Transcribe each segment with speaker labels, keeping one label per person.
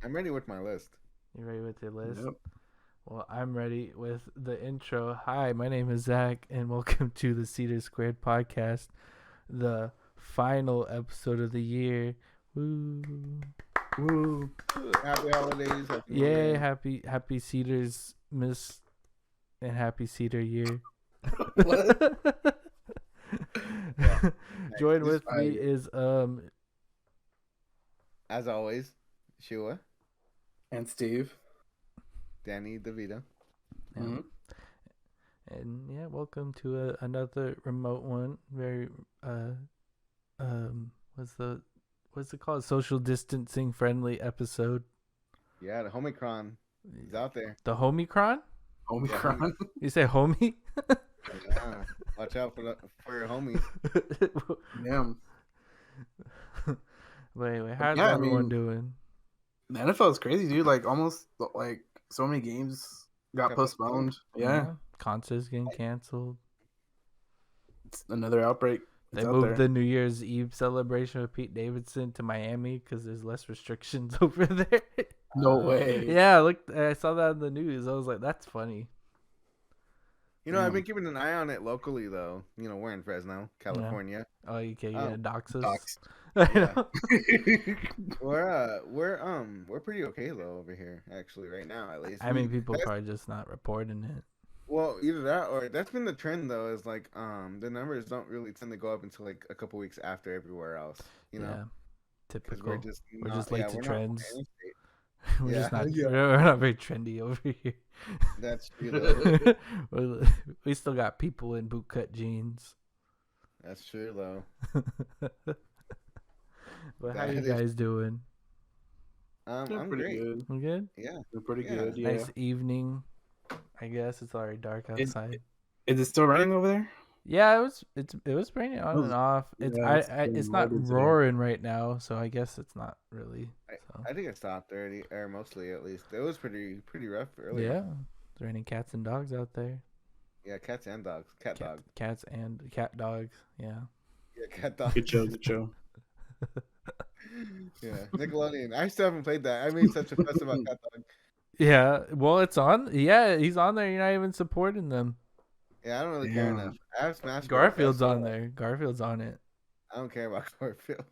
Speaker 1: I'm ready with my list.
Speaker 2: You ready with your list?
Speaker 3: Yep.
Speaker 2: Well, I'm ready with the intro. Hi, my name is Zach, and welcome to the Cedar Squared podcast, the final episode of the year. Woo!
Speaker 3: Woo.
Speaker 1: Happy holidays. Happy New
Speaker 2: Yay!
Speaker 1: Year.
Speaker 2: Happy Cedars Miss, and happy Cedar year.
Speaker 3: What?
Speaker 1: Yeah.
Speaker 2: Join
Speaker 1: This
Speaker 2: with me is
Speaker 1: As always, Shua,
Speaker 3: And Steve.
Speaker 1: Danny DeVito.
Speaker 2: yeah.
Speaker 3: Mhm.
Speaker 2: And yeah, welcome to another remote one. Very what's it called? Social distancing friendly episode.
Speaker 1: Yeah, the Omicron is out there.
Speaker 2: The Homicron?
Speaker 3: Omicron.
Speaker 2: You say homie?
Speaker 1: Yeah. Watch out for your homies.
Speaker 3: Damn.
Speaker 2: Wait, how's
Speaker 3: Yeah, I
Speaker 2: everyone
Speaker 3: mean-
Speaker 2: doing?
Speaker 3: The NFL is crazy, dude. Like almost like so many games got
Speaker 1: Got
Speaker 3: postponed. Yeah.
Speaker 2: Concerts getting canceled.
Speaker 3: It's another outbreak.
Speaker 2: They
Speaker 3: It's out
Speaker 2: moved
Speaker 3: there.
Speaker 2: the New Year's Eve celebration with Pete Davidson to Miami because there's less restrictions over there.
Speaker 3: No way.
Speaker 2: Yeah, look, I saw that in the news. I was like, that's funny.
Speaker 1: You know, I've
Speaker 3: Damn.
Speaker 1: been keeping an eye on it locally, though. You know, we're in Fresno, California.
Speaker 2: Oh, you can't
Speaker 1: Oh,
Speaker 2: dox us?
Speaker 3: Docs.
Speaker 2: I
Speaker 1: Yeah.
Speaker 2: know.
Speaker 1: We're pretty okay though over here, actually, right now at least.
Speaker 2: I mean, people
Speaker 1: that's-
Speaker 2: probably just not reporting it.
Speaker 1: Well, either that or that's been the trend though. Is like the numbers don't really tend to go up until like a couple weeks after everywhere else. You know,
Speaker 2: Yeah,
Speaker 1: 'cause
Speaker 2: typical.
Speaker 1: we're just
Speaker 2: We're
Speaker 1: not-
Speaker 2: just late
Speaker 1: yeah,
Speaker 2: to
Speaker 1: we're not
Speaker 2: trends.
Speaker 1: in any state.
Speaker 2: We're just
Speaker 1: Yeah.
Speaker 2: not.
Speaker 1: Yeah.
Speaker 2: We're not very trendy over here.
Speaker 1: That's true. Though.
Speaker 2: We still got people in bootcut jeans.
Speaker 1: That's true though.
Speaker 2: But how
Speaker 1: That
Speaker 2: you
Speaker 1: is-
Speaker 2: guys doing?
Speaker 3: They're
Speaker 1: I'm
Speaker 3: pretty
Speaker 1: great.
Speaker 3: good.
Speaker 2: You good?
Speaker 1: Yeah.
Speaker 3: They're pretty
Speaker 1: Yeah.
Speaker 3: good. Yeah.
Speaker 2: Nice evening. I guess it's already dark outside.
Speaker 3: Is it still raining over there?
Speaker 2: Yeah, it was raining on and off. It's
Speaker 3: yeah, it's been
Speaker 2: it's not
Speaker 3: weather today.
Speaker 2: roaring right now, so I guess it's not really. So.
Speaker 1: I think it stopped already, or mostly at least. It was pretty rough earlier.
Speaker 2: Yeah, it's raining cats and dogs out there.
Speaker 1: Yeah, cats and dogs. Cat dog.
Speaker 2: Cats and cat dogs. Yeah.
Speaker 1: Yeah, cat dog.
Speaker 3: Good show. Good show.
Speaker 1: Yeah, Nickelodeon. I still haven't played that. I made such a fuss about cat dog.
Speaker 2: Yeah. Well, it's on. Yeah, he's on there. You're not even supporting them.
Speaker 1: Yeah, I don't really care
Speaker 3: Yeah.
Speaker 1: enough. I have Smash. Bros.
Speaker 2: Garfield's
Speaker 1: That's
Speaker 2: on
Speaker 1: all.
Speaker 2: there. Garfield's on it.
Speaker 1: I don't care about Garfield.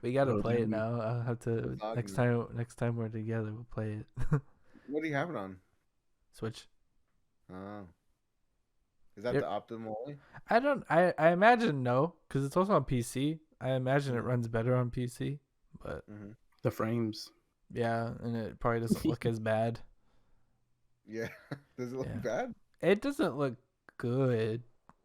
Speaker 2: We gotta
Speaker 3: Oh,
Speaker 2: play it
Speaker 3: damn.
Speaker 2: now. I'll have to
Speaker 1: Dog
Speaker 2: next
Speaker 1: now.
Speaker 2: time we're together. We'll play it.
Speaker 1: What do you have it on?
Speaker 2: Switch.
Speaker 1: Oh. Is that
Speaker 2: Yep.
Speaker 1: the optimal way?
Speaker 2: I don't. I imagine no, because it's also on PC. I imagine it runs better on PC, but
Speaker 1: Mm-hmm.
Speaker 3: The frames.
Speaker 2: yeah, and it probably doesn't look as bad.
Speaker 1: Yeah. Does it look
Speaker 2: Yeah.
Speaker 1: bad?
Speaker 2: It doesn't look good.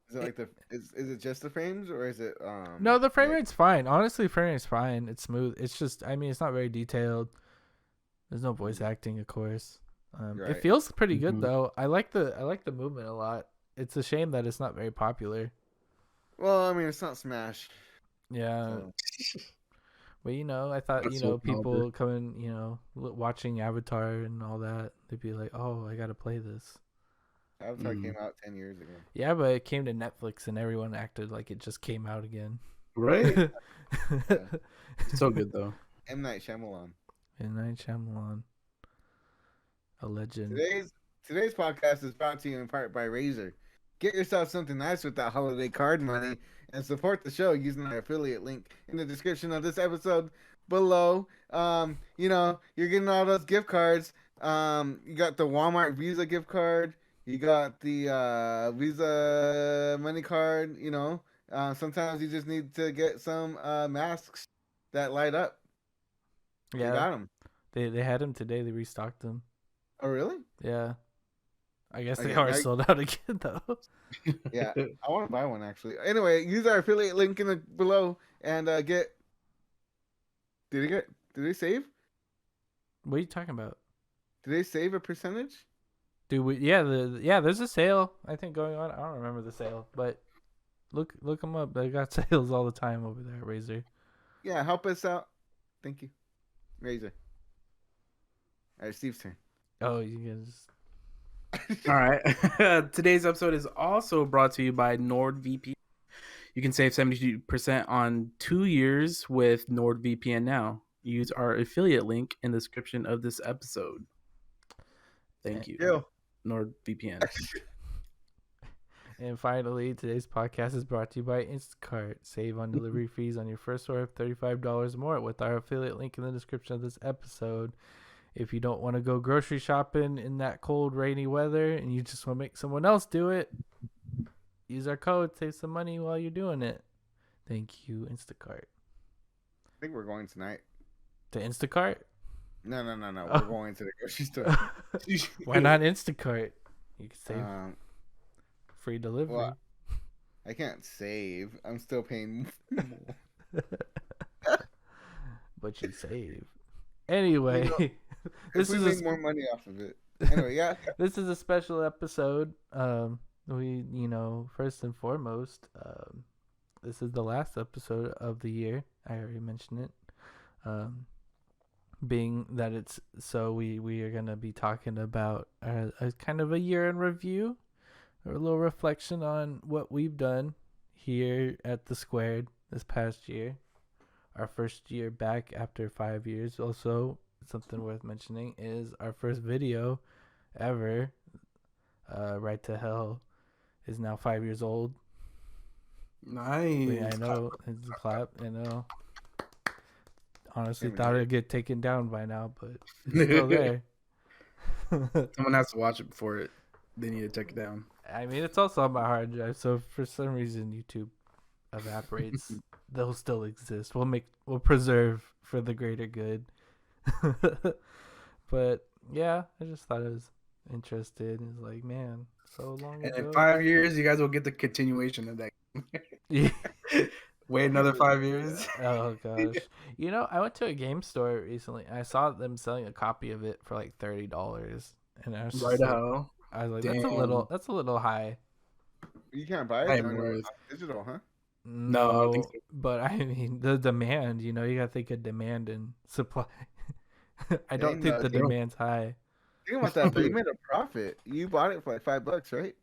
Speaker 1: Is it like the is it just the frames or is it
Speaker 2: No, the frame
Speaker 1: like-
Speaker 2: rate's fine. Honestly, frame rate's fine. It's smooth. It's just, I mean, it's not very detailed. There's no voice acting, of course. It
Speaker 1: Right.
Speaker 2: feels pretty good
Speaker 3: Mhm.
Speaker 2: though. I like the movement a lot. It's a shame that it's not very popular.
Speaker 1: Well, I mean, it's not Smash.
Speaker 2: Yeah.
Speaker 1: So.
Speaker 2: Well, I thought,
Speaker 3: That's
Speaker 2: know,
Speaker 3: so
Speaker 2: people
Speaker 3: caliber.
Speaker 2: coming, watching Avatar and all that, they'd be like, "Oh, I gotta play this."
Speaker 1: Avatar
Speaker 3: Mm.
Speaker 1: came out 10 years ago.
Speaker 2: Yeah, but it came to Netflix and everyone acted like it just came out again.
Speaker 3: Right.
Speaker 1: Yeah.
Speaker 3: So good though.
Speaker 1: M. Night Shyamalan.
Speaker 2: And Night Shyamalan, a legend.
Speaker 1: Today's podcast is brought to you in part by Razer. Get yourself something nice with that holiday card money and support the show using our affiliate link in the description of this episode below. You're getting all those gift cards. You got the Walmart Visa gift card. You got the Visa money card. Sometimes you just need to get some masks that light up. You
Speaker 2: Yeah,
Speaker 1: got them.
Speaker 2: they had them today. They restocked them.
Speaker 1: Oh, really?
Speaker 2: Yeah. I guess they
Speaker 1: Okay,
Speaker 2: are
Speaker 1: now-
Speaker 2: sold out again though.
Speaker 1: Yeah, I want to buy one actually. Anyway, use our affiliate link in the below and get. Did they save?
Speaker 2: What are you talking about?
Speaker 1: Did they save a percentage?
Speaker 2: Dude, there's a sale I think going on. I don't remember the sale, but look them up. They got sales all the time over there at Razer.
Speaker 1: Yeah, help us out. Thank you, Razor. All right, Steve's turn.
Speaker 2: Oh, you guys.
Speaker 3: All right. Today's episode is also brought to you by NordVPN. You can save 72% on 2 years with NordVPN now. use our affiliate link in the description of this episode. Thank you,
Speaker 1: Yo.
Speaker 3: NordVPN.
Speaker 2: And finally, today's podcast is brought to you by Instacart. Save on delivery fees on your first order of $35 or more with our affiliate link in the description of this episode. If you don't want to go grocery shopping in that cold, rainy weather and you just want to make someone else do it, use our code, save some money while you're doing it. Thank you, Instacart.
Speaker 1: I think we're going tonight.
Speaker 2: To Instacart?
Speaker 1: No.
Speaker 2: Oh.
Speaker 1: We're going to the grocery store.
Speaker 2: Why not Instacart? You can save free delivery.
Speaker 1: Well, I can't save. I'm still paying more.
Speaker 2: But you save. Anyway,
Speaker 1: This is make more money off of it. Anyway, yeah.
Speaker 2: This is a special episode. We, first and foremost, this is the last episode of the year. I already mentioned it. Being that it's so, we are gonna be talking about a kind of a year in review, or a little reflection on what we've done here at the Squared this past year. Our first year back after 5 years. Also, something worth mentioning is our first video ever, Right to Hell, is now 5 years old.
Speaker 3: Nice.
Speaker 2: I know. It's a clap. I know. Honestly, thought it'd get taken down by now, but it's still there.
Speaker 3: Someone has to watch it before they need to take it down.
Speaker 2: I mean, it's also on my hard drive, so if for some reason YouTube evaporates, they'll still exist. We'll preserve for the greater good. But yeah, I just thought it was interested. It's like, man, so long ago.
Speaker 3: And in 5 years, you guys will get the continuation of that.
Speaker 2: Yeah.
Speaker 3: Wait another 5 years.
Speaker 2: Oh gosh. I went to a game store recently and I saw them selling a copy of it for like $30. And I was just
Speaker 3: Right
Speaker 2: like,
Speaker 3: now.
Speaker 2: that's a little high.
Speaker 1: You can't buy it on digital, huh?
Speaker 3: No, I don't think so.
Speaker 2: But I mean the demand, you gotta think of demand and supply. I don't think the demand's high.
Speaker 1: Think about that, but you made a profit. You bought it for like $5, right?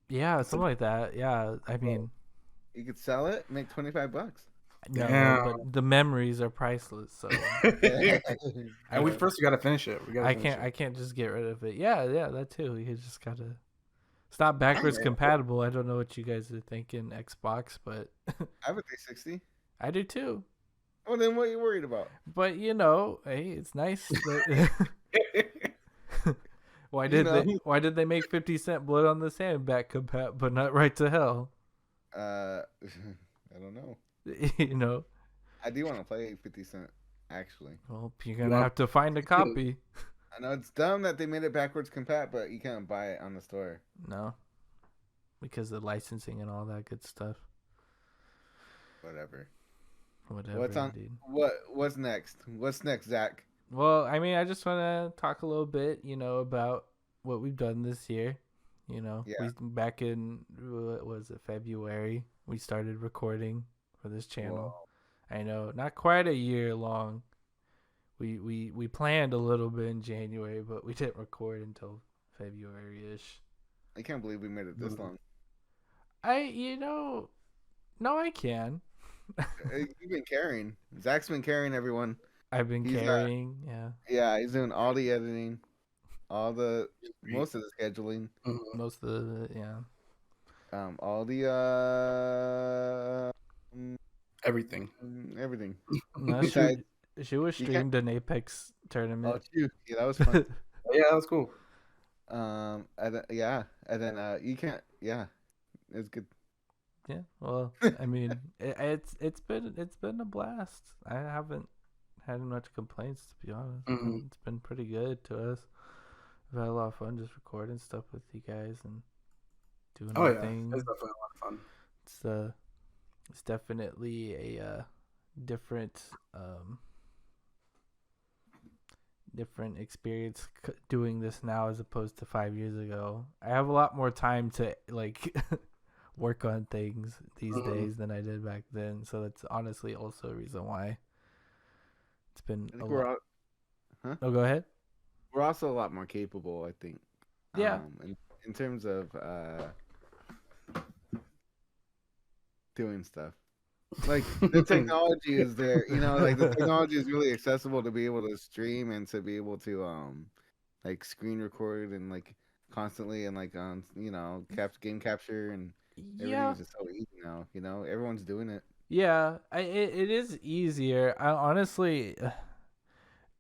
Speaker 2: Yeah, something like that. Yeah, I mean,
Speaker 1: you could sell it, make $25.
Speaker 2: No,
Speaker 3: Damn.
Speaker 2: but the memories are priceless. So,
Speaker 3: and we gotta finish it.
Speaker 2: I can't just get rid of it. Yeah, that too. You just gotta. It's not backwards compatible. I don't know what you guys are thinking, Xbox, but
Speaker 1: I have a 360.
Speaker 2: I do too.
Speaker 1: Well, then what are you worried about?
Speaker 2: But hey, it's nice. Why did they make 50 Cent Blood on the Sand back compat, but not Right to Hell?
Speaker 1: I don't know. I do want to play 50 Cent, actually.
Speaker 2: Well, you're gonna have to find a copy.
Speaker 1: I know it's dumb that they made it backwards compat, but you can't buy it on the store.
Speaker 2: No, because of licensing and all that good stuff.
Speaker 1: Whatever.
Speaker 2: What's
Speaker 1: next? What's next, Zach?
Speaker 2: Well, I mean, I just want to talk a little bit, about what we've done this year. Back in, what was it, February, we started recording for this channel. Whoa. I know, not quite a year long. We planned a little bit in January, but we didn't record until February-ish.
Speaker 1: I can't believe we made it this long.
Speaker 2: No, I can.
Speaker 1: You've been carrying. Zach's been carrying everyone.
Speaker 2: I've been carrying, yeah.
Speaker 1: Yeah, he's doing all the editing, most of the scheduling.
Speaker 2: Most of the, yeah.
Speaker 1: All the,
Speaker 3: everything.
Speaker 1: Everything.
Speaker 2: No, she was streamed an Apex tournament.
Speaker 1: Oh, shoot. Yeah, that was fun.
Speaker 3: Yeah, that was cool.
Speaker 1: And then you can't, yeah, it's good.
Speaker 2: Yeah, well, I mean, it's been a blast. I haven't had much complaints, to be honest.
Speaker 3: Mm-hmm.
Speaker 2: It's been pretty good to us. We've had a lot of fun just recording stuff with you guys and doing things.
Speaker 3: It's definitely a lot of fun.
Speaker 2: It's definitely a different experience doing this now as opposed to 5 years ago. I have a lot more time to work on things these days than I did back then. So that's honestly also a reason why it's been a lot. Oh, go ahead.
Speaker 1: We're also a lot more capable, I think.
Speaker 2: Yeah.
Speaker 1: In terms of doing stuff. Like the technology is there, like the technology is really accessible to be able to stream and to be able to like screen record and like constantly and like game capture and everything
Speaker 2: Yeah,
Speaker 1: is just so easy now. Everyone's doing it.
Speaker 2: yeah. It is easier. I honestly,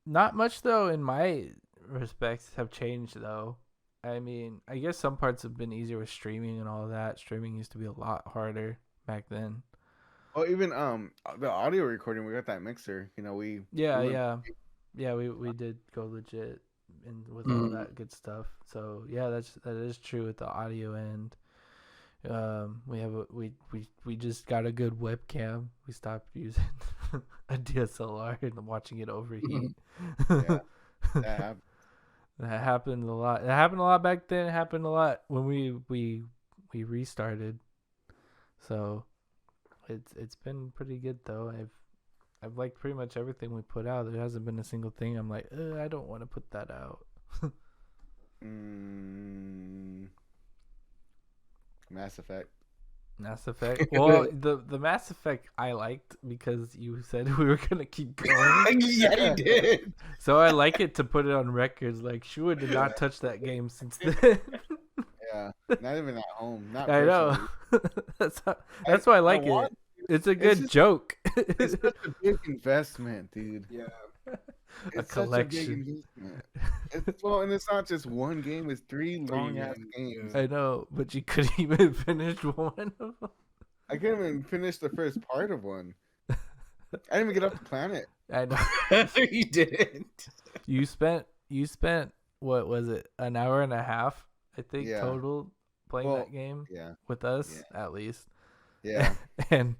Speaker 2: not much though. In my respects, have changed though. I mean, I guess some parts have been easier with streaming and all that. Streaming used to be a lot harder back then.
Speaker 1: Oh, even the audio recording, we got that mixer.
Speaker 2: Yeah,
Speaker 1: we went.
Speaker 2: yeah, yeah. We did go legit and with all
Speaker 3: Mm.
Speaker 2: that good stuff. So yeah, that is true with the audio end. We have we just got a good webcam. We stopped using a DSLR and watching it overheat.
Speaker 1: Yeah, that happened.
Speaker 2: That happened a lot. It happened a lot back then. It happened a lot when we restarted. So it's been pretty good though. I've liked pretty much everything we put out. There hasn't been a single thing I'm like, I don't want to put that out.
Speaker 1: Mass Effect.
Speaker 2: Mass Effect. Well, the Mass Effect I liked because you said we were gonna keep going.
Speaker 3: Yeah, he did.
Speaker 2: So I like it to put it on records. Like Shua did not touch that game since then.
Speaker 1: Yeah, not even at home. Not
Speaker 2: I know.
Speaker 1: personally.
Speaker 2: That's why I like it.
Speaker 1: want-
Speaker 2: It's a good
Speaker 1: just-
Speaker 2: joke.
Speaker 1: It's such a big investment, dude.
Speaker 3: Yeah.
Speaker 1: It's
Speaker 2: collection.
Speaker 1: Such a big investment. Well, and it's not just one game; it's three long ass games.
Speaker 2: I know, but you couldn't even finish one of them.
Speaker 1: I couldn't even finish the first part of one. I didn't even get off the planet.
Speaker 2: I know.
Speaker 3: You didn't.
Speaker 2: You spent what was it? An hour and a half, I think,
Speaker 1: Yeah.
Speaker 2: total playing
Speaker 1: Well,
Speaker 2: that game
Speaker 1: Yeah,
Speaker 2: with us at least.
Speaker 1: yeah.
Speaker 2: And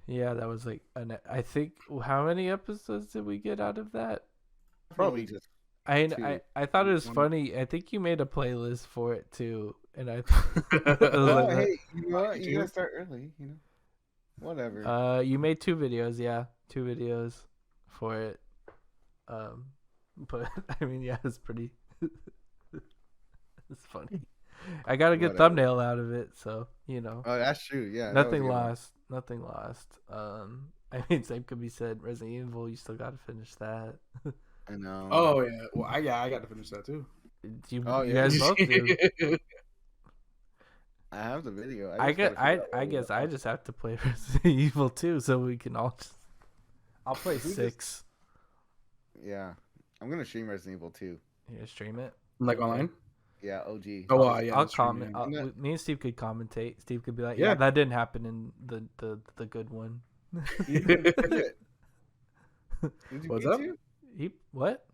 Speaker 2: yeah, that was like I think how many episodes did we get out of that?
Speaker 1: Probably just.
Speaker 2: I
Speaker 1: Two.
Speaker 2: I thought it was
Speaker 1: One.
Speaker 2: funny. I think you made a playlist for it too, and I.
Speaker 1: Well, hey, you know what? You gotta start early. Whatever.
Speaker 2: You made 2 videos, yeah, 2 videos for it. But I mean, yeah, it's pretty. It's funny. I got a good
Speaker 1: Whatever.
Speaker 2: thumbnail out of it, so
Speaker 1: Oh, that's true. Yeah. that was
Speaker 2: nothing
Speaker 1: a good one.
Speaker 2: lost. Nothing lost. I mean, same could be said. Resident Evil, you still got to finish that.
Speaker 1: I know.
Speaker 3: Oh yeah. Well, I got to finish that too.
Speaker 2: You,
Speaker 1: Oh,
Speaker 2: you
Speaker 1: yeah.
Speaker 2: guys both do.
Speaker 1: I have the video.
Speaker 2: I
Speaker 1: just
Speaker 2: get.
Speaker 1: gotta figure out
Speaker 2: I
Speaker 1: what
Speaker 2: guess
Speaker 1: we
Speaker 2: I
Speaker 1: got.
Speaker 2: just have to play Resident Evil 2, so we can all. I'll play
Speaker 1: just-
Speaker 2: 6.
Speaker 1: Yeah, I'm gonna stream Resident Evil 2.
Speaker 2: You gonna stream it?
Speaker 3: Like online.
Speaker 1: Yeah, OG.
Speaker 3: Oh wow, yeah.
Speaker 2: I'll
Speaker 3: that's true,
Speaker 2: comment.
Speaker 3: yeah.
Speaker 2: Me and Steve could commentate. Steve could be like, "Yeah,
Speaker 3: Yeah.
Speaker 2: that didn't happen in the good one."
Speaker 1: You did it. Did you
Speaker 3: What's
Speaker 1: beat
Speaker 3: up?
Speaker 1: you?
Speaker 2: He what?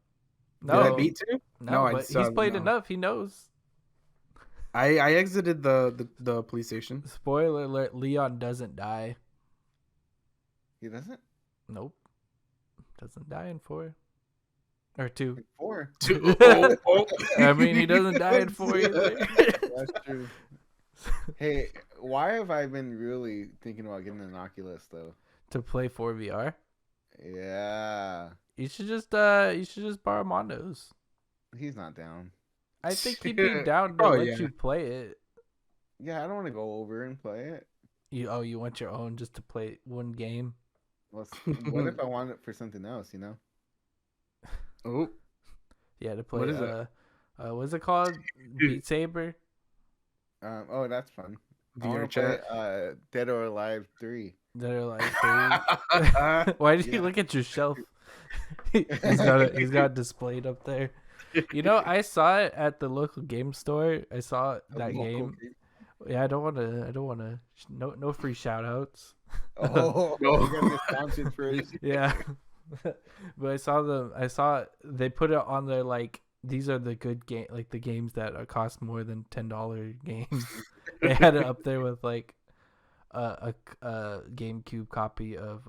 Speaker 3: Did I
Speaker 2: No,
Speaker 3: beat too?
Speaker 2: no,
Speaker 3: No, I
Speaker 2: but
Speaker 3: saw-
Speaker 2: he's played
Speaker 3: no.
Speaker 2: enough. He knows.
Speaker 3: I exited the police station.
Speaker 2: Spoiler alert: Leon doesn't die.
Speaker 1: He doesn't.
Speaker 2: Nope, doesn't die in 4 or 2.
Speaker 1: 4.
Speaker 2: I mean, he doesn't die in 4 either.
Speaker 1: That's true. Hey, why have I been really thinking about getting an Oculus though?
Speaker 2: To play 4 VR,
Speaker 1: Yeah,
Speaker 2: you should just borrow Mondo's.
Speaker 1: he's not down.
Speaker 2: I think he'd be down to
Speaker 3: Oh,
Speaker 2: let
Speaker 3: yeah.
Speaker 2: you play it.
Speaker 1: Yeah, I don't want to go over and play it.
Speaker 2: You want your own just to play one game?
Speaker 1: What if I want it for something else?
Speaker 3: Oh,
Speaker 2: Yeah, to play.
Speaker 3: What is it?
Speaker 2: What's it called? Beat Saber.
Speaker 1: Oh, that's fun. I
Speaker 3: VR
Speaker 1: want to play
Speaker 3: chat.
Speaker 1: Dead or Alive 3.
Speaker 2: That are like. Why did you
Speaker 1: Yeah.
Speaker 2: look at your shelf? he's got it displayed up there. You know, I saw it at the local game store. I saw that game. Yeah, I don't want to. No free shout outs.
Speaker 1: Oh,
Speaker 3: No.
Speaker 1: you got this sponsored first.
Speaker 2: Yeah. But I saw they put it on there like these are the good game, like the games that cost more than $10 games. They had it up there with like a GameCube copy of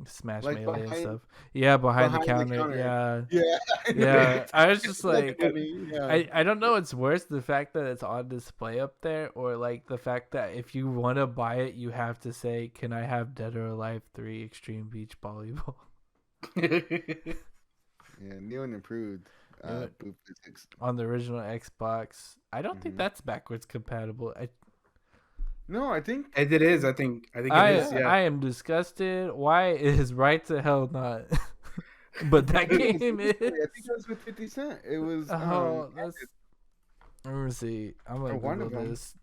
Speaker 2: Smash
Speaker 1: Like
Speaker 2: Melee and
Speaker 1: behind-
Speaker 2: stuff. Yeah, behind the
Speaker 1: behind the
Speaker 2: counter.
Speaker 1: counter.
Speaker 2: Yeah.
Speaker 1: Yeah.
Speaker 2: Yeah. I was just like
Speaker 1: yeah.
Speaker 2: I don't know what's worse, the fact that it's on display up there or like the fact that if you want to buy it you have to say, "Can I have Dead or Alive 3 Extreme Beach Volleyball?"
Speaker 1: Yeah, new and improved
Speaker 2: Yeah.
Speaker 1: boot physics.
Speaker 2: On the original Xbox. I don't think
Speaker 1: Mhm.
Speaker 2: that's backwards compatible.
Speaker 1: No, I think
Speaker 3: It is. I think it
Speaker 2: I
Speaker 3: is. Yeah.
Speaker 2: I am disgusted. Why is Right to Hell not? But that
Speaker 1: it is.
Speaker 2: game
Speaker 1: I think
Speaker 2: is.
Speaker 1: it was with 50 Cent. It was
Speaker 2: Oh, that's. Let me see. I'm
Speaker 1: or
Speaker 2: gonna
Speaker 1: one
Speaker 2: Google
Speaker 1: of them.
Speaker 2: this.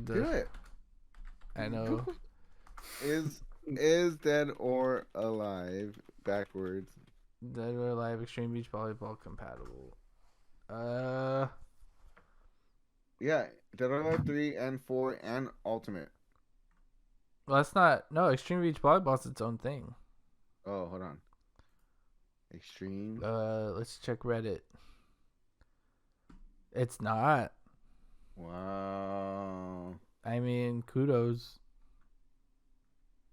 Speaker 1: Do it.
Speaker 2: I know.
Speaker 1: Google is Dead or Alive backwards.
Speaker 2: Dead or Alive Extreme Beach Volleyball compatible.
Speaker 1: Yeah, Dead or Alive 3 and 4 and Ultimate.
Speaker 2: Well, that's not. No, Extreme Beach Volleyball's its own thing.
Speaker 1: Oh, hold on. Extreme.
Speaker 2: Let's check Reddit. It's not.
Speaker 1: Wow.
Speaker 2: I mean, kudos.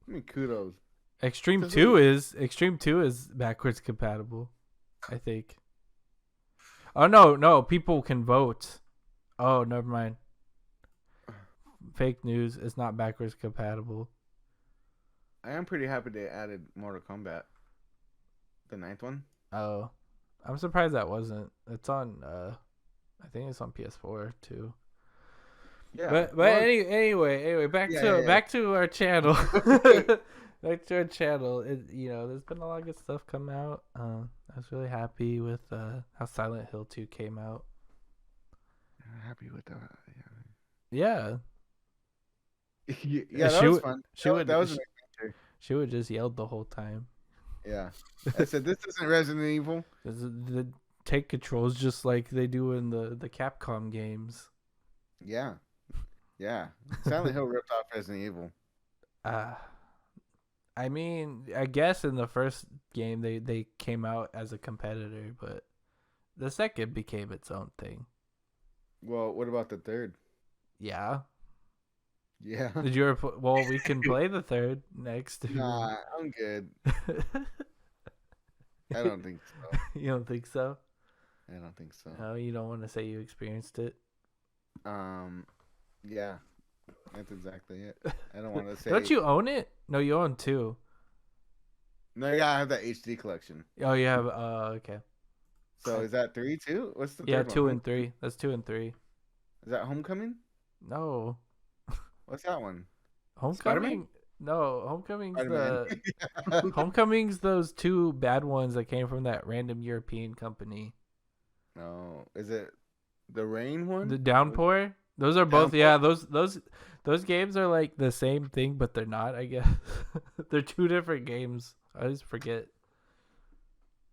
Speaker 1: I mean, kudos.
Speaker 2: Extreme
Speaker 1: Because
Speaker 2: 2 is backwards compatible, I think. Oh no, people can vote. Oh, never mind. Fake news. It's not backwards compatible.
Speaker 1: I am pretty happy they added Mortal Kombat. The 9th one.
Speaker 2: Oh, I'm surprised that wasn't. It's on. I think it's on PS4 too.
Speaker 1: Yeah.
Speaker 2: But
Speaker 1: well,
Speaker 2: anyway, back to our channel. Back to our channel. There's been a lot of good stuff come out. I was really happy with how Silent Hill 2 came out.
Speaker 1: I'm happy with that.
Speaker 2: Yeah.
Speaker 1: Yeah, that was fun. That was an adventure.
Speaker 2: She would just yelled the whole time.
Speaker 1: Yeah. I said, this isn't Resident Evil.
Speaker 2: The take controls just like they do in the Capcom games.
Speaker 1: Yeah. Yeah. Silent Hill ripped off Resident Evil.
Speaker 2: I mean, I guess in the first game they came out as a competitor, but the second became its own thing.
Speaker 1: Well, what about the third?
Speaker 2: Yeah.
Speaker 1: Yeah.
Speaker 2: Did you ever well, we can play the third next.
Speaker 1: Nah, I'm good. I don't think so.
Speaker 2: You don't think so?
Speaker 1: I don't think so.
Speaker 2: No, you don't want to say you experienced it.
Speaker 1: Yeah. That's exactly it. I don't want to say.
Speaker 2: Don't you own it? No, you own 2.
Speaker 1: No, yeah, I have that HD collection.
Speaker 2: Oh, you have. Okay.
Speaker 1: So is that 3 too? What's the
Speaker 2: Yeah,
Speaker 1: third
Speaker 2: 2
Speaker 1: one?
Speaker 2: and 3. That's 2 and 3.
Speaker 1: Is that Homecoming?
Speaker 2: No.
Speaker 1: What's that one?
Speaker 2: Homecoming? No, Homecoming's
Speaker 1: Spider-Man.
Speaker 2: Homecoming's those 2 bad ones that came from that random European company.
Speaker 1: No, is it the Rain one?
Speaker 2: The Downpour? Those are both.
Speaker 1: Downpour?
Speaker 2: Yeah, those games are like the same thing, but they're not. I guess they're 2 different games. I always forget.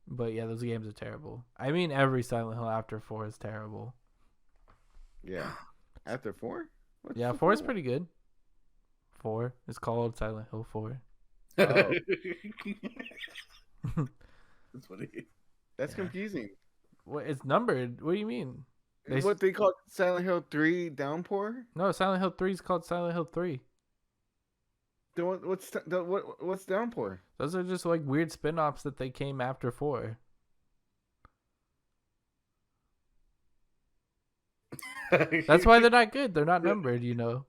Speaker 2: But yeah, those games are terrible. I mean, every Silent Hill after 4 is terrible.
Speaker 1: Yeah. After 4?
Speaker 2: Yeah, 4 is pretty good. 4 is called Silent Hill 4.
Speaker 1: Oh.
Speaker 3: That's funny.
Speaker 1: That's confusing.
Speaker 2: What? It's numbered. What do you mean?
Speaker 1: What they call Silent Hill 3 Downpour?
Speaker 2: No, Silent Hill 3 is called Silent Hill 3.
Speaker 1: What's Downpour?
Speaker 2: Those are just like weird spin-offs that they came after 4. That's why they're not good. They're not numbered,
Speaker 1: All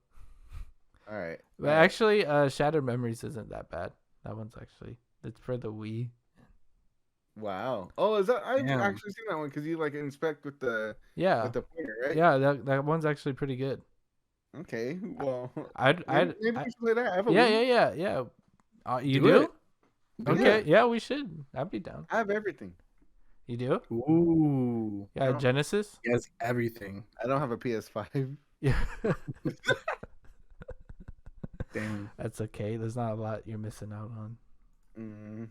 Speaker 1: right.
Speaker 2: But actually, Shattered Memories isn't that bad. That one's actually it's for the Wii.
Speaker 1: Wow. Oh, is that? I've
Speaker 3: Yeah.
Speaker 1: actually seen that one because you like inspect with the
Speaker 2: Yeah,
Speaker 1: pointer, right?
Speaker 2: yeah, that one's actually pretty good.
Speaker 1: Okay. Well,
Speaker 2: I'd
Speaker 1: maybe we should play that. I have a
Speaker 2: yeah,
Speaker 1: Wii.
Speaker 2: yeah. You
Speaker 3: Do
Speaker 2: do?
Speaker 3: it.
Speaker 2: Okay, yeah, we should. I'd be down.
Speaker 1: I have everything.
Speaker 2: You do?
Speaker 3: Ooh.
Speaker 2: Yeah,
Speaker 1: No.
Speaker 2: Genesis.
Speaker 3: He has everything.
Speaker 1: I don't have a PS5.
Speaker 2: Yeah,
Speaker 3: Damn.
Speaker 2: that's okay. There's not a lot you're missing out on,
Speaker 1: Mm,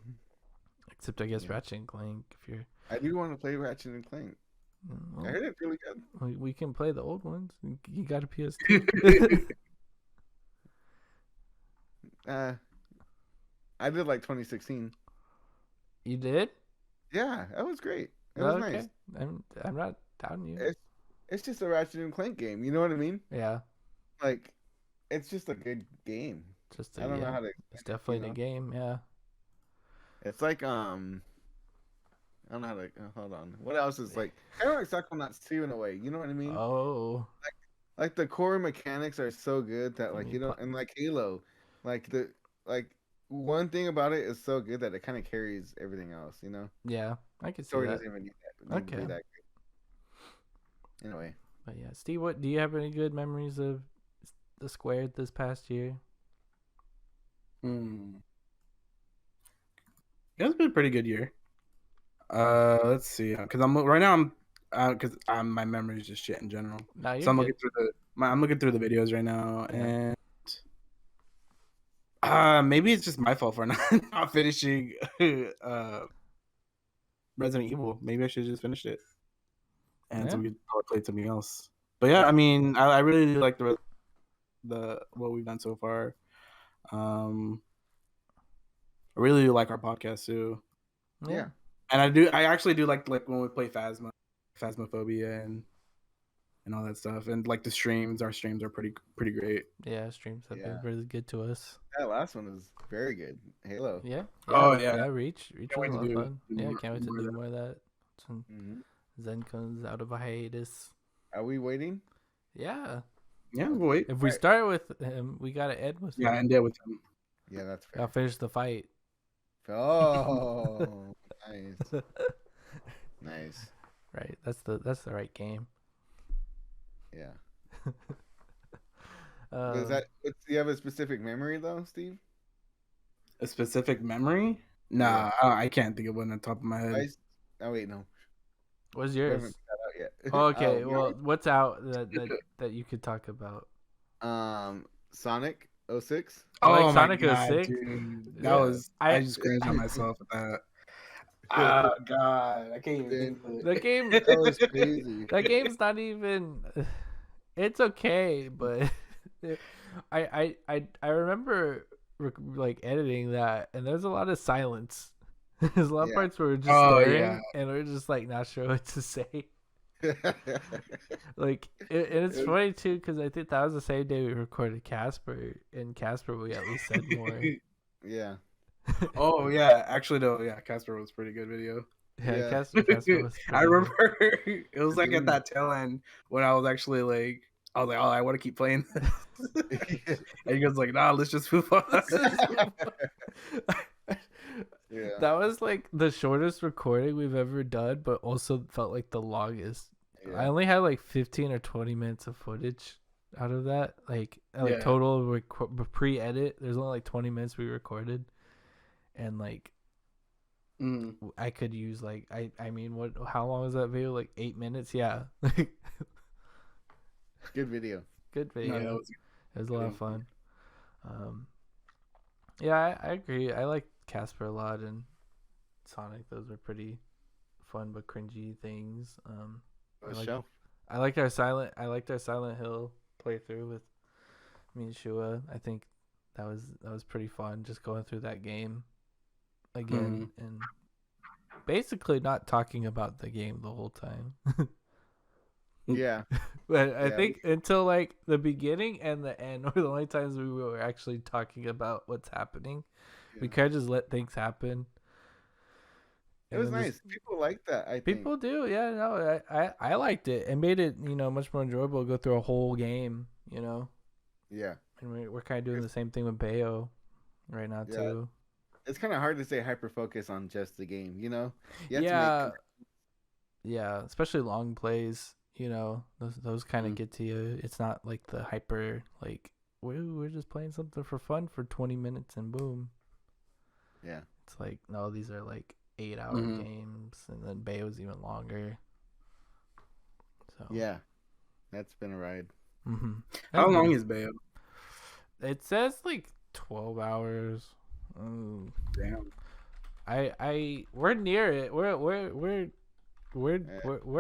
Speaker 2: except I guess
Speaker 1: Yeah.
Speaker 2: Ratchet and Clank. If you're,
Speaker 1: I do want to play Ratchet and Clank.
Speaker 2: well,
Speaker 1: I heard it's really good.
Speaker 2: we can play the old ones. You got a PS2.
Speaker 1: I did like 2016.
Speaker 2: You did?
Speaker 1: Yeah, that was great. It was
Speaker 2: Okay.
Speaker 1: nice.
Speaker 2: I'm not doubting you.
Speaker 1: It's just a Ratchet and Clank game. You know what I mean?
Speaker 2: Yeah,
Speaker 1: Like, it's just a good game.
Speaker 2: just
Speaker 1: I don't know
Speaker 2: yeah.
Speaker 1: how to.
Speaker 2: It's definitely
Speaker 1: you
Speaker 2: the
Speaker 1: know?
Speaker 2: game. Yeah.
Speaker 1: It's like I don't know how to. Hold on. What else is like? Kind of like Psychonauts 2 in a way. You know what I mean?
Speaker 2: Oh.
Speaker 1: Like the core mechanics are so good that like
Speaker 2: You
Speaker 1: you don't, and like Halo, like one thing about it is so good that it kind of carries everything else. You know,
Speaker 2: Yeah, I can see
Speaker 1: story
Speaker 2: that.
Speaker 1: doesn't even need to be
Speaker 2: Okay.
Speaker 1: that great. Anyway,
Speaker 2: But yeah, Steve, what do you have any good memories of the squared this past year?
Speaker 3: It's been a pretty good year. Let's see, because my memory is just shit in general.
Speaker 2: No, you're
Speaker 3: So I'm
Speaker 2: good.
Speaker 3: looking through I'm looking through the videos right now,
Speaker 2: Yeah.
Speaker 3: and maybe it's just my fault for not finishing Resident Evil. Maybe I should have just finished it, and so
Speaker 2: Yeah.
Speaker 3: we could probably play something else. But yeah, I mean, I really do like the what we've done so far. I really do like our podcast too.
Speaker 2: Yeah.
Speaker 3: And I actually do like when we play Phasmophobia and all that stuff, and like our streams are pretty great.
Speaker 2: Yeah, streams have been
Speaker 1: Yeah.
Speaker 2: really good to us.
Speaker 1: That last one was very good. Halo.
Speaker 2: Yeah.
Speaker 3: Oh, yeah.
Speaker 2: Reach
Speaker 3: Can't
Speaker 2: was
Speaker 3: wait
Speaker 2: a
Speaker 3: to
Speaker 2: lot of
Speaker 3: do
Speaker 2: fun. Yeah,
Speaker 3: more-
Speaker 2: can't wait to
Speaker 3: more of
Speaker 2: do
Speaker 3: that.
Speaker 2: more of that. When
Speaker 1: Hmm.
Speaker 2: Zen comes out of a hiatus.
Speaker 1: Are we waiting?
Speaker 2: Yeah.
Speaker 3: Yeah, we'll wait.
Speaker 2: If we
Speaker 1: Right.
Speaker 2: start with him, we gotta end with
Speaker 3: Yeah,
Speaker 2: him.
Speaker 3: and deal with him.
Speaker 1: Yeah, that's fair.
Speaker 2: Gotta finish the fight.
Speaker 1: Oh, nice, nice.
Speaker 2: Right. That's the right game.
Speaker 1: Yeah.
Speaker 2: Um,
Speaker 1: Do you have a specific memory though, Steve?
Speaker 3: A specific memory? Nah, I can't think of one on the top of my head.
Speaker 1: Oh wait, no.
Speaker 2: what's
Speaker 1: We
Speaker 2: yours?
Speaker 1: haven't got out yet.
Speaker 2: Okay.
Speaker 1: Oh,
Speaker 2: Well, what's out that you could talk about?
Speaker 1: Sonic 06.
Speaker 2: Oh, like
Speaker 3: my
Speaker 2: Sonic
Speaker 3: God,
Speaker 2: 06?
Speaker 3: dude.
Speaker 1: Yeah.
Speaker 3: That was I
Speaker 2: I-
Speaker 3: just cringed on myself with that. Oh God, I can't even think of it.
Speaker 2: The game.
Speaker 1: That was crazy.
Speaker 2: That game's not even. It's okay, but I remember like editing that, and there's a lot of silence. There's a lot of
Speaker 1: Yeah.
Speaker 2: parts where we're just
Speaker 3: Oh,
Speaker 2: staring,
Speaker 3: yeah.
Speaker 2: and we're just like not sure what to say. Like, and it's
Speaker 1: It was-
Speaker 2: funny too because I think that was the same day we recorded Casper. In Casper, we at least said more.
Speaker 1: Yeah.
Speaker 3: Oh yeah, actually no, yeah, Casper was a pretty good video.
Speaker 2: Yeah,
Speaker 1: Yeah.
Speaker 2: Casper was.
Speaker 3: I
Speaker 2: pretty
Speaker 3: remember it was like at
Speaker 1: Dude.
Speaker 3: that tail end when I was actually like, oh, I want to keep playing this. And he goes like, nah, let's just move on.
Speaker 1: Yeah.
Speaker 2: That was like the shortest recording we've ever done, but also felt like the longest. I
Speaker 1: Yeah.
Speaker 2: only had like 15 or 20 minutes of footage out of that. Like
Speaker 3: Yeah.
Speaker 2: total pre-edit. There's only like 20 minutes we recorded, and like
Speaker 3: Mm.
Speaker 2: I could use like I mean what? How long was that video? Like 8 minutes? Yeah.
Speaker 1: Good video.
Speaker 2: Good
Speaker 3: No,
Speaker 2: video.
Speaker 3: that was
Speaker 2: It was a lot of fun. Yeah, I agree. I like Casper a lot, and Sonic. Those were pretty fun but cringy things.
Speaker 1: The
Speaker 2: like-
Speaker 1: shelf.
Speaker 2: I liked our Silent Hill playthrough with me and Shua. I think that was pretty fun, just going through that game again and basically not talking about the game the whole time.
Speaker 1: Yeah.
Speaker 2: But I
Speaker 1: Yeah,
Speaker 2: think until like the beginning and the end were the only times we were actually talking about what's happening. We
Speaker 1: Yeah.
Speaker 2: kind of just let things happen.
Speaker 1: It
Speaker 2: And
Speaker 1: was
Speaker 2: then
Speaker 1: nice.
Speaker 2: just-
Speaker 1: People like that. I think.
Speaker 2: People do, yeah. No, I liked it. It made it, much more enjoyable to go through a whole game,
Speaker 1: Yeah.
Speaker 2: And we're kind of doing the same thing with Bayo right now
Speaker 1: Yeah.
Speaker 2: too.
Speaker 1: It's kind of hard to stay hyper focused on just the game. You have to
Speaker 2: Yeah, yeah. Especially long plays. Those kind of
Speaker 1: Mhm.
Speaker 2: get to you. It's not like the hyper like we're just playing something for fun for 20 minutes and boom.
Speaker 1: Yeah.
Speaker 2: It's like no, these are like 8-hour
Speaker 3: Mhm.
Speaker 2: games, and then Bayo's even longer. So
Speaker 1: Yeah. That's been a ride.
Speaker 2: Mm-hmm.
Speaker 3: How long is Bayo?
Speaker 2: It says like 12 hours.
Speaker 3: Damn.
Speaker 2: We're near it. We're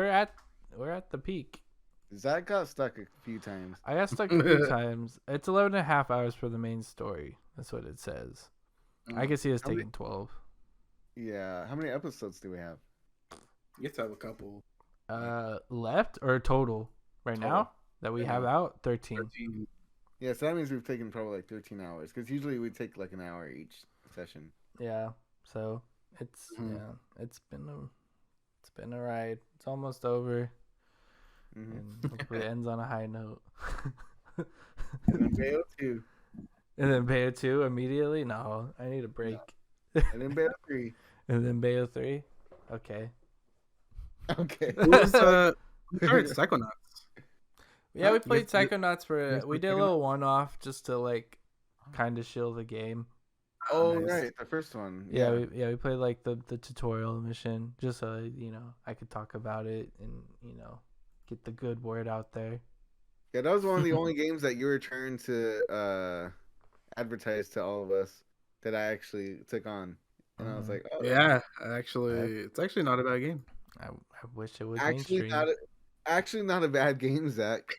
Speaker 2: at the peak.
Speaker 1: Zach got stuck a few times.
Speaker 2: I got stuck a few times. It's 11 and a half hours for the main story. That's what it says. I can see us
Speaker 1: How many-
Speaker 2: taking 12.
Speaker 1: Yeah. How many episodes do we have?
Speaker 3: You have to have a couple.
Speaker 2: Left or total right
Speaker 3: Total.
Speaker 2: now that we have
Speaker 1: Yeah.
Speaker 2: out 13.
Speaker 3: 13.
Speaker 1: Yeah, so that means we've taken probably like 13 hours because usually we take like an hour each session.
Speaker 2: Yeah. So it's
Speaker 3: Mhm.
Speaker 2: yeah, it's been a ride. It's almost over,
Speaker 1: Mm-hmm.
Speaker 2: and hopefully it ends on a high note.
Speaker 1: And then Bayo 2.
Speaker 2: And then Bayo 2 immediately? No, I need a break.
Speaker 1: And then Bayo 3.
Speaker 2: And then Bayo 3? Okay.
Speaker 1: Okay.
Speaker 3: Who started Psychonauts?
Speaker 2: Yeah,
Speaker 1: Huh?
Speaker 2: we played
Speaker 3: guys-
Speaker 2: Psychonauts for
Speaker 3: guys
Speaker 2: we
Speaker 3: played
Speaker 2: did a
Speaker 3: Psychonauts?
Speaker 2: little one-off just to like kind of shill the game.
Speaker 1: Oh,
Speaker 3: Nice.
Speaker 1: right, the first one.
Speaker 2: Yeah, we played like the tutorial mission just so I could talk about it and get the good word out there.
Speaker 1: Yeah, that was one of the only games that you were trying to advertise to all of us that I actually took on, and I was like, oh,
Speaker 3: Yeah, it's actually not a bad game.
Speaker 2: I wish it was
Speaker 1: actually
Speaker 2: mainstream.
Speaker 1: not a, actually not a bad game, Zach.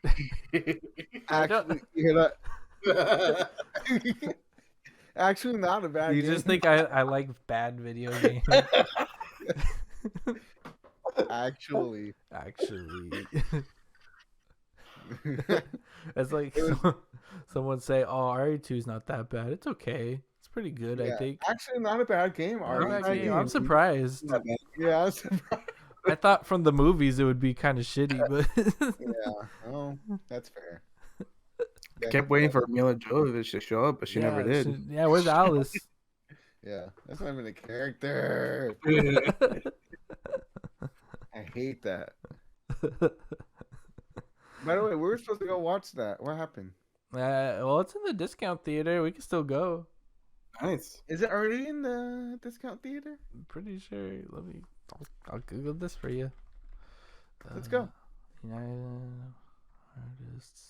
Speaker 2: I don't-
Speaker 1: Actually, you hear that? Actually, not a bad
Speaker 2: You
Speaker 1: game.
Speaker 2: just think I like bad video games?
Speaker 1: Actually,
Speaker 2: Actually, it's like someone say, "Oh, RE2 is not that bad. It's okay. It's pretty good, I
Speaker 1: yeah,
Speaker 2: think."
Speaker 1: actually not a bad game.
Speaker 2: Not a
Speaker 1: Are
Speaker 2: bad game. I'm surprised.
Speaker 1: Yeah, I was surprised.
Speaker 2: I thought from the movies it would be kind of shitty, but
Speaker 1: Yeah, oh, that's fair.
Speaker 3: I kept waiting for Mila Jovovich to show up, but she never did.
Speaker 2: Yeah, where's Alice?
Speaker 1: Yeah, that's not even a character. I hate that. By the way, we were supposed to go watch that. What happened?
Speaker 2: Well, it's in the discount theater. We can still go.
Speaker 3: Nice.
Speaker 1: Is it already in the discount theater?
Speaker 2: I'm pretty sure. I'll Google this for you.
Speaker 1: Let's go.
Speaker 2: United artists.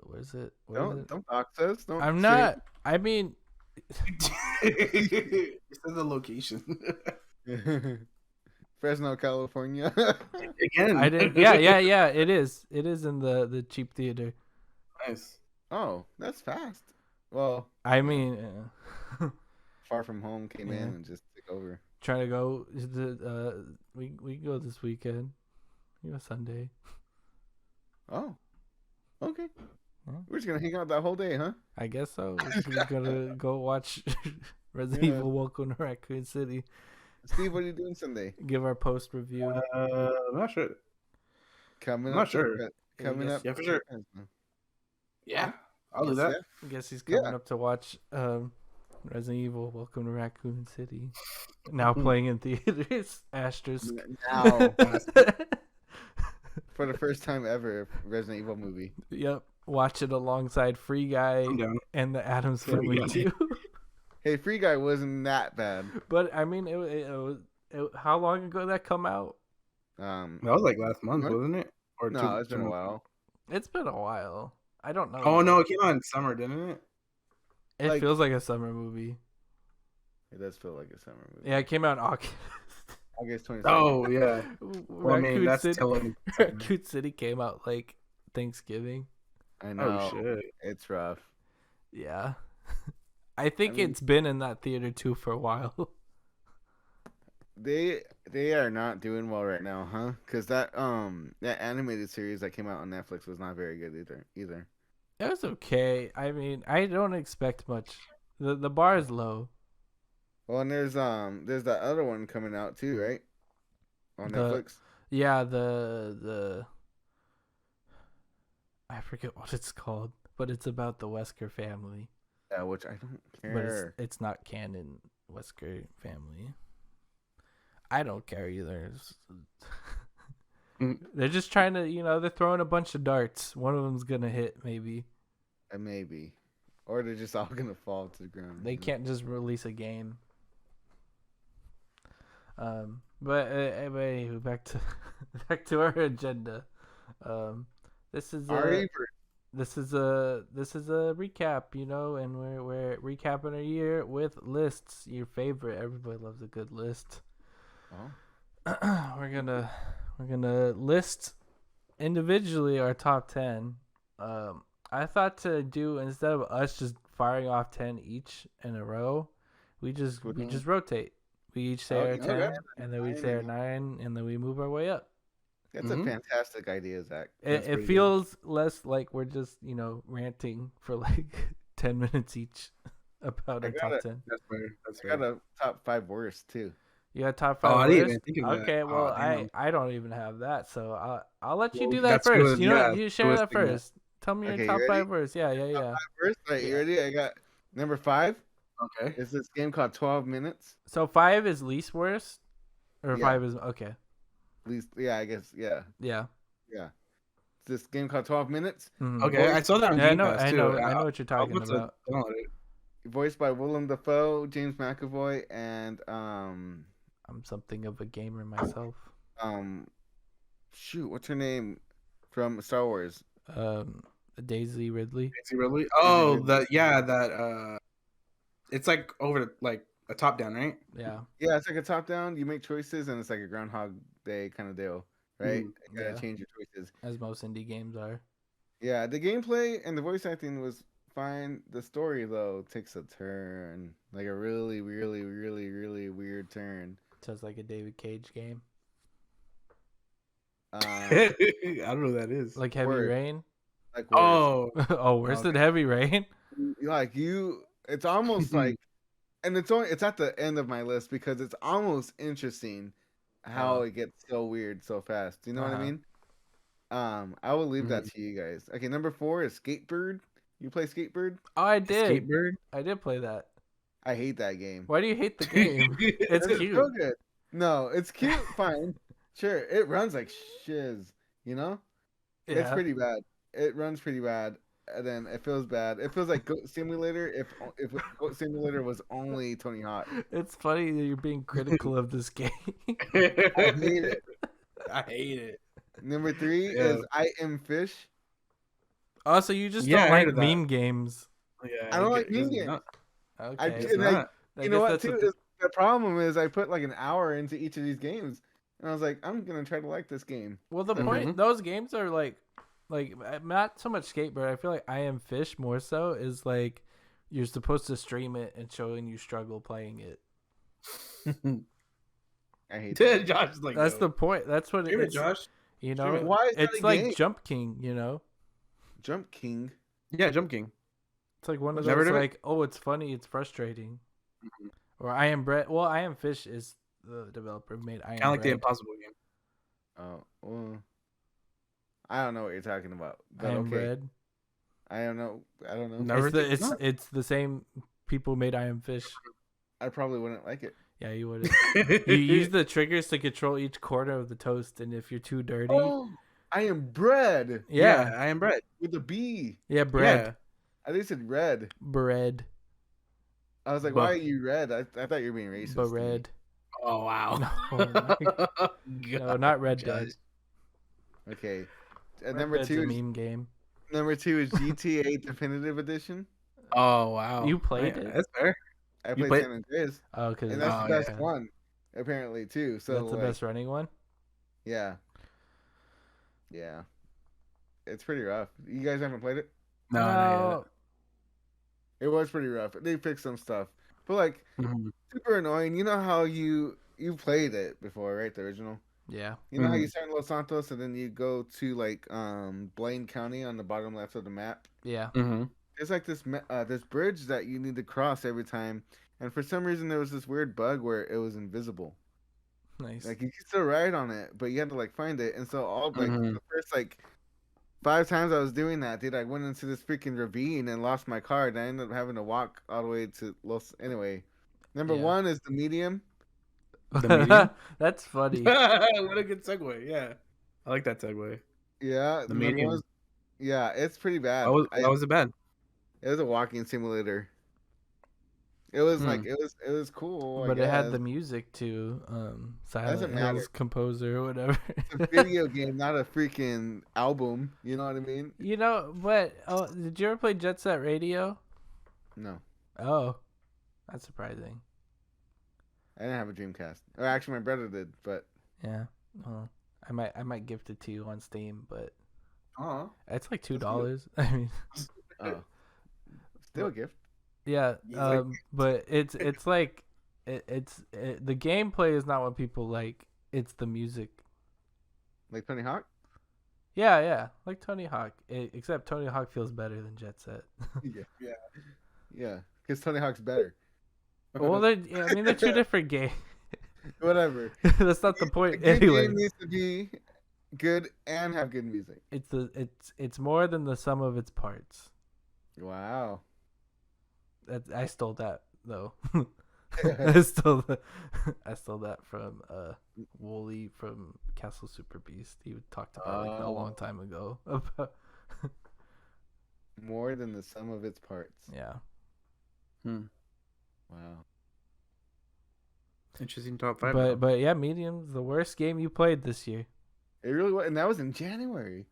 Speaker 2: Where's it? Where is it?
Speaker 1: Don't dox us. Don't
Speaker 2: I'm
Speaker 1: say-
Speaker 2: not. I mean,
Speaker 3: It says the location.
Speaker 1: Fresno, California.
Speaker 3: Again.
Speaker 2: I didn't. Yeah. It is. It is in the cheap theater.
Speaker 3: Nice.
Speaker 1: Oh, that's fast. Well,
Speaker 2: I mean,
Speaker 1: Far From Home came in
Speaker 2: Yeah.
Speaker 1: and just took over.
Speaker 2: trying to go. We go this weekend. We go Sunday.
Speaker 1: Oh, okay.
Speaker 2: Yeah.
Speaker 1: We're just gonna hang out that whole day, huh?
Speaker 2: I guess so. We're gonna go watch Resident
Speaker 1: Yeah.
Speaker 2: Evil: Welcome to Raccoon City.
Speaker 1: Steve, what are you doing Sunday?
Speaker 2: Give our post review.
Speaker 3: I'm not sure.
Speaker 1: Coming
Speaker 3: I'm
Speaker 1: up.
Speaker 3: not sure.
Speaker 1: Coming
Speaker 2: Yes.
Speaker 1: up.
Speaker 3: Yeah, for sure. Yeah, I'll do
Speaker 1: Yes,
Speaker 3: that.
Speaker 2: I guess he's
Speaker 1: Yeah.
Speaker 2: coming up to watch Resident Evil: Welcome to Raccoon City. Now playing in theaters. Asterisk.
Speaker 1: Now, for the first time ever, Resident Evil movie.
Speaker 2: Yep. Watch it alongside Free Guy
Speaker 3: I'm down.
Speaker 2: and the Addams
Speaker 3: Free
Speaker 2: Family
Speaker 3: Guy.
Speaker 2: too.
Speaker 1: Hey, Free Guy wasn't that bad.
Speaker 2: But I mean, how long ago that come out?
Speaker 3: That was like last month,
Speaker 1: What?
Speaker 3: wasn't it? Or
Speaker 1: No, it's been a
Speaker 3: months?
Speaker 1: while.
Speaker 2: It's been a while. I don't know.
Speaker 3: Oh no, it came out in summer, didn't it?
Speaker 2: It
Speaker 1: like-
Speaker 2: feels like a summer movie.
Speaker 1: It does feel like a summer movie.
Speaker 2: Yeah, it came out in August.
Speaker 1: August 22nd.
Speaker 3: Oh yeah. Well, I mean,
Speaker 2: Raccoon
Speaker 3: that's
Speaker 2: City,
Speaker 3: telling.
Speaker 2: Raccoon City came out like Thanksgiving.
Speaker 1: I know.
Speaker 3: Oh shit.
Speaker 1: It's rough.
Speaker 2: Yeah. I think
Speaker 1: mean-
Speaker 2: it's been in that theater too for a while.
Speaker 1: They are not doing well right now, huh? Because that animated series that came out on Netflix was not very good either.
Speaker 2: It was okay. I mean, I don't expect much. The bar is low.
Speaker 1: Well, and there's that other one coming out too, right? On
Speaker 2: The-
Speaker 1: Netflix.
Speaker 2: Yeah, the I forget what it's called, but it's about the Wesker family.
Speaker 1: Yeah, which I don't
Speaker 2: But
Speaker 1: care.
Speaker 2: it's not canon Wesker family. I don't care either.
Speaker 3: Mm.
Speaker 2: They're just trying to, they're throwing a bunch of darts. One of them's gonna hit, maybe.
Speaker 1: Maybe, or they're just all gonna fall to the ground.
Speaker 2: They can't just release a game. But anyway, back to our agenda. This is
Speaker 1: Ari,
Speaker 2: this is a recap, and we're recapping our year with lists. Your favorite. Everybody loves a good list.
Speaker 1: oh,
Speaker 2: we're gonna list individually our top 10. I thought to do, instead of us just firing off 10 each in a row, we just rotate. We each say our
Speaker 1: Okay,
Speaker 2: 10,
Speaker 1: okay.
Speaker 2: and then we say our 9, and then we move our way up.
Speaker 1: that's
Speaker 3: Mhm.
Speaker 1: a fantastic idea, Zach.
Speaker 3: That's
Speaker 2: It
Speaker 3: pretty
Speaker 2: feels less like we're just ranting for like 10 minutes each about
Speaker 1: I
Speaker 2: our
Speaker 1: got
Speaker 2: top
Speaker 1: it.
Speaker 2: 10.
Speaker 3: That's fair. That's
Speaker 1: I
Speaker 3: fair.
Speaker 1: got a top 5 worst too.
Speaker 2: You got top
Speaker 3: Oh,
Speaker 2: 5
Speaker 3: I didn't even
Speaker 2: worst?
Speaker 3: think of that.
Speaker 2: Okay,
Speaker 3: Oh,
Speaker 2: well,
Speaker 3: damn.
Speaker 2: I don't even have that, so I'll let you
Speaker 3: Well,
Speaker 2: do that
Speaker 3: that's
Speaker 2: first.
Speaker 3: good,
Speaker 2: You know,
Speaker 3: yeah,
Speaker 2: you share
Speaker 3: let's
Speaker 2: that
Speaker 3: do that.
Speaker 2: first. Tell me
Speaker 1: Okay,
Speaker 2: your
Speaker 1: you
Speaker 2: top
Speaker 1: ready?
Speaker 2: 5 worst. Yeah.
Speaker 1: First, right, you ready? I got number 5
Speaker 3: Okay.
Speaker 1: is this game called 12 Minutes.
Speaker 2: So 5 is least worst, or
Speaker 1: Yeah.
Speaker 2: 5 is okay.
Speaker 1: At least, yeah, I guess, yeah.
Speaker 2: Yeah.
Speaker 1: this game called 12 Minutes.
Speaker 3: Okay, I saw that on
Speaker 2: Yeah,
Speaker 3: Game Pass too.
Speaker 2: I know what you're talking
Speaker 3: was about
Speaker 2: about.
Speaker 3: to download it.
Speaker 1: Voiced by Willem Dafoe, James McAvoy, and
Speaker 2: I'm something of a gamer myself.
Speaker 1: shoot, what's her name from Star Wars?
Speaker 2: Daisy Ridley.
Speaker 3: Daisy Ridley. Oh,
Speaker 1: Ridley.
Speaker 3: it's like over like a top down, right?
Speaker 2: Yeah.
Speaker 1: Yeah, it's like a top down. You make choices, and it's like a Groundhog Day kind of deal, right? You gotta
Speaker 2: Yeah.
Speaker 1: change your choices.
Speaker 2: As most indie games are.
Speaker 1: Yeah, the gameplay and the voice acting was fine. The story though takes a turn, like a really, really, really, really weird turn.
Speaker 2: Just like a David Cage game.
Speaker 3: I don't know what that is.
Speaker 2: Like Heavy
Speaker 1: Word.
Speaker 2: Rain.
Speaker 1: Like worse.
Speaker 2: Oh, worse than Heavy Rain.
Speaker 1: Like it's almost like, and it's at the end of my list because it's almost interesting how it gets so weird so fast. You know what I mean? I will leave that to you guys. Okay, number 4 is Skatebird. You play Skatebird?
Speaker 2: Oh, I did.
Speaker 3: Skatebird.
Speaker 2: I did play that.
Speaker 1: I hate that game.
Speaker 2: Why do you hate the game? It's cute.
Speaker 1: So good. No, it's cute. Fine. Sure, it runs like shiz. You know, it's pretty bad. It runs pretty bad, and then it feels bad. It feels like Goat Simulator if Goat Simulator was only Tony Hawk.
Speaker 2: It's funny that you're being critical of this game.
Speaker 1: I hate it.
Speaker 3: I hate it.
Speaker 1: Number 3 is I Am Fish.
Speaker 2: Oh, so you just
Speaker 3: Yeah,
Speaker 2: don't
Speaker 3: I
Speaker 2: like
Speaker 3: heard of that.
Speaker 2: meme games?
Speaker 3: Yeah,
Speaker 1: I don't like meme games.
Speaker 2: Okay.
Speaker 3: It's not.
Speaker 1: You know what? Too, the problem is I put like an hour into each of these games, and I was like, I'm gonna try to like this game.
Speaker 2: Well, the point those games are like not so much Skateboard. I feel like I Am Fish more so is like you're supposed to stream it and showing you struggle playing it.
Speaker 1: I hate that.
Speaker 3: Josh is like,
Speaker 2: That's
Speaker 3: no.
Speaker 2: the point. That's what
Speaker 3: Stream
Speaker 2: it
Speaker 3: it,
Speaker 2: is.
Speaker 3: Josh.
Speaker 2: You know,
Speaker 1: Why is that
Speaker 2: it's
Speaker 1: a
Speaker 2: like
Speaker 1: game?
Speaker 2: Jump King. You know,
Speaker 1: Jump King.
Speaker 3: Yeah, Jump King.
Speaker 2: it's like one of
Speaker 3: Never
Speaker 2: those
Speaker 3: did it?
Speaker 2: like, oh, it's funny, it's frustrating. Or I Am Bread. Well, I Am Fish is the developer who made I Am
Speaker 3: Kind of like the
Speaker 2: Bread.
Speaker 3: Impossible game.
Speaker 1: Oh, well, I don't know what you're talking about. But
Speaker 2: I Am
Speaker 1: okay.
Speaker 2: Bread.
Speaker 1: I don't know.
Speaker 3: Never
Speaker 2: It's the same people who made I Am Fish.
Speaker 1: I probably wouldn't like it.
Speaker 2: Yeah, you would. You use the triggers to control each corner of the toast, and if you're too dirty,
Speaker 1: Oh, I am bread
Speaker 2: yeah,
Speaker 3: I Am Bread.
Speaker 1: with a B.
Speaker 2: yeah, bread,
Speaker 1: I think it said red.
Speaker 2: bread,
Speaker 1: I was like,
Speaker 3: But-
Speaker 1: why are you red? I thought you were being racist. to me.
Speaker 2: bread.
Speaker 3: Oh wow.
Speaker 2: No, not Red Dead.
Speaker 1: Okay.
Speaker 2: Red
Speaker 1: Number
Speaker 2: Dead's
Speaker 1: 2
Speaker 2: a
Speaker 1: is
Speaker 2: meme game.
Speaker 1: number 2 is GTA Definitive Edition.
Speaker 3: Oh wow.
Speaker 2: You played it?
Speaker 3: That's fair.
Speaker 1: I
Speaker 3: You
Speaker 1: played
Speaker 3: played-
Speaker 1: San Andreas,
Speaker 2: Oh, because
Speaker 1: and that's
Speaker 3: Oh,
Speaker 1: the best
Speaker 2: yeah.
Speaker 1: one, apparently too. So
Speaker 2: That's the
Speaker 1: like,
Speaker 2: best running one.
Speaker 1: Yeah. Yeah. It's pretty rough. You guys haven't played it?
Speaker 3: No, not
Speaker 1: It was pretty rough. They fixed some stuff, but like
Speaker 3: yet. Mhm.
Speaker 1: super annoying. You know how you played it before, right? The original.
Speaker 2: Yeah.
Speaker 1: You know how you start in Los Santos and then you go to like Blaine County on the bottom left of the map.
Speaker 2: Yeah.
Speaker 3: Mhm.
Speaker 1: There's like this bridge that you need to cross every time, and for some reason there was this weird bug where it was invisible.
Speaker 2: Nice.
Speaker 1: Like you could still ride on it, but you had to like find it. And so all like
Speaker 3: Mhm.
Speaker 1: the first like 5 times I was doing that, dude, I went into this freaking ravine and lost my car, and I ended up having to walk all the way to Los. Anyway, number
Speaker 2: Yeah.
Speaker 1: 1 is the medium.
Speaker 3: The medium?
Speaker 2: That's funny.
Speaker 3: What a good segue. Yeah, I like that segue.
Speaker 1: Yeah,
Speaker 3: The
Speaker 1: number
Speaker 3: medium.
Speaker 1: one is- yeah, it's pretty bad.
Speaker 3: Why was it bad?
Speaker 1: It was a walking simulator. It was
Speaker 3: Hmm.
Speaker 1: like it was cool.
Speaker 2: But
Speaker 1: I
Speaker 2: it had
Speaker 1: guess.
Speaker 2: the music too. Silent
Speaker 1: Doesn't
Speaker 2: Hills
Speaker 1: matter.
Speaker 2: composer or whatever.
Speaker 1: It's a video game, not a freaking album. You know what I mean?
Speaker 2: You know, but did you ever play Jet Set Radio?
Speaker 1: No,
Speaker 2: Oh, that's surprising.
Speaker 1: I didn't have a Dreamcast. Or actually, my brother did, but
Speaker 2: Yeah. Well, I might gift it to you on Steam, but
Speaker 3: Oh,
Speaker 2: it's like
Speaker 1: That's
Speaker 2: $2. I mean,
Speaker 1: oh, still a gift.
Speaker 2: yeah.
Speaker 3: He's like-
Speaker 2: But it's like the gameplay is not what people like. It's the music.
Speaker 1: Like Tony Hawk.
Speaker 2: Yeah, like Tony Hawk. Except Tony Hawk feels better than Jet Set.
Speaker 1: Yeah, because Tony Hawk's better.
Speaker 2: Well, they're two different games.
Speaker 1: Whatever.
Speaker 2: That's not the
Speaker 1: A
Speaker 2: point
Speaker 1: good
Speaker 2: anyway.
Speaker 1: game needs to be good and have good music.
Speaker 2: It's more than the sum of its parts.
Speaker 1: Wow.
Speaker 2: I stole that though. I stole that from Wooly from Castle Super Beast. He talked about like a long time ago about
Speaker 1: More than the sum of its parts.
Speaker 2: yeah.
Speaker 1: Wow.
Speaker 3: Interesting top 5.
Speaker 2: But yeah, Medium's the worst game you played this year.
Speaker 1: It really was, and that was in January.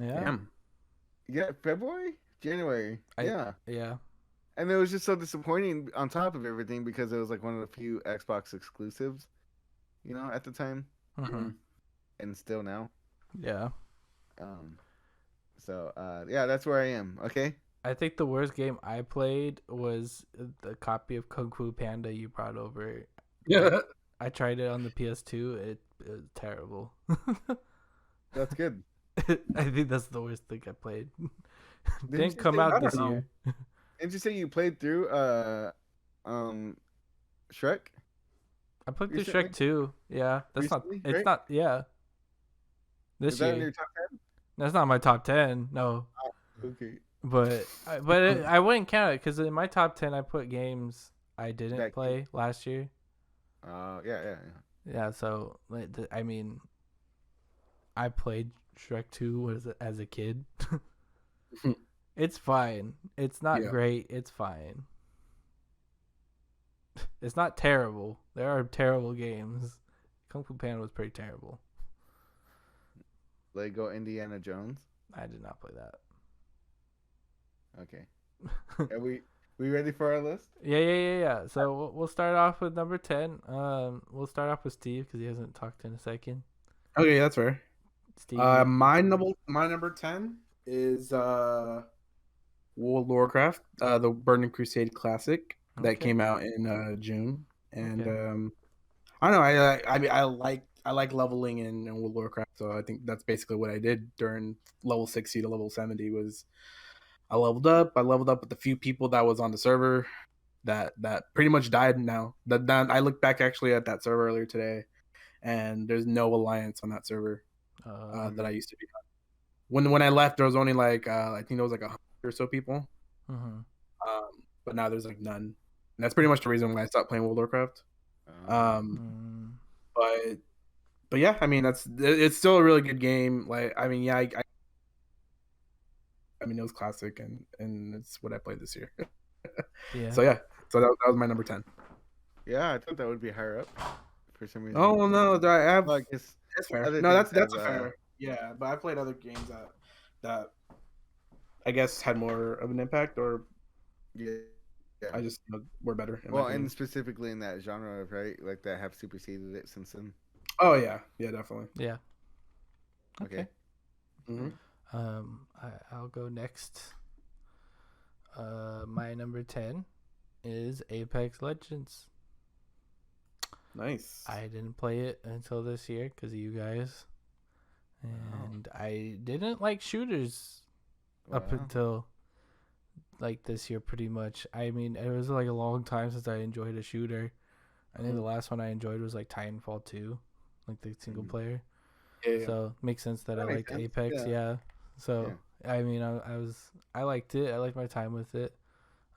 Speaker 2: Yeah.
Speaker 3: Damn.
Speaker 1: Yeah, February, January. Yeah. And it was just so disappointing on top of everything because it was like one of the few Xbox exclusives, at the time, and still now.
Speaker 2: Yeah.
Speaker 1: So yeah, that's where I am. Okay.
Speaker 2: I think the worst game I played was the copy of Kung Fu Panda you brought over.
Speaker 3: Yeah.
Speaker 2: I tried it on the PS2. It was terrible.
Speaker 1: That's good.
Speaker 2: I think that's the worst thing I played.
Speaker 1: Didn't
Speaker 2: Didn't come out this
Speaker 3: know.
Speaker 2: year.
Speaker 1: Didn't you say you played through Shrek?
Speaker 2: I played through
Speaker 1: Recently?
Speaker 2: Shrek 2. Yeah, that's
Speaker 1: Recently,
Speaker 2: not. It's
Speaker 1: right?
Speaker 2: not. Yeah, this
Speaker 1: Is that in
Speaker 2: year.
Speaker 1: your top 10?
Speaker 2: That's not my top 10. No,
Speaker 1: Okay.
Speaker 2: I wouldn't count it because in my top 10 I put games I didn't
Speaker 1: That
Speaker 2: play last year.
Speaker 1: Yeah.
Speaker 2: Yeah, so I mean, I played Shrek 2 as a kid. It's fine. It's not great. It's fine. It's not terrible. There are terrible games. Kung Fu Panda was pretty terrible.
Speaker 1: Lego Indiana Jones.
Speaker 2: I did not play that.
Speaker 1: Okay. Are we ready for our list?
Speaker 2: Yeah. So we'll start off with number 10. We'll start off with Steve because he hasn't talked in a second.
Speaker 3: Okay, that's fair.
Speaker 2: Steve,
Speaker 3: my number 10 is World of Warcraft, the Burning Crusade Classic that came out in June, and I don't know. I like leveling in World of Warcraft, so I think that's basically what I did during level 60 to level 70 was I leveled up. I leveled up with the few people that was on the server that pretty much died now. That I looked back actually at that server earlier today, and there's no alliance on that server that I used to be on. When I left, there was only like I think there was like 100 or so people. But now there's like none. And that's pretty much the reason why I stopped playing World of Warcraft. But yeah, I mean it's still a really good game. Like I mean, yeah, I mean it was classic and it's what I played this year.
Speaker 2: Yeah.
Speaker 3: So yeah, so that was my number 10.
Speaker 1: Yeah, I thought that would be higher up for some reason.
Speaker 3: Oh no, I have.
Speaker 1: Well, I guess
Speaker 3: that's fair.
Speaker 1: other
Speaker 3: No, that's
Speaker 1: things
Speaker 3: fair. Yeah, but I played other games that I guess had more of an impact, or
Speaker 1: yeah.
Speaker 3: I just were better.
Speaker 1: Well, and specifically in that genre, right? Like that have superseded it since then.
Speaker 3: Oh yeah, definitely.
Speaker 2: Yeah.
Speaker 1: Okay.
Speaker 2: I'll go next. My number 10 is Apex Legends.
Speaker 3: Nice.
Speaker 2: I didn't play it until this year because of you guys, and I didn't like shooters up until like this year, pretty much. I mean, it was like a long time since I enjoyed a shooter. I think the last one I enjoyed was like Titanfall 2, like the single player.
Speaker 3: Yeah.
Speaker 2: So it makes sense that I liked
Speaker 1: sense.
Speaker 2: Apex. Yeah. So I mean, I liked it. I liked my time with it.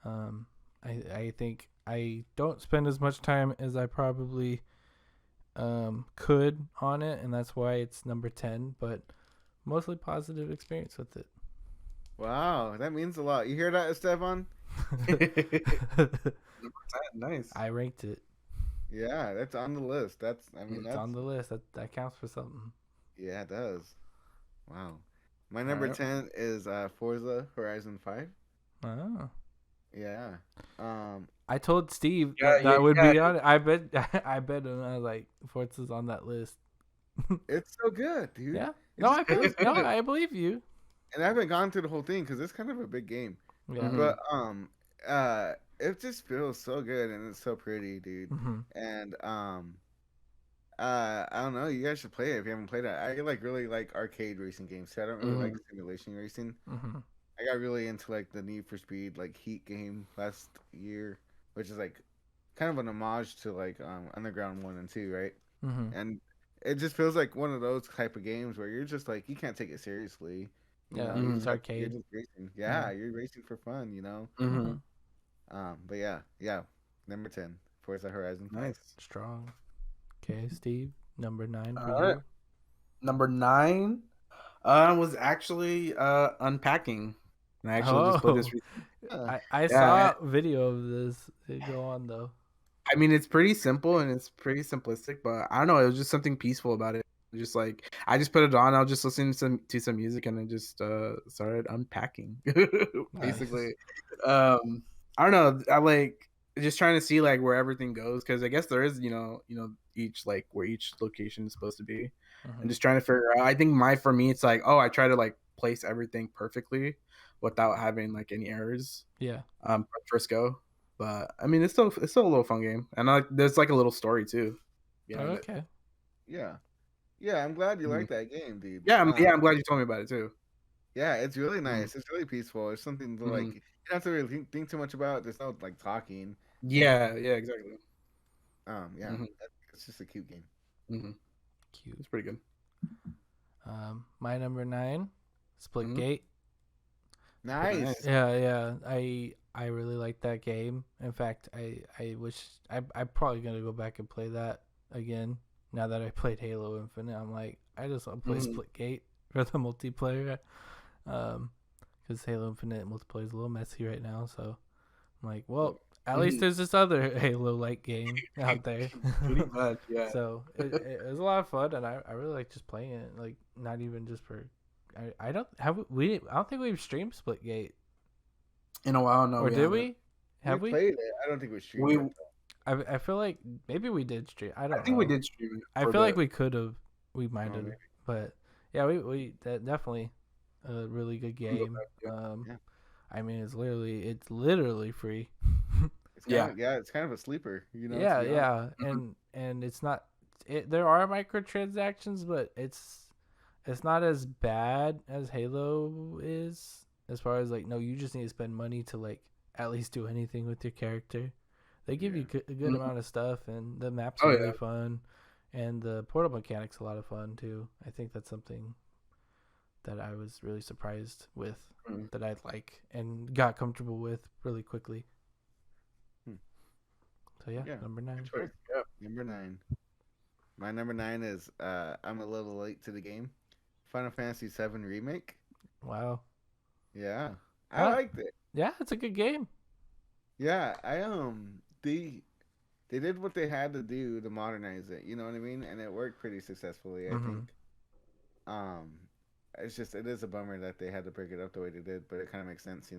Speaker 2: I think I don't spend as much time as I probably could on it, and that's why it's number 10. But mostly positive experience with it.
Speaker 1: Wow, that means a lot. You hear that, Stefan?
Speaker 3: Nice.
Speaker 2: I ranked it.
Speaker 1: Yeah, that's on the list. That's
Speaker 2: on the list. That counts for something.
Speaker 1: Yeah, it does. Wow. My number 10 is Forza Horizon 5.
Speaker 2: Oh.
Speaker 1: Yeah.
Speaker 2: I told Steve that would be on it. I bet him. I was like, Forza's on that list.
Speaker 1: It's so good, dude.
Speaker 2: Yeah. I believe you.
Speaker 1: And I haven't gone through the whole thing because it's kind of a big game.
Speaker 2: Yeah.
Speaker 1: But it just feels so good and it's so pretty, dude. And I don't know. You guys should play it if you haven't played it. I really like arcade racing games. So I don't really like simulation racing. I got really into like the Need for Speed like Heat game last year, which is like kind of an homage to like Underground 1 and 2, right? And it just feels like one of those type of games where you're just like you can't take it seriously. You know?
Speaker 2: It's arcade.
Speaker 1: You're just racing. Yeah, you're racing for fun. You know. But yeah, number 10, Forza Horizon 5.
Speaker 3: Nice.
Speaker 2: Strong. Okay, Steve. Number 9 for
Speaker 3: All right.
Speaker 2: you.
Speaker 3: Number 9 was actually Unpacking. And I actually just played this
Speaker 2: Oh,
Speaker 3: recently.
Speaker 2: I
Speaker 3: Yeah,
Speaker 2: saw a video of this. Go on though.
Speaker 3: I mean, it's pretty simple and it's pretty simplistic, but I don't know. It was just something peaceful about it. Just like I just put it on. I was just listening to some music and I just started unpacking,
Speaker 2: Nice.
Speaker 3: basically. I don't know. I like just trying to see like where everything goes because I guess there is each like where each location is supposed to be, and
Speaker 2: Mhm.
Speaker 3: just trying to figure out. I think for me it's like I try to like place everything perfectly without having like any errors.
Speaker 2: Yeah.
Speaker 3: First go. But I mean, it's still a little fun game, and there's like a little story too behind it.
Speaker 2: Okay.
Speaker 1: Yeah, yeah. I'm glad you
Speaker 3: Mhm.
Speaker 1: like that game, dude.
Speaker 3: Yeah, I'm glad you told me about it too.
Speaker 1: Yeah, it's really
Speaker 3: Mhm.
Speaker 1: nice. It's really peaceful. It's something to like.
Speaker 3: Mhm.
Speaker 1: You don't have to really think too much about. There's no like talking.
Speaker 3: Yeah, yeah, exactly.
Speaker 1: Yeah,
Speaker 3: Hmm.
Speaker 1: it's just a cute game.
Speaker 3: Hmm.
Speaker 2: Cute.
Speaker 3: It's pretty good.
Speaker 2: My number 9,
Speaker 3: Hmm.
Speaker 2: Splitgate.
Speaker 1: Nice.
Speaker 3: Nice.
Speaker 2: Yeah. I really like that game. In fact, I wish I'm probably gonna go back and play that again. Now that I played Halo Infinite, I'm like, I just want to play
Speaker 3: Hmm.
Speaker 2: Splitgate for the multiplayer. Because Halo Infinite multiplayer is a little messy right now. So I'm like, well, at least
Speaker 3: Hmm.
Speaker 2: there's this other Halo like game out there.
Speaker 3: Pretty much, yeah.
Speaker 2: So it was a lot of fun, and I really like just playing it. Like not even just for, I don't have we I don't think we've streamed Splitgate,
Speaker 3: In a while, no,
Speaker 2: or
Speaker 3: we
Speaker 2: did
Speaker 3: haven't.
Speaker 2: we?
Speaker 1: We
Speaker 2: Have we?
Speaker 1: played it. I don't think we streamed
Speaker 3: We,
Speaker 1: it.
Speaker 2: I feel like maybe we did stream. I
Speaker 3: I
Speaker 2: don't
Speaker 3: think we
Speaker 2: know.
Speaker 3: did stream it
Speaker 2: I
Speaker 3: for a
Speaker 2: feel like
Speaker 3: bit.
Speaker 2: we could have. We might
Speaker 1: Oh,
Speaker 2: have,
Speaker 1: maybe.
Speaker 2: but yeah, we that definitely a really good
Speaker 3: We can go
Speaker 2: game.
Speaker 3: back, yeah.
Speaker 1: Yeah.
Speaker 2: I mean, it's literally free.
Speaker 3: Yeah.
Speaker 1: It's kind of a sleeper. To
Speaker 2: Yeah,
Speaker 1: be honest.
Speaker 2: yeah,
Speaker 3: Mhm.
Speaker 2: and it's not. There are microtransactions, but it's not as bad as Halo is. As far as like, no, you just need to spend money to like at least do anything with your character. They give you
Speaker 1: Yeah.
Speaker 2: a good
Speaker 3: Mhm.
Speaker 2: amount of stuff, and the maps are
Speaker 3: Oh
Speaker 2: really
Speaker 3: yeah.
Speaker 2: fun, and the portal mechanic's a lot of fun too. I think that's something that I was really surprised with,
Speaker 3: Mhm.
Speaker 2: that I like and got comfortable with really quickly.
Speaker 1: Hmm.
Speaker 2: So yeah,
Speaker 1: Yeah.
Speaker 2: number
Speaker 1: Good
Speaker 2: 9.
Speaker 1: choice.
Speaker 3: Yeah.
Speaker 1: Number 9. My number 9 is I'm a little late to the game. Final Fantasy VII Remake.
Speaker 2: Wow.
Speaker 1: Yeah, I
Speaker 2: Uh,
Speaker 1: liked it.
Speaker 2: yeah, it's a good game.
Speaker 1: Yeah, they did what they had to do to modernize it. You know what I mean? And it worked pretty successfully, I
Speaker 2: Mm-hmm.
Speaker 1: think. Um, it is a bummer that they had to break it up the way they did, but it kind of makes sense,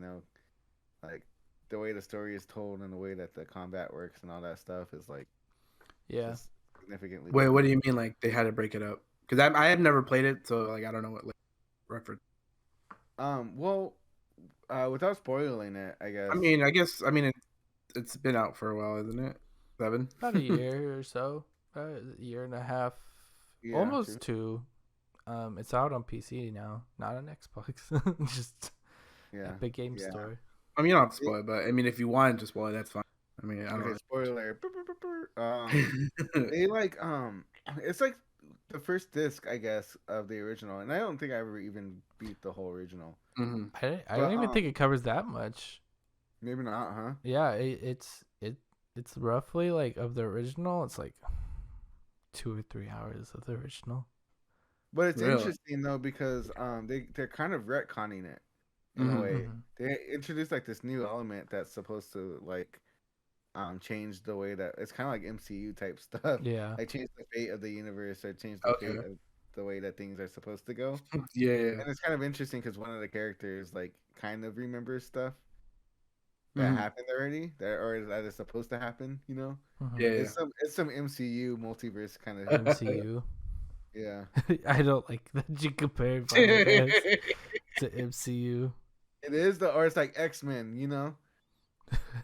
Speaker 1: like the way the story is told and the way that the combat works and all that stuff is like
Speaker 2: Yeah.
Speaker 1: just significantly
Speaker 3: Wait, what
Speaker 1: different.
Speaker 3: do you mean? Like they had to break it up? Because I have never played it, so like I don't know what like reference.
Speaker 1: Well, without spoiling it, I
Speaker 3: I
Speaker 1: guess.
Speaker 3: mean, it's been out for a while, isn't it? 7.
Speaker 2: About a year or so. A year and a half.
Speaker 1: Yeah, true.
Speaker 2: Almost 2. It's out on PC now, not on Xbox. Just
Speaker 1: Yeah,
Speaker 2: Epic Game
Speaker 1: yeah.
Speaker 2: Store.
Speaker 3: I mean, you don't have to spoil it, but I mean, if you want to spoil it, that's fine. I mean, I
Speaker 1: Okay,
Speaker 3: don't
Speaker 1: spoiler.
Speaker 3: know.
Speaker 1: They like it's like the first disc, I guess, of the original, and I don't think I ever even beat the whole original.
Speaker 3: Hmm.
Speaker 2: I don't
Speaker 1: But
Speaker 2: even think it covers that much.
Speaker 1: maybe not, huh?
Speaker 2: Yeah, it's roughly like of the original. It's like 2 or 3 hours of the original.
Speaker 1: But it's
Speaker 3: Really?
Speaker 1: interesting though because they're kind of retconning it in a
Speaker 3: Hmm.
Speaker 1: way.
Speaker 2: Mm-hmm.
Speaker 1: They introduced like this new element that's supposed to like change the way that it's kind of like MCU type stuff.
Speaker 2: Yeah.
Speaker 1: Like change the fate of the universe or change the fate
Speaker 3: Okay.
Speaker 1: of the way that things are supposed to go.
Speaker 3: Yeah, yeah.
Speaker 1: And it's kind of interesting because one of the characters like kind of remembers stuff that
Speaker 3: Hmm.
Speaker 1: happened already, that is supposed to happen.
Speaker 2: Mm-hmm.
Speaker 3: Yeah, yeah.
Speaker 1: It's some MCU multiverse kind of
Speaker 2: MCU.
Speaker 1: yeah.
Speaker 2: I don't like that you compare Final Fantasy to MCU.
Speaker 1: It is or it's like X-Men,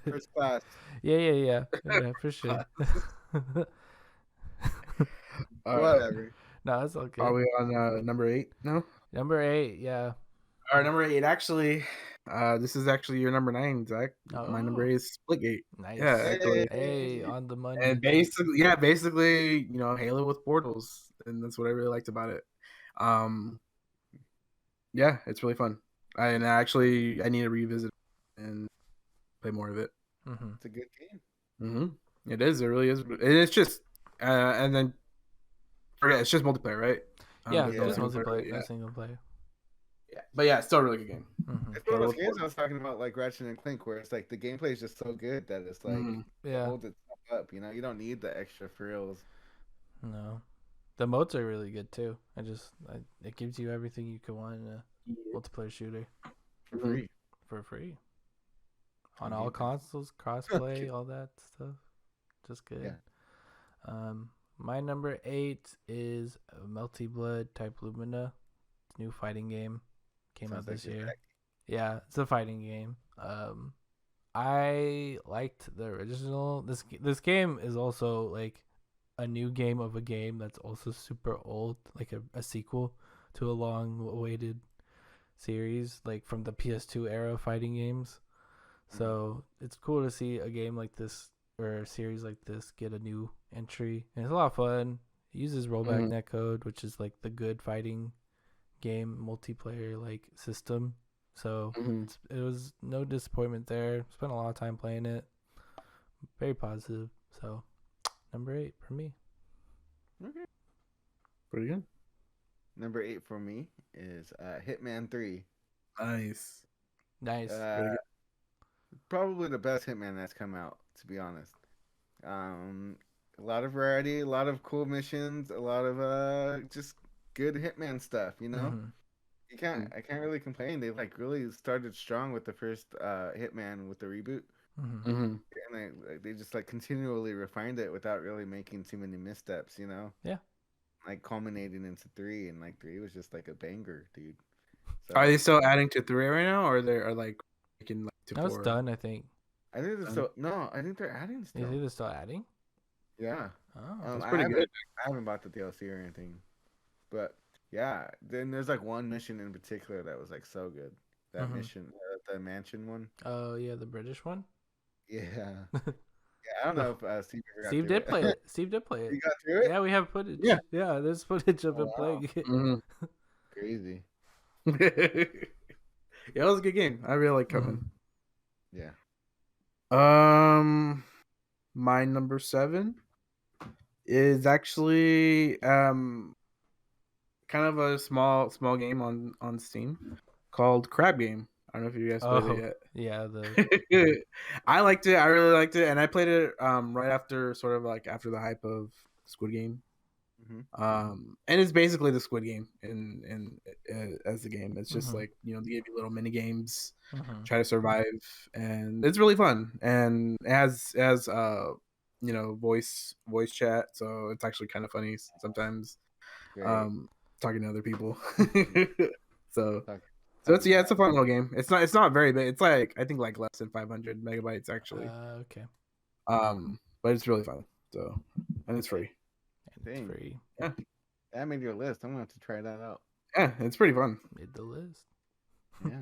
Speaker 1: first class.
Speaker 2: Yeah, for sure.
Speaker 3: All right.
Speaker 1: Whatever.
Speaker 2: No, it's all
Speaker 3: Are
Speaker 2: good.
Speaker 3: we on number 8 now?
Speaker 2: Number 8, yeah.
Speaker 3: All right, number 8. Actually, this is actually your number 9, Zach. My number
Speaker 2: Oh,
Speaker 3: 8 is Splitgate. Yeah,
Speaker 2: nice.
Speaker 3: actually.
Speaker 2: Hey,
Speaker 1: Hey.
Speaker 2: on the
Speaker 3: And
Speaker 2: money.
Speaker 3: basically, Halo with portals, and that's what I really liked about it. Yeah, it's really fun. I need to revisit it and play more of it.
Speaker 2: Mm-hmm.
Speaker 1: It's a good game.
Speaker 3: Mm-hmm. It is. It really is. And it's just, and then forget it's just multiplayer, right?
Speaker 2: Yeah,
Speaker 3: There's
Speaker 2: just
Speaker 3: single player,
Speaker 2: multiplayer,
Speaker 3: yeah.
Speaker 2: no single player.
Speaker 3: Yeah, but yeah, it's still a really good game.
Speaker 2: Mm-hmm.
Speaker 1: It's one of those games I was talking about, like Ratchet and Clank, where it's like the gameplay is just so good that it's like it
Speaker 2: Yeah.
Speaker 1: holds itself up. You know, you don't need the extra frills.
Speaker 2: No, the modes are really good too. It gives you everything you could want in a multiplayer shooter
Speaker 1: For free.
Speaker 2: for free
Speaker 1: On
Speaker 2: on all
Speaker 1: Game Pass.
Speaker 2: consoles, crossplay, all that stuff. Just good.
Speaker 1: Yeah.
Speaker 2: My number 8 is Melty Blood Type Lumina. It's a new fighting game. Came
Speaker 1: Sounds
Speaker 2: out
Speaker 1: like
Speaker 2: this
Speaker 1: just
Speaker 2: year.
Speaker 1: that.
Speaker 2: Yeah, it's a fighting game. I liked the original. This game is also like a new game of a game that's also super old, like a sequel to a long awaited series, like from the PS2 era of fighting games. So it's cool to see a game like this or a series like this get a new entry, and it's a lot of fun. It uses rollback netcode, which is like the good fighting game multiplayer like system. So it was no disappointment there. Spent a lot of time playing it. Very positive. So number 8 for me.
Speaker 1: Okay.
Speaker 3: Pretty good.
Speaker 1: Number 8 for me is Hitman 3.
Speaker 3: Nice.
Speaker 1: Probably the best Hitman that's come out, to be honest. A lot of variety, a lot of cool missions, a lot of just good Hitman stuff. You know, I can't really complain. They like really started strong with the first Hitman with the reboot, and they just like continually refined it without really making too many missteps. You know.
Speaker 2: Yeah.
Speaker 1: Like culminating into 3, and like 3 was just like a banger, dude. So,
Speaker 3: are they still adding to 3 right now, or are like making like to 4?
Speaker 2: No, it's done, I think.
Speaker 1: I think they're still I think they're adding still.
Speaker 2: You think they're still adding?
Speaker 1: Yeah.
Speaker 2: Oh,
Speaker 3: that's pretty good.
Speaker 1: I haven't bought the DLC or anything, but yeah. Then there's like one mission in particular that was like so good. That mission, the mansion one.
Speaker 2: Oh yeah, the British one.
Speaker 1: Yeah. Yeah, I don't know if
Speaker 2: Steve did play it. Steve did play it.
Speaker 1: You got through it?
Speaker 2: Yeah, we have footage.
Speaker 3: Yeah.
Speaker 2: Yeah, there's footage of him playing it.
Speaker 1: Crazy.
Speaker 3: Yeah, it was a good game. I really like Coven.
Speaker 1: Yeah.
Speaker 3: My number 7 is actually kind of a small game on Steam called Crab Game. I don't know if you guys played it yet.
Speaker 2: Yeah,
Speaker 3: I liked it. I really liked it, and I played it right after sort of like after the hype of Squid Game. And it's basically the Squid Game in as the game. It's just like, you know, they give you little mini games, try to survive, and it's really fun. And it has you know, voice chat, so it's actually kind of funny sometimes.
Speaker 1: Great.
Speaker 3: Talking to other people. so it's a fun little game. It's not very big. It's like I think like less than 500 megabytes actually.
Speaker 2: Okay.
Speaker 3: But it's really fun. So, and it's free.
Speaker 2: It's free.
Speaker 3: Yeah.
Speaker 1: That made your list. I'm gonna have to try that out.
Speaker 3: Yeah, it's pretty fun.
Speaker 2: Made the list.
Speaker 1: Yeah.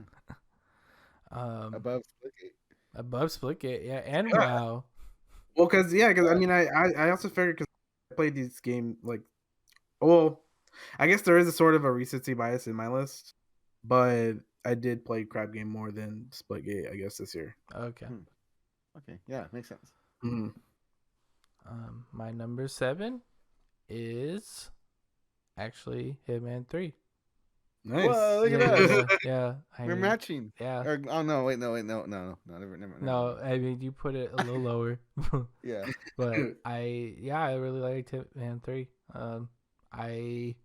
Speaker 1: Above Splitgate.
Speaker 2: Above Splitgate, yeah, and WoW.
Speaker 3: Well, because I mean, I also figured because I played these games like, well, I guess there is a sort of a recency bias in my list, but I did play Crab Game more than Splitgate, I guess, this year.
Speaker 2: Okay.
Speaker 1: Okay. Yeah, makes sense.
Speaker 2: My number 7 is actually Hitman 3.
Speaker 3: Nice.
Speaker 1: Whoa, look at us.
Speaker 2: Yeah.
Speaker 1: We're matching.
Speaker 2: Yeah.
Speaker 1: Oh no! Wait, no, never.
Speaker 2: No, I mean you put it a little lower.
Speaker 1: Yeah.
Speaker 2: But I really liked Hitman 3. I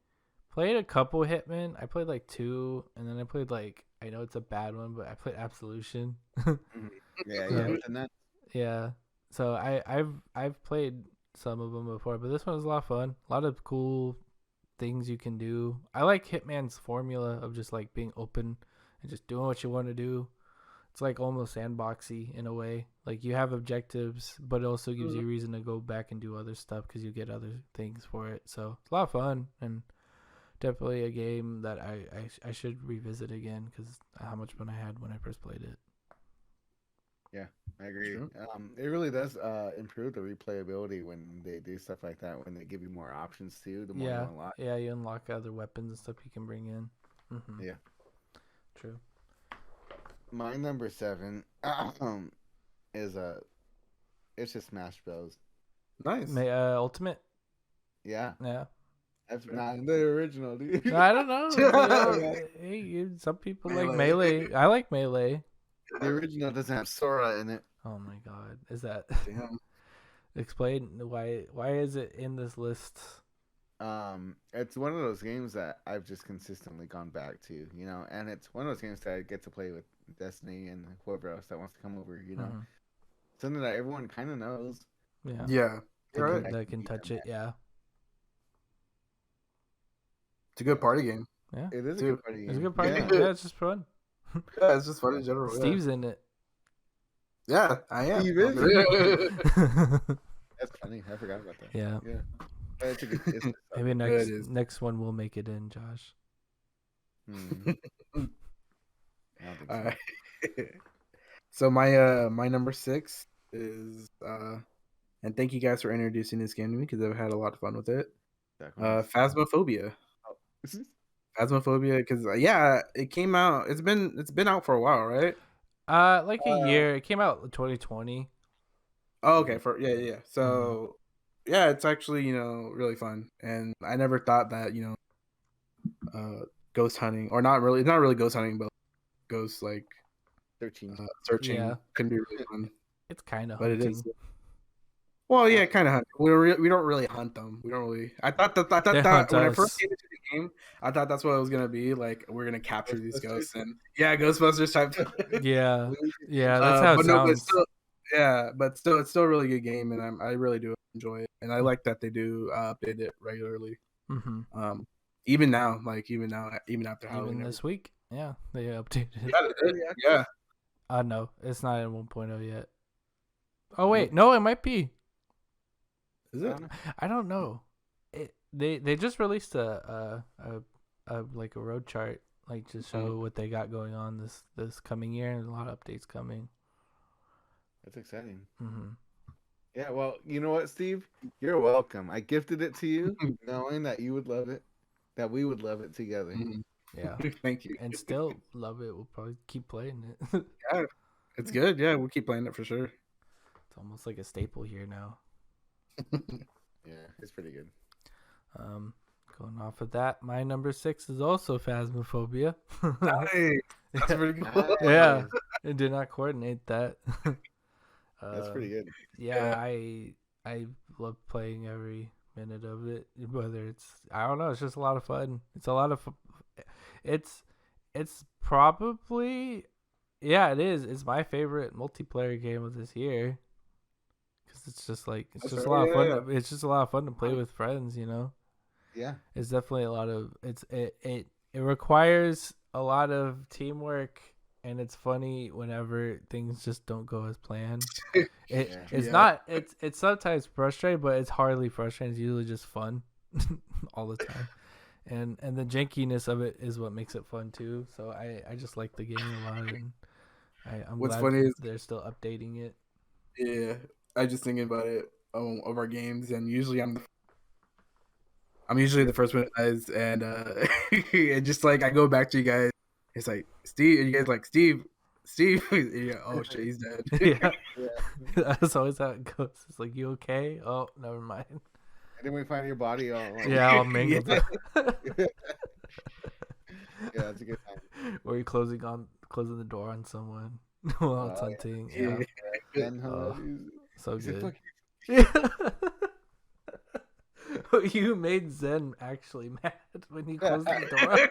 Speaker 2: played a couple Hitman. I played like 2, and then I played like, I know it's a bad one, but I played Absolution.
Speaker 1: Yeah.
Speaker 2: Yeah. So I've played some of them before, but this one was a lot of fun. A lot of cool things you can do. I like Hitman's formula of just like being open and just doing what you want to do. It's like almost sandboxy in a way. Like you have objectives, but it also gives you a reason to go back and do other stuff because you get other things for it. So it's a lot of fun, and definitely a game that I should revisit again because how much fun I had when I first played it.
Speaker 1: Yeah, I agree.
Speaker 3: Sure.
Speaker 1: It really does improve the replayability when they do stuff like that. When they give you more options too, the more you unlock.
Speaker 2: Yeah, you unlock other weapons and stuff you can bring in.
Speaker 1: Yeah,
Speaker 2: true.
Speaker 1: My number 7 is It's just Smash Bros.
Speaker 3: Nice.
Speaker 2: Ultimate.
Speaker 1: Yeah,
Speaker 2: Yeah.
Speaker 1: that's not the original, dude.
Speaker 2: No, I don't know. You know, hey, some people like Melee. I like Melee.
Speaker 1: The original doesn't have Sora in it.
Speaker 2: Oh my god, is that?
Speaker 3: Damn.
Speaker 2: Explain why? Why is it in this list?
Speaker 1: It's one of those games that I've just consistently gone back to, you know, and it's one of those games that I get to play with Destiny and whoever else that wants to come over, you know,
Speaker 2: Mhm.
Speaker 1: something that everyone kind of knows.
Speaker 2: Yeah.
Speaker 3: Yeah.
Speaker 2: That
Speaker 3: Right.
Speaker 2: can, that can touch it. Yeah.
Speaker 3: It's a good party game.
Speaker 2: Yeah.
Speaker 1: It is a
Speaker 3: Too.
Speaker 1: good party game.
Speaker 2: It's a good party.
Speaker 1: Yeah.
Speaker 2: Yeah, it's just fun.
Speaker 3: Yeah, it's just fun in general.
Speaker 2: Steve's in it.
Speaker 3: Yeah, I am.
Speaker 1: Steve is?
Speaker 2: Yeah.
Speaker 1: That's funny. I forgot about that.
Speaker 2: Yeah.
Speaker 1: Yeah. But it's a good. It's good stuff.
Speaker 2: Maybe
Speaker 3: it is.
Speaker 2: next one we'll make it in, Josh.
Speaker 1: Hmm. I don't think so.
Speaker 3: All right. So my number 6 is and thank you guys for introducing this game to me because I've had a lot of fun with it.
Speaker 1: That one's-
Speaker 3: Phasmophobia.
Speaker 1: Oh.
Speaker 3: Phasmophobia, because yeah, it came out. It's been out for a while, right?
Speaker 2: Like a year. It came out in 2020.
Speaker 3: Oh, okay. Yeah. So yeah, it's actually really fun, and I never thought that ghost hunting, or not really ghost hunting, but ghost like
Speaker 1: 13.
Speaker 3: searching
Speaker 2: Yeah.
Speaker 3: can be really fun.
Speaker 2: It's kind of
Speaker 3: But
Speaker 2: hunting.
Speaker 3: it is. Well, yeah, kind of hunt. We don't really hunt them. We don't really. I thought
Speaker 2: They
Speaker 3: that
Speaker 2: hunt
Speaker 3: when I
Speaker 2: us.
Speaker 3: first came into the game, I thought that's what it was gonna be. Like we're gonna capture these
Speaker 1: Ghostbusters?
Speaker 3: ghosts and Ghostbusters type.
Speaker 2: Yeah. Yeah, that's how it
Speaker 3: but no, but
Speaker 2: sounds.
Speaker 3: still, it's still a really good game, and I really do enjoy it, and I like that they do update it regularly.
Speaker 2: Mm-hmm.
Speaker 3: Even now, even after Halloween.
Speaker 2: Even this week. Yeah, they updated it.
Speaker 3: Yeah, they did. Yeah.
Speaker 2: No, it's not in 1.0 yet. Oh wait, no, it might be.
Speaker 3: Is it?
Speaker 2: I don't know. They just released a like a road chart, like to show what they got going on this coming year, and a lot of updates coming.
Speaker 1: That's exciting.
Speaker 2: Mm-hmm.
Speaker 1: Yeah, well, you know what, Steve? You're welcome. I gifted it to you, knowing that you would love it, that we would love it together.
Speaker 2: Yeah,
Speaker 3: Thank you.
Speaker 2: and still love it. We'll probably keep playing it.
Speaker 3: Yeah, it's good. Yeah, we'll keep playing it for sure.
Speaker 2: It's almost like a staple here now.
Speaker 1: Yeah, it's pretty good.
Speaker 2: Going off of that, my number 6 is also Phasmophobia.
Speaker 3: Nice. That's pretty cool.
Speaker 2: Yeah, I did not coordinate that.
Speaker 1: That's pretty good.
Speaker 2: Yeah, I love playing every minute of it. Whether it's I don't know, it's just a lot of fun. It's a lot of it's probably it is. It's my favorite multiplayer game of this year. Cuz it's just like it's just a lot of fun. It's just a lot of fun to play with friends, you know.
Speaker 1: Yeah.
Speaker 2: It's definitely a lot of it requires a lot of teamwork, and it's funny whenever things just don't go as planned. It's sometimes frustrating, but it's hardly frustrating. It's usually just fun all the time. And the jankiness of it is what makes it fun too. So I just like the game a lot, and I'm
Speaker 3: What's
Speaker 2: glad
Speaker 3: funny is
Speaker 2: they're still updating it.
Speaker 3: Yeah, I just thinking about it of our games, and usually I'm usually the first one that dies, and and just like I go back to you guys, it's like Steve, and you guys like Steve, yeah, oh shit, he's dead.
Speaker 2: Yeah. That's always how it goes. It's like, you okay? Oh, never mind.
Speaker 1: And then we find your body all like,
Speaker 2: Yeah, all mangled.
Speaker 1: Yeah, that's a good time.
Speaker 2: Or you're closing the door on someone while it's hunting. Yeah.
Speaker 1: Ben,
Speaker 2: So
Speaker 1: he's like,
Speaker 2: good.
Speaker 1: "Fuck
Speaker 2: You made Zen actually mad when he closed the door.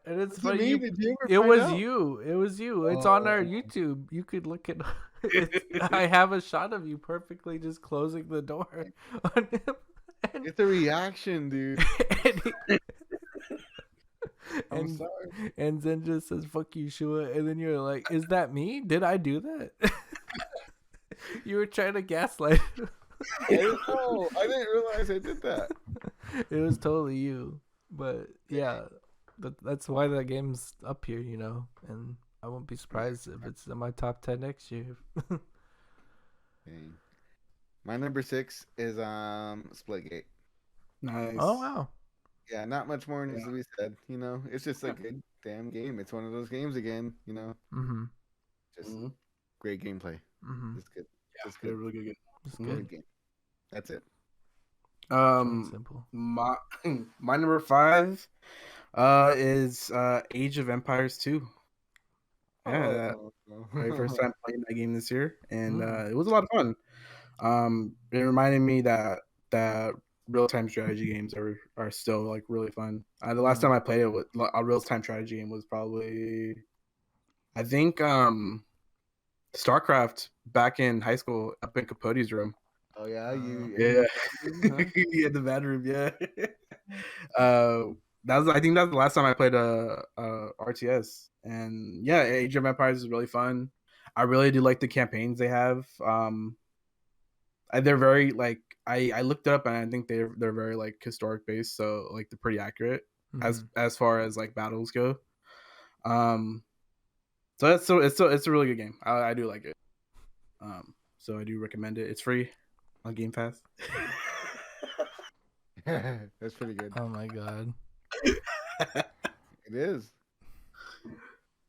Speaker 2: And it's
Speaker 1: you."
Speaker 2: funny.
Speaker 1: Did you ever
Speaker 2: It
Speaker 1: find
Speaker 2: was
Speaker 1: out?
Speaker 2: you. It was you. It's on our YouTube. You could look it up. I have a shot of you perfectly just closing the door on him.
Speaker 1: It's a reaction, dude. I'm
Speaker 2: And,
Speaker 1: sorry.
Speaker 2: and Zen just says, "Fuck you, Shua." And then you're like, "Is that me? Did I do that?" You were trying to gaslight him.
Speaker 1: I didn't know. I didn't realize I did that.
Speaker 2: It was totally you. But yeah, that's why that game's up here, you know. And I won't be surprised if it's in my top 10 next year.
Speaker 1: Dang. My number 6 is Splitgate.
Speaker 3: Nice.
Speaker 2: Oh wow.
Speaker 1: Yeah, not much more needs to be said. You know, it's just a good damn game. It's one of those games again. You know,
Speaker 2: Mm-hmm.
Speaker 1: just great gameplay.
Speaker 2: Mm-hmm.
Speaker 1: It's good.
Speaker 3: Yeah,
Speaker 1: It's good.
Speaker 3: really good.
Speaker 2: It's
Speaker 3: Mhm.
Speaker 2: good.
Speaker 1: Good game. That's it.
Speaker 2: Short and simple.
Speaker 3: My my number 5 is Age of Empires 2. Yeah,
Speaker 1: Oh.
Speaker 3: very first time playing that game this year, and
Speaker 2: Mm.
Speaker 3: it was a lot of fun. It reminded me that real time strategy games are still like really fun. The last time I played it with a real time strategy game was probably, I think, StarCraft back in high school up in Capote's room.
Speaker 1: Oh yeah, you
Speaker 3: Yeah,
Speaker 1: huh?
Speaker 3: yeah, the bedroom. Yeah, I think that's the last time I played a RTS, and yeah, Age of Empires is really fun. I really do like the campaigns they have. They're very like I looked it up and I think they're very like historic based, so like they're pretty accurate as far as like battles go. Um, it's a really good game. I do like it. So I do recommend it. It's free on Game Pass.
Speaker 1: That's pretty good.
Speaker 2: Oh my god.
Speaker 1: It is.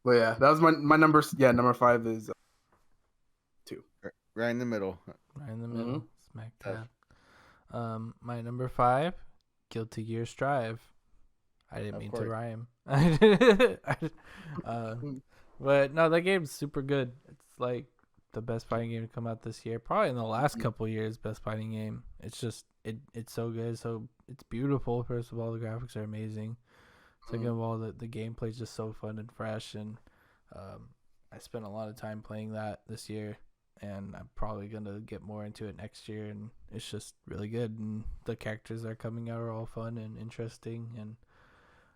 Speaker 3: But yeah, that was my number. Yeah, number 5 is 2.
Speaker 1: Right in the middle.
Speaker 2: Right in the middle.
Speaker 3: Mhm.
Speaker 2: Smack dab. My number 5, Guilty Gear Strive. I didn't
Speaker 1: Of
Speaker 2: mean
Speaker 1: course.
Speaker 2: to rhyme. But no, that game's super good. It's like the best fighting game to come out this year. Probably in the last couple years, best fighting game. It's just it's so good. So it's beautiful. First of all, the graphics are amazing. Second of all, the gameplay's just so fun and fresh. And I spent a lot of time playing that this year. And I'm probably gonna get more into it next year. And it's just really good. And the characters that are coming out are all fun and interesting. And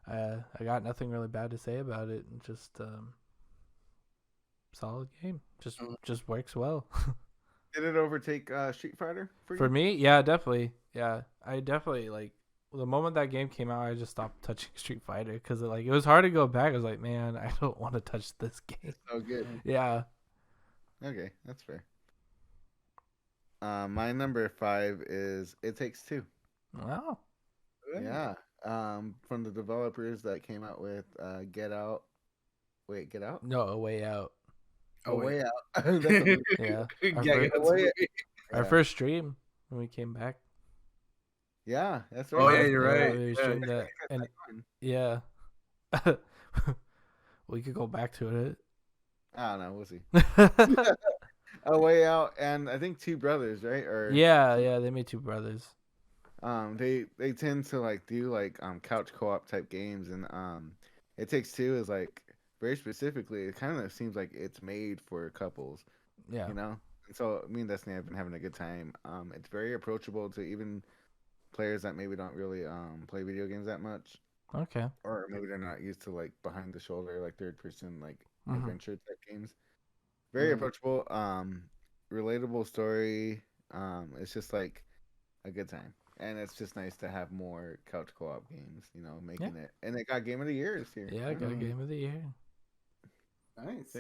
Speaker 2: I got nothing really bad to say about it. Just solid game. Just works well.
Speaker 1: Did it overtake Street Fighter for
Speaker 2: For
Speaker 1: you?
Speaker 2: me, yeah, definitely. Yeah, I definitely like the moment that game came out. I just stopped touching Street Fighter because it was hard to go back. I was like, man, I don't want to touch this game.
Speaker 1: So good.
Speaker 2: Yeah.
Speaker 1: Okay, that's fair. My number 5 is It Takes Two.
Speaker 2: Wow.
Speaker 1: Yeah. From the developers that came out with Get Out. Wait, Get Out?
Speaker 2: No, A Way Out.
Speaker 1: Oh, Way Out. That's a
Speaker 2: Yeah.
Speaker 3: Yeah,
Speaker 2: Our first stream when we came back.
Speaker 1: Yeah, that's right.
Speaker 3: Oh yeah, you're right.
Speaker 2: We
Speaker 3: Yeah.
Speaker 2: streamed that, and yeah, we could go back to it.
Speaker 1: I don't know. We'll see. A Way Out, and I think Two Brothers, right? Or
Speaker 2: yeah, they made two brothers.
Speaker 1: they tend to like do like couch co-op type games, and It Takes Two is like very specifically. It kind of seems like it's made for couples,
Speaker 2: Yeah.
Speaker 1: you know. And so me and Destiny have been having a good time. It's very approachable to even players that maybe don't really play video games that much,
Speaker 2: Okay.
Speaker 1: or maybe they're not used to like behind the shoulder like third person like
Speaker 2: Mhm.
Speaker 1: adventure type games. Very approachable, relatable story. It's just like a good time, and it's just nice to have more couch co-op games. You know, making it, and it got Game of the Year this year.
Speaker 2: Yeah, I got a Game of the Year.
Speaker 3: Nice.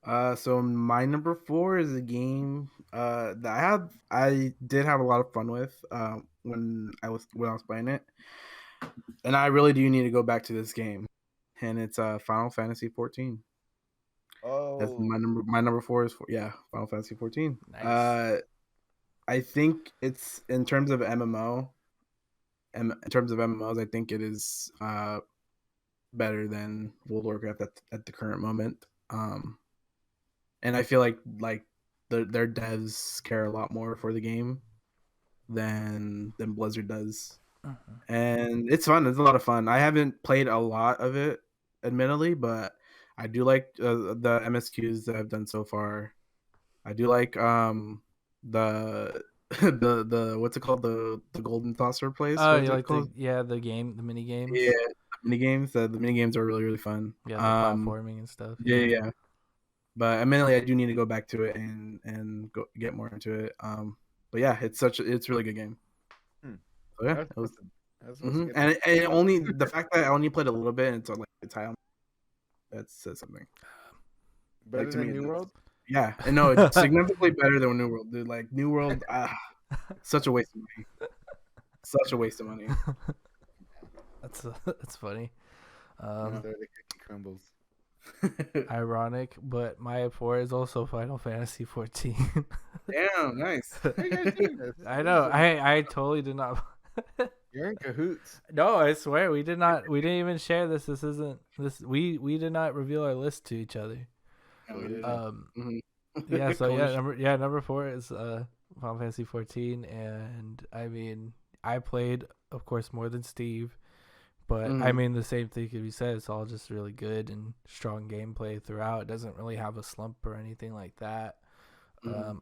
Speaker 1: Yeah.
Speaker 3: So my number 4 is a game that I did have a lot of fun with when I was playing it, and I really do need to go back to this game, and it's Final Fantasy 14. That's
Speaker 1: Oh,
Speaker 3: my number 4 is Final Fantasy 14.
Speaker 2: Nice.
Speaker 3: I think it's in terms of MMO, and in terms of MMOs, I think it is better than World of Warcraft at the current moment. And I feel like their devs care a lot more for the game than Blizzard does, and it's fun. It's a lot of fun. I haven't played a lot of it, admittedly, but I do like the MSQs that I've done so far. I do like the the what's it called, the golden saucer place.
Speaker 2: Oh,
Speaker 3: What's
Speaker 2: you
Speaker 3: it
Speaker 2: like
Speaker 3: called?
Speaker 2: the mini games?
Speaker 3: Yeah, the mini games. The mini games are really fun.
Speaker 2: Yeah, the platforming and stuff.
Speaker 3: Yeah. But admittedly, I do need to go back to it and go get more into it. But yeah, it's a really good game. So yeah, it was.
Speaker 1: that's
Speaker 3: And it only the fact that I only played a little bit and it's high on, that says something.
Speaker 1: better
Speaker 3: to
Speaker 1: than
Speaker 3: me,
Speaker 1: New World.
Speaker 3: Yeah, and no, it's significantly better than New World, dude. Like New World, such a waste of money. Such a waste of money.
Speaker 2: That's funny.
Speaker 1: So the cookie crumbles.
Speaker 2: Ironic, but my 4 is also Final Fantasy 14.
Speaker 3: Damn, nice.
Speaker 1: How you guys doing this?
Speaker 2: I know. I totally did not.
Speaker 1: You're in cahoots.
Speaker 2: No, I swear we did not. We didn't even share this. This isn't this. We did not reveal our list to each other.
Speaker 3: No, we didn't.
Speaker 2: Um. Yeah. So
Speaker 3: Cool.
Speaker 2: number 4 is Final Fantasy 14, and I mean I played, of course, more than Steve. But I mean, the same thing could be said. It's all just really good and strong gameplay throughout. It doesn't really have a slump or anything like that.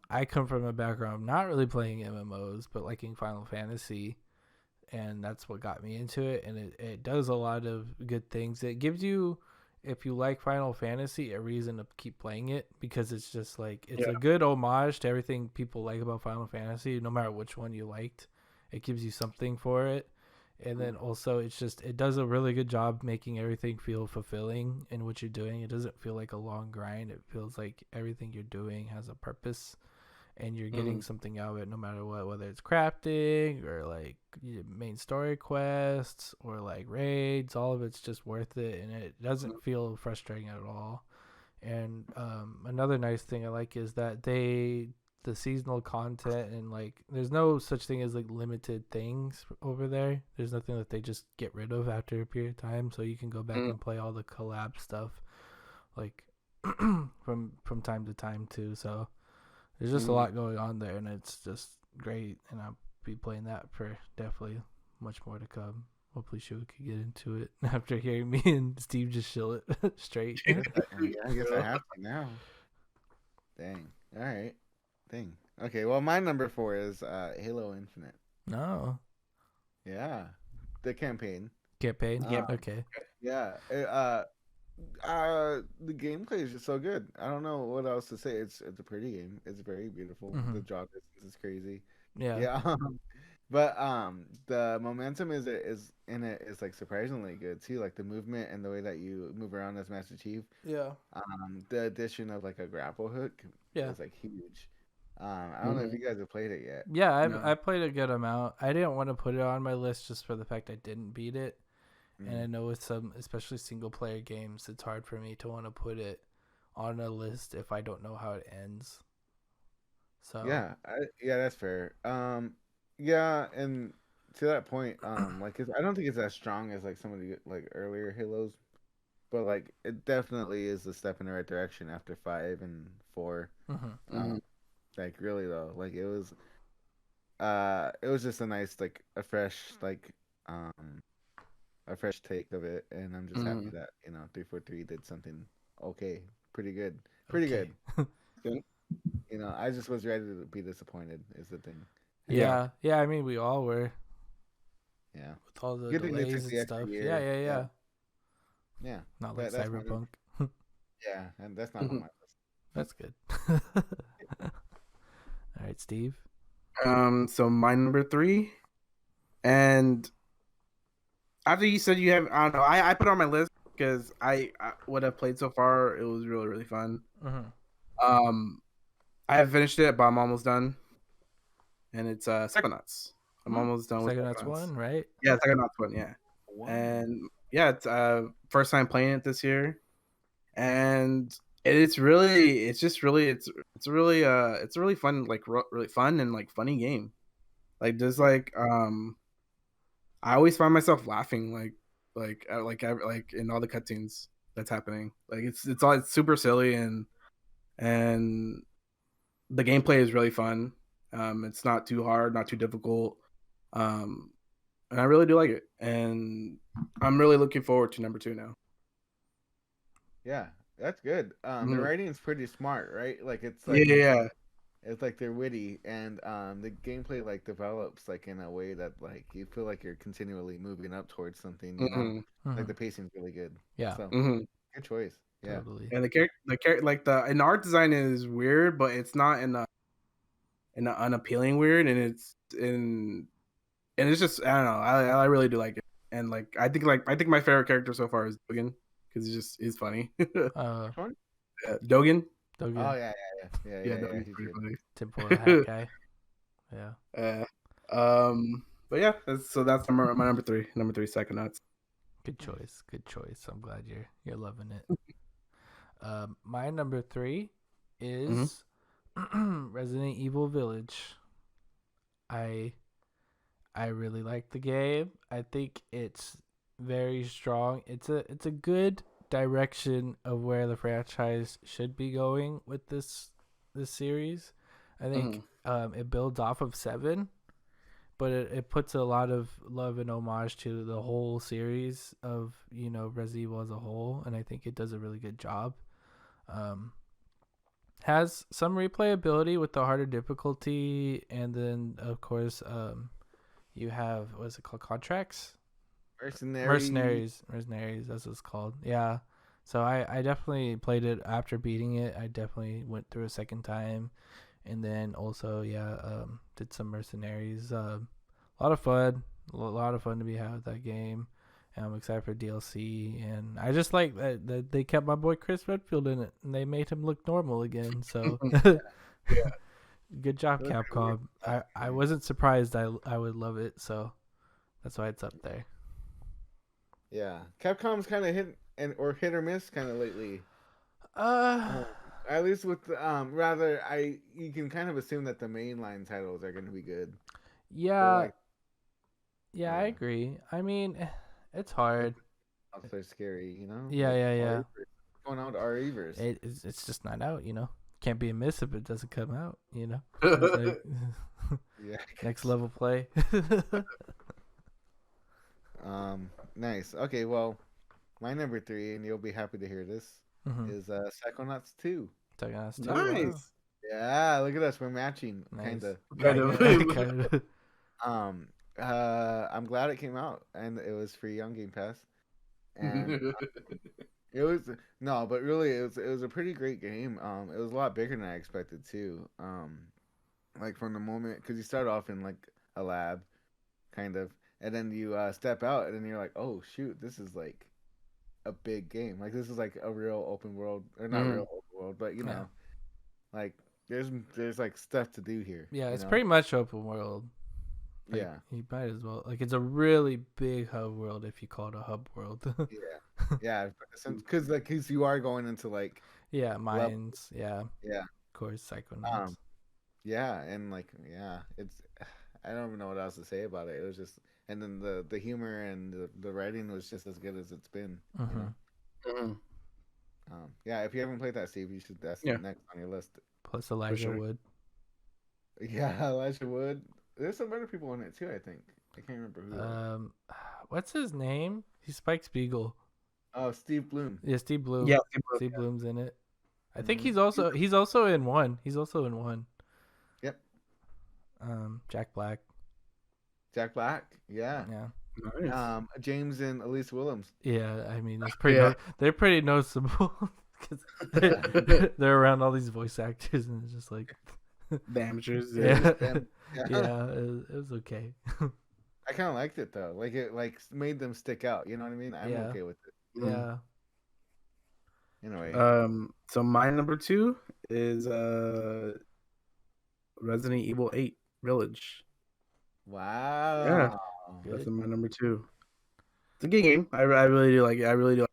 Speaker 2: I come from a background of not really playing MMOs, but liking Final Fantasy. And that's what got me into it. And it does a lot of good things. It gives you, if you like Final Fantasy, a reason to keep playing it. Because it's just like, it's a good homage to everything people like about Final Fantasy, no matter which one you liked. It gives you something for it. And then also it does a really good job making everything feel fulfilling in what you're doing. It doesn't feel like a long grind. It feels like everything you're doing has a purpose and you're getting something out of it no matter what, whether it's crafting or like main story quests or like raids. All of it's just worth it, and it doesn't feel frustrating at all. And another nice thing I like is that the seasonal content and like there's no such thing as like limited things over there. There's nothing that they just get rid of after a period of time, so you can go back and play all the collab stuff like from time to time too. So there's just a lot going on there, and it's just great, and I'll be playing that for definitely much more to come. Hopefully Shu could get into it after hearing me and Steve just shill it straight.
Speaker 1: Yeah, I guess I have to now. Dang. All right. Dang. Okay, well, my number 4 is Halo Infinite.
Speaker 2: No.
Speaker 1: Yeah. The campaign.
Speaker 2: Campaign? Okay.
Speaker 1: Yeah. The gameplay is just so good. I don't know what else to say. It's a pretty game. It's very beautiful. The draw distance is crazy.
Speaker 2: Yeah.
Speaker 1: But the momentum is in it is like surprisingly good too. Like the movement and the way that you move around as Master Chief.
Speaker 2: Yeah.
Speaker 1: The addition of like a grapple hook is like huge. I don't know if you guys have played it yet.
Speaker 2: Yeah, I played a good amount. I didn't want to put it on my list just for the fact I didn't beat it. And I know with some, especially single player games, it's hard for me to want to put it on a list if I don't know how it ends. So
Speaker 1: yeah, that's fair. Yeah, and to that point, like I don't think it's as strong as like some of the like earlier Halos, but like it definitely is a step in the right direction after 5 and 4. Like really though, like it was just a nice like a fresh take of it, and I'm just happy that 343 did something pretty good. I just was ready to be disappointed is the thing.
Speaker 2: Yeah. I mean, we all were.
Speaker 1: Yeah.
Speaker 2: With all the delays and stuff. Yeah. Not like Cyberpunk.
Speaker 1: Yeah, and that's not on my list.
Speaker 2: That's good. All right, Steve.
Speaker 3: So my number 3, and after you said you have, I don't know, I put it on my list because I what I've played so far, it was really, really fun. I haven't finished it, but I'm almost done. And it's Psychonauts. I'm almost done with
Speaker 2: Psychonauts 1, right?
Speaker 3: Yeah, Psychonauts 1, yeah. Wow. And yeah, it's first time playing it this year. And it's a really fun, like really fun and like funny game. Like there's like I always find myself laughing like in all the cutscenes that's happening. Like it's super silly and the gameplay is really fun. It's not too hard, not too difficult. And I really do like it. And I'm really looking forward to number 2 now.
Speaker 1: Yeah, that's good. The writing is pretty smart, right? Like it's like it's like they're witty, and the gameplay like develops like in a way that like you feel like you're continually moving up towards something. You know, like the pacing's really good.
Speaker 2: Yeah.
Speaker 1: So good choice. Yeah.
Speaker 2: Totally.
Speaker 3: And the character, like the art design is weird, but it's not in an unappealing weird, and it's just I don't know. I really do like it, and like I think my favorite character so far is Dogen because he's funny. Dogen.
Speaker 1: Oh yeah.
Speaker 3: Dogen's pretty funny.
Speaker 2: Tinfoil hat guy.
Speaker 3: Yeah. But yeah, that's my number 3. Number 3, Psychonauts.
Speaker 2: Good choice. I'm glad you're loving it. My number 3 is Resident Evil Village. I really like the game. I think it's very strong. It's a good direction of where the franchise should be going with this series. I think it builds off of 7, but it puts a lot of love and homage to the whole series of, Resident Evil as a whole, and I think it does a really good job. Has some replayability with the harder difficulty, and then of course you have, what's it called, contracts? Mercenaries, that's what it's called. Yeah. So I definitely played it after beating it. I definitely went through a second time, and then also did some Mercenaries. A lot of fun to be had with that game. And I'm excited for DLC, and I just like that they kept my boy Chris Redfield in it, and they made him look normal again. So good job, Capcom. I wasn't surprised I would love it, so that's why it's up there.
Speaker 1: Yeah, Capcom's kind of hit or miss kind of lately. At least with you can kind of assume that the mainline titles are going to be good.
Speaker 2: Yeah, I agree. I mean, it's hard.
Speaker 1: They're scary,
Speaker 2: Yeah.
Speaker 1: What's going on with RE-verse?
Speaker 2: It's just not out, Can't be a miss if it doesn't come out,
Speaker 1: Yeah.
Speaker 2: Next level play.
Speaker 1: Nice. Okay, well, my number 3, and you'll be happy to hear this, is Psychonauts 2.
Speaker 2: Psychonauts 2.
Speaker 3: Nice.
Speaker 2: Wow.
Speaker 1: Yeah, look at us. We're matching,
Speaker 2: Nice.
Speaker 1: kind of.
Speaker 2: Kind of.
Speaker 1: I'm glad it came out, and it was free on Game Pass. And it was but really it was a pretty great game. It was a lot bigger than I expected too. Like from the moment, because you start off in like a lab, kind of, and then you step out, and then you're like, oh shoot, this is like a big game. Like this is like a real open world, or not real open world, but like there's like stuff to do here.
Speaker 2: Yeah, it's pretty much open world. Like, you might as well. Like, it's a really big hub world if you call it a hub world.
Speaker 1: Yeah, because you are going into like
Speaker 2: mines.
Speaker 1: Yeah,
Speaker 2: of course, Psychonauts.
Speaker 1: And it's I don't even know what else to say about it. It was just, and then the humor and the writing was just as good as it's been. If you haven't played that, Steve, you should. That's next on your list.
Speaker 2: Plus Elijah Wood.
Speaker 1: Yeah, Elijah Wood. There's some other people in it too, I think. I can't remember who.
Speaker 2: What's his name? He's Spike Spiegel.
Speaker 1: Oh, Steve Bloom.
Speaker 2: Yeah, Steve Bloom.
Speaker 3: Yeah,
Speaker 2: Steve Bloom's in it. I think he's also in 1. He's also in 1.
Speaker 1: Yep.
Speaker 2: Jack Black.
Speaker 1: Jack Black. Yeah.
Speaker 3: Nice.
Speaker 1: James and Elise Willems.
Speaker 2: Yeah, I mean it's pretty. They're pretty noticeable because they're around all these voice actors, and it's just like
Speaker 3: the amateurs.
Speaker 2: Yeah. It was okay.
Speaker 1: I kind of liked it though. Like it made them stick out. You know what I mean? I'm okay with it.
Speaker 2: Yeah.
Speaker 1: Anyway.
Speaker 3: So my number 2 is Resident Evil 8 Village.
Speaker 1: Wow.
Speaker 3: Yeah.
Speaker 2: Good.
Speaker 3: That's my number 2. It's a good game. I really do like it. I really do.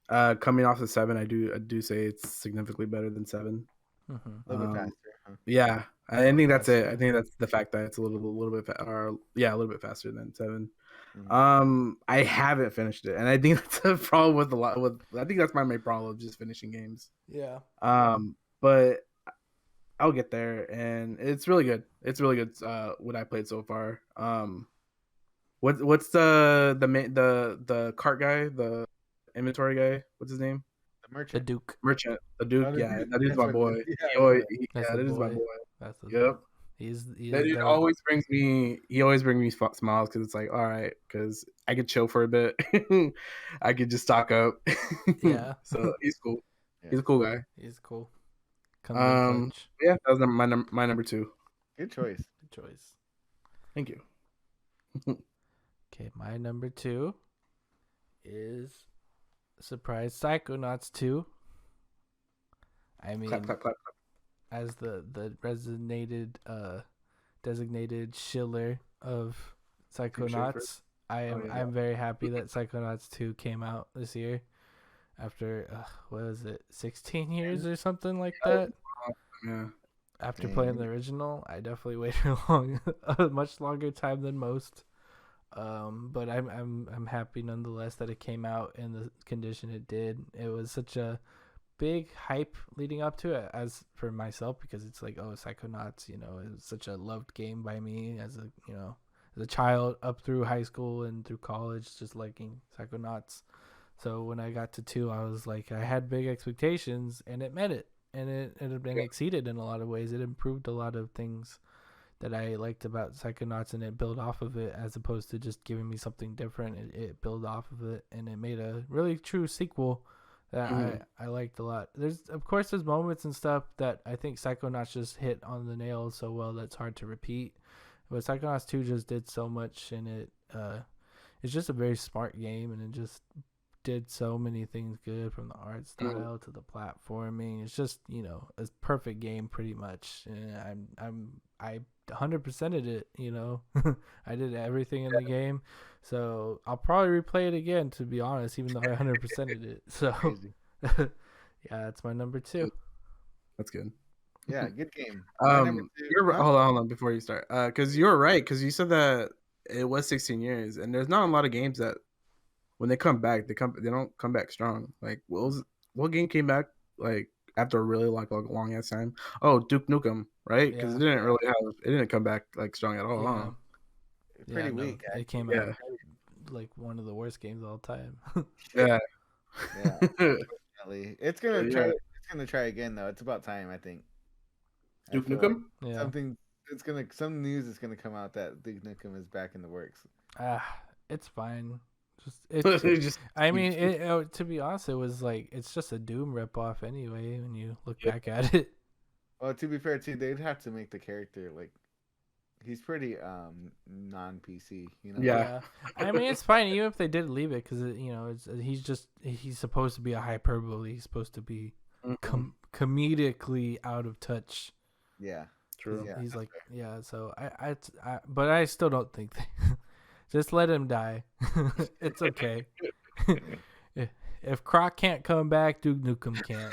Speaker 3: Coming off of 7, I do say it's significantly better than 7.
Speaker 1: A little bit faster. Huh?
Speaker 3: Yeah, I think that's it. I think that's the fact that it's a little bit a little bit faster than 7. I haven't finished it, and I think that's a problem with I think that's my main problem, just finishing games.
Speaker 2: Yeah.
Speaker 3: But I'll get there, and it's really good. It's really good. What I played so far. What's the cart guy, the inventory guy? What's his name?
Speaker 1: The Duke.
Speaker 3: The Duke.
Speaker 1: Oh,
Speaker 3: Yeah, that is my boy. That is my boy.
Speaker 2: That's
Speaker 3: yep.
Speaker 2: He
Speaker 3: that dude always brings me. He always brings me smiles because it's like, all right, because I could chill for a bit. I could just stock up.
Speaker 2: Yeah.
Speaker 3: So he's cool. Yeah. He's a cool guy.
Speaker 2: He's cool.
Speaker 3: Yeah, that was my number 2.
Speaker 1: Good choice.
Speaker 2: Good choice.
Speaker 3: Thank you.
Speaker 2: Okay, my number 2 is Surprise Psychonauts 2. I mean,
Speaker 3: clap.
Speaker 2: As the designated shiller of Psychonauts, I'm very happy that Psychonauts 2 came out this year. after what was it, 16 years or something like that.
Speaker 3: Yeah.
Speaker 2: After playing the original, I definitely waited a much longer time than most. But I'm happy nonetheless that it came out in the condition it did. It was such a big hype leading up to it as for myself, because it's like, oh, Psychonauts, it was such a loved game by me as a child up through high school and through college, just liking Psychonauts. So when I got to 2, I was like, I had big expectations, and it met it, and it had been exceeded in a lot of ways. It improved a lot of things that I liked about Psychonauts, and it built off of it, as opposed to just giving me something different. It built off of it, and it made a really true sequel that I liked a lot. There's moments and stuff that I think Psychonauts just hit on the nail so well that's hard to repeat. But Psychonauts 2 just did so much, and it's just a very smart game, and it just did so many things good, from the art style to the platforming. It's just, a perfect game pretty much. And I 100%ed it, I did everything in the game. So I'll probably replay it again, to be honest, even though I 100%ed it. So yeah, that's my number 2.
Speaker 3: That's good.
Speaker 1: Yeah, good game.
Speaker 3: Hold on before you start. Because you were right, because you said that it was 16 years, and there's not a lot of games that when they come back, they don't come back strong. Like, what game came back like after a really long ass time? Oh, Duke Nukem, right? Because it didn't come back like strong at all.
Speaker 2: Yeah.
Speaker 1: Pretty weak.
Speaker 2: It came out like one of the worst games of all time.
Speaker 3: Yeah.
Speaker 1: Unfortunately. It's gonna try again though. It's about time, I think.
Speaker 3: Duke Nukem?
Speaker 1: Like some news is gonna come out that Duke Nukem is back in the works.
Speaker 2: It's fine. To be honest, it was like, it's just a Doom ripoff anyway when you look back at it.
Speaker 1: Well, to be fair too, they'd have to make the character like, he's pretty non-PC,
Speaker 3: Yeah.
Speaker 2: I mean, it's fine even if they did leave it, because he's supposed to be a hyperbole. He's supposed to be comedically out of touch.
Speaker 1: Yeah,
Speaker 3: true.
Speaker 2: He's like, So but I still don't think just let him die. It's okay. If Croc can't come back, Duke Nukem can't.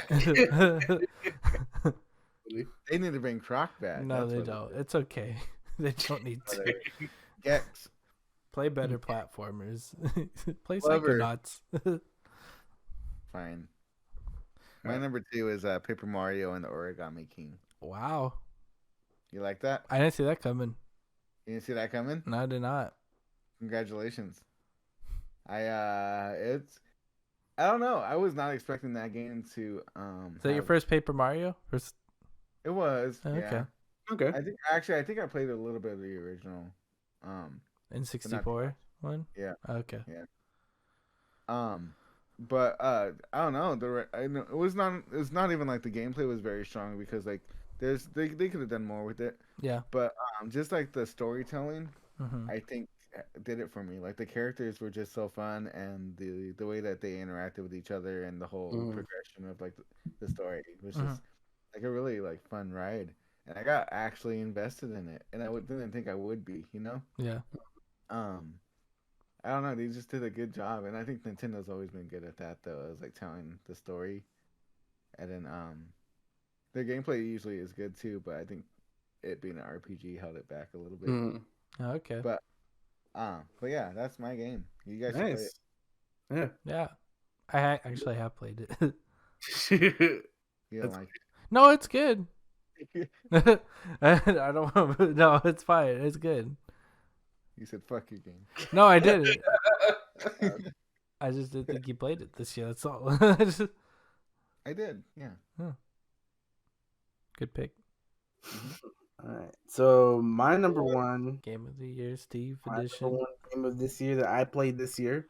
Speaker 1: They need to bring Croc back.
Speaker 2: No, they don't. It's okay. They don't need to.
Speaker 1: Gex.
Speaker 2: Play better platformers. Play Psychonauts.
Speaker 1: Fine. My number 2 is Paper Mario and the Origami King.
Speaker 2: Wow.
Speaker 1: You like that?
Speaker 2: I didn't see that coming.
Speaker 1: You didn't see that coming?
Speaker 2: No, I did not.
Speaker 1: Congratulations. I don't know. I was not expecting that game to
Speaker 2: Is that your first Paper Mario?
Speaker 1: It was.
Speaker 2: Oh,
Speaker 1: yeah.
Speaker 3: Okay.
Speaker 1: I think I played a little bit of the original.
Speaker 2: In 64 one?
Speaker 1: Yeah.
Speaker 2: Okay.
Speaker 1: Yeah. But I don't know. It was not even like the gameplay was very strong, because like they could have done more with it.
Speaker 2: Yeah.
Speaker 1: But just like the storytelling,
Speaker 2: Mm-hmm.
Speaker 1: I think did it for me. Like the characters were just so fun, and the way that they interacted with each other, and the whole progression of like the story was just like a really like fun ride. And I got actually invested in it, and I didn't think I would be,
Speaker 2: Yeah.
Speaker 1: I don't know. They just did a good job, and I think Nintendo's always been good at that, though. It's like telling the story, and then their gameplay usually is good too. But I think it being an RPG held it back a little bit.
Speaker 2: Okay.
Speaker 1: But yeah, that's my game. You guys should play it.
Speaker 2: Yeah. I actually have played it.
Speaker 1: You don't like it?
Speaker 2: No, it's good. I don't want. No, it's fine. It's good.
Speaker 1: You said fuck your game.
Speaker 2: No, I didn't. I just didn't think you played it this year. That's all.
Speaker 1: I did. Yeah.
Speaker 2: Good pick.
Speaker 3: All right. So my number 1
Speaker 2: game of the year, Steve
Speaker 3: my
Speaker 2: edition.
Speaker 3: Number 1 game of this year that I played this year,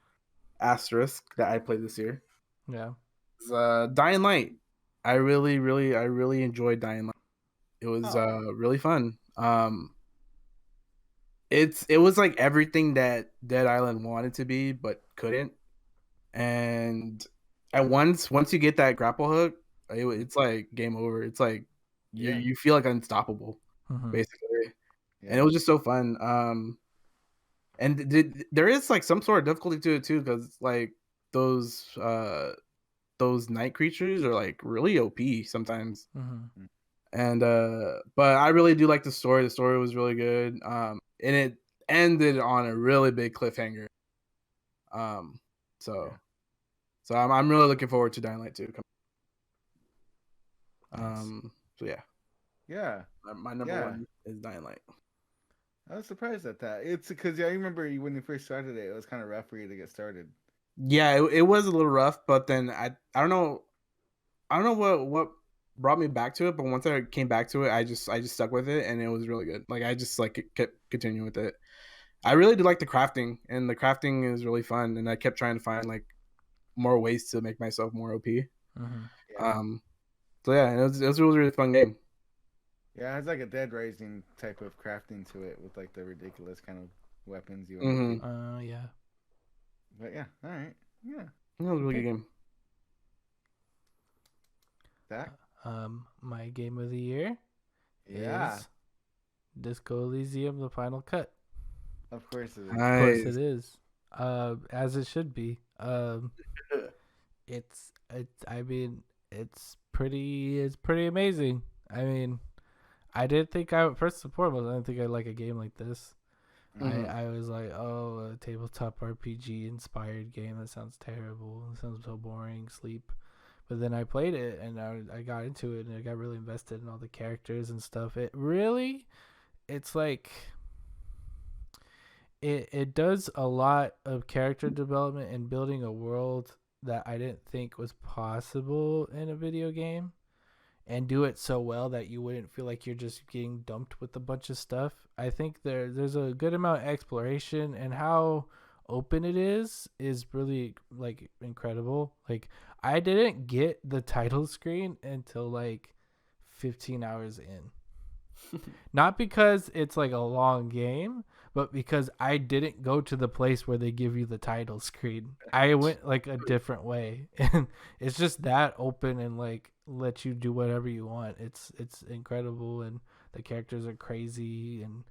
Speaker 3: asterisk that I played this year.
Speaker 2: Yeah.
Speaker 3: Is Dying Light. I really enjoyed Dying Light. It was really fun. It was like everything that Dead Island wanted to be but couldn't. And once you get that grapple hook, it's like game over. It's like you feel like unstoppable, basically. Yeah. And it was just so fun. And there is like some sort of difficulty to it too, because like those those night creatures are like really OP sometimes.
Speaker 2: Mm-hmm.
Speaker 3: And but I really do like the story. The story was really good. And it ended on a really big cliffhanger. Um, so
Speaker 1: Yeah.
Speaker 3: so I'm really looking forward to Dying Light 2.
Speaker 2: Nice.
Speaker 3: So yeah,
Speaker 1: Yeah.
Speaker 3: my number one is Dying Light.
Speaker 1: I was surprised at that. It's because I remember when you first started it, it was kind of rough for you to get started.
Speaker 3: Yeah, it was a little rough, but then I don't know what brought me back to it, but once I came back to it, I just stuck with it, and it was really good. Like I just like kept continuing with it. I really do like the crafting, and the crafting is really fun, and I kept trying to find like more ways to make myself more OP.
Speaker 2: Mm-hmm.
Speaker 1: Yeah.
Speaker 3: So yeah, it was a really fun game.
Speaker 1: Yeah, it has like a Dead Rising type of crafting to it with like the ridiculous kind of weapons you want to do.
Speaker 2: Yeah.
Speaker 1: But yeah, all right. Yeah.
Speaker 3: It was a really good game.
Speaker 1: That?
Speaker 2: My game of the year
Speaker 1: Yeah.
Speaker 2: is Disco Elysium: The Final Cut.
Speaker 1: Of course it is.
Speaker 2: Of course
Speaker 3: Nice.
Speaker 2: it is. As it should be. It's I mean, it's pretty amazing. I mean, I didn't think I first and foremost I didn't think I'd like a game like this.
Speaker 3: Mhm.
Speaker 2: I was like, oh, a tabletop RPG inspired game. That sounds terrible. It sounds so boring. Sleep. But then I played it and I got into it and I got really invested in all the characters and stuff. It's like it does a lot of character development and building a world that I didn't think was possible in a video game, and do it so well that you wouldn't feel like you're just getting dumped with a bunch of stuff. I think there's a good amount of exploration, and how open it is really like incredible. Like I didn't get the title screen until like 15 hours in. Not because it's like a long game, but because I didn't go to the place where they give you the title screen. I went like a different way, and it's just that open and like let you do whatever you want. It's incredible, and the characters are crazy, and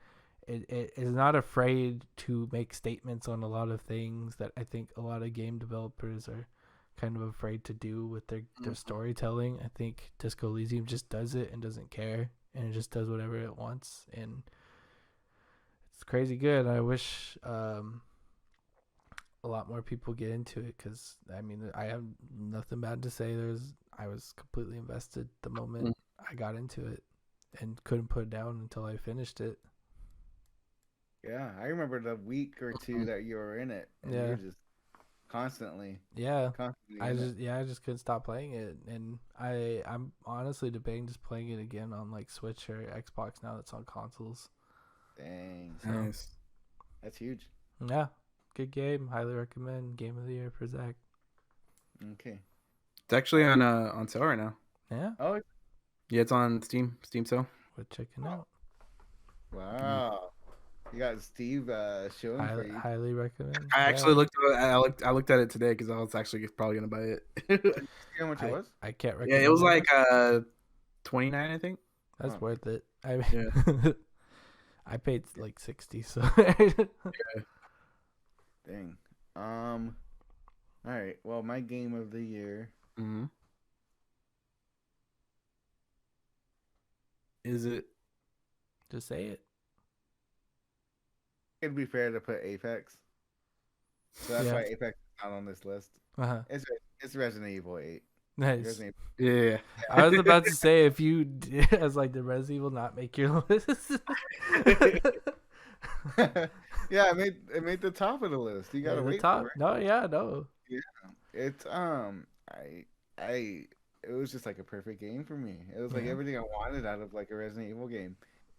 Speaker 2: it is not afraid to make statements on a lot of things that I think a lot of game developers are kind of afraid to do with their storytelling. I think Disco Elysium just does it and doesn't care, and it just does whatever it wants, and it's crazy good. I wish a lot more people get into it, because I mean I have nothing bad to say. I was completely invested the moment I got into it, and couldn't put it down until I finished it.
Speaker 1: Yeah, I remember the week or two that you were in it, and you
Speaker 2: Yeah.
Speaker 1: were just constantly
Speaker 2: Yeah.
Speaker 1: in it.
Speaker 2: I just couldn't stop playing it, and I'm honestly debating just playing it again on like Switch or Xbox now that's on consoles.
Speaker 1: Dang,
Speaker 2: So
Speaker 3: Nice.
Speaker 1: that's huge.
Speaker 2: yeah, good game. Highly recommend. Game of the year for Zach.
Speaker 1: Okay.
Speaker 3: It's actually on sale right now.
Speaker 2: Yeah,
Speaker 1: Oh,
Speaker 3: Yeah, it's on Steam sale.
Speaker 2: we're checking out.
Speaker 1: wow. You got Steve showing for you.
Speaker 2: Highly recommend.
Speaker 3: I
Speaker 2: Yeah.
Speaker 3: actually looked at it today because I was actually probably gonna buy it.
Speaker 1: See how much it was?
Speaker 2: I can't
Speaker 3: Yeah,
Speaker 2: recommend.
Speaker 3: it was
Speaker 2: that
Speaker 3: like
Speaker 2: much.
Speaker 3: 29, I think.
Speaker 2: That's
Speaker 1: Oh.
Speaker 2: worth it. I mean,
Speaker 3: Yeah.
Speaker 2: I paid like 60, so
Speaker 1: Dang. All right. Well, my game of the year.
Speaker 3: Mm-hmm. Is it?
Speaker 2: just say it.
Speaker 1: It'd be fair to put Apex. So that's
Speaker 2: Yeah.
Speaker 1: why Apex is not on this list.
Speaker 2: Uh-huh.
Speaker 1: It's Resident Evil 8.
Speaker 2: Nice.
Speaker 1: Resident
Speaker 3: Yeah.
Speaker 2: I was about to say, if you as like the Resident Evil not make your list.
Speaker 1: Yeah, it made the top of the list. You gotta
Speaker 2: the
Speaker 1: wait
Speaker 2: top.
Speaker 1: for it.
Speaker 2: No, yeah, no.
Speaker 1: It's it was just like a perfect game for me. It was like
Speaker 2: Yeah.
Speaker 1: everything I wanted out of like a Resident Evil game.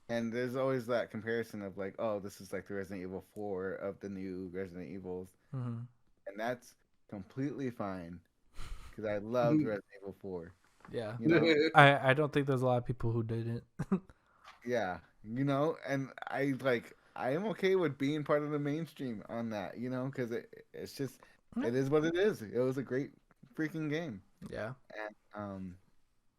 Speaker 1: And there's always that comparison of like, oh, this is like the Resident Evil 4 of the new Resident Evils.
Speaker 2: Mm-hmm.
Speaker 1: And that's completely fine because I loved Resident Evil 4.
Speaker 2: Yeah.
Speaker 1: You know?
Speaker 2: I don't think there's a lot of people who didn't.
Speaker 1: Yeah, you know, and I am okay with being part of the mainstream on that, you know, because it's just it is what it is. It was a great freaking game,
Speaker 2: Yeah.
Speaker 1: and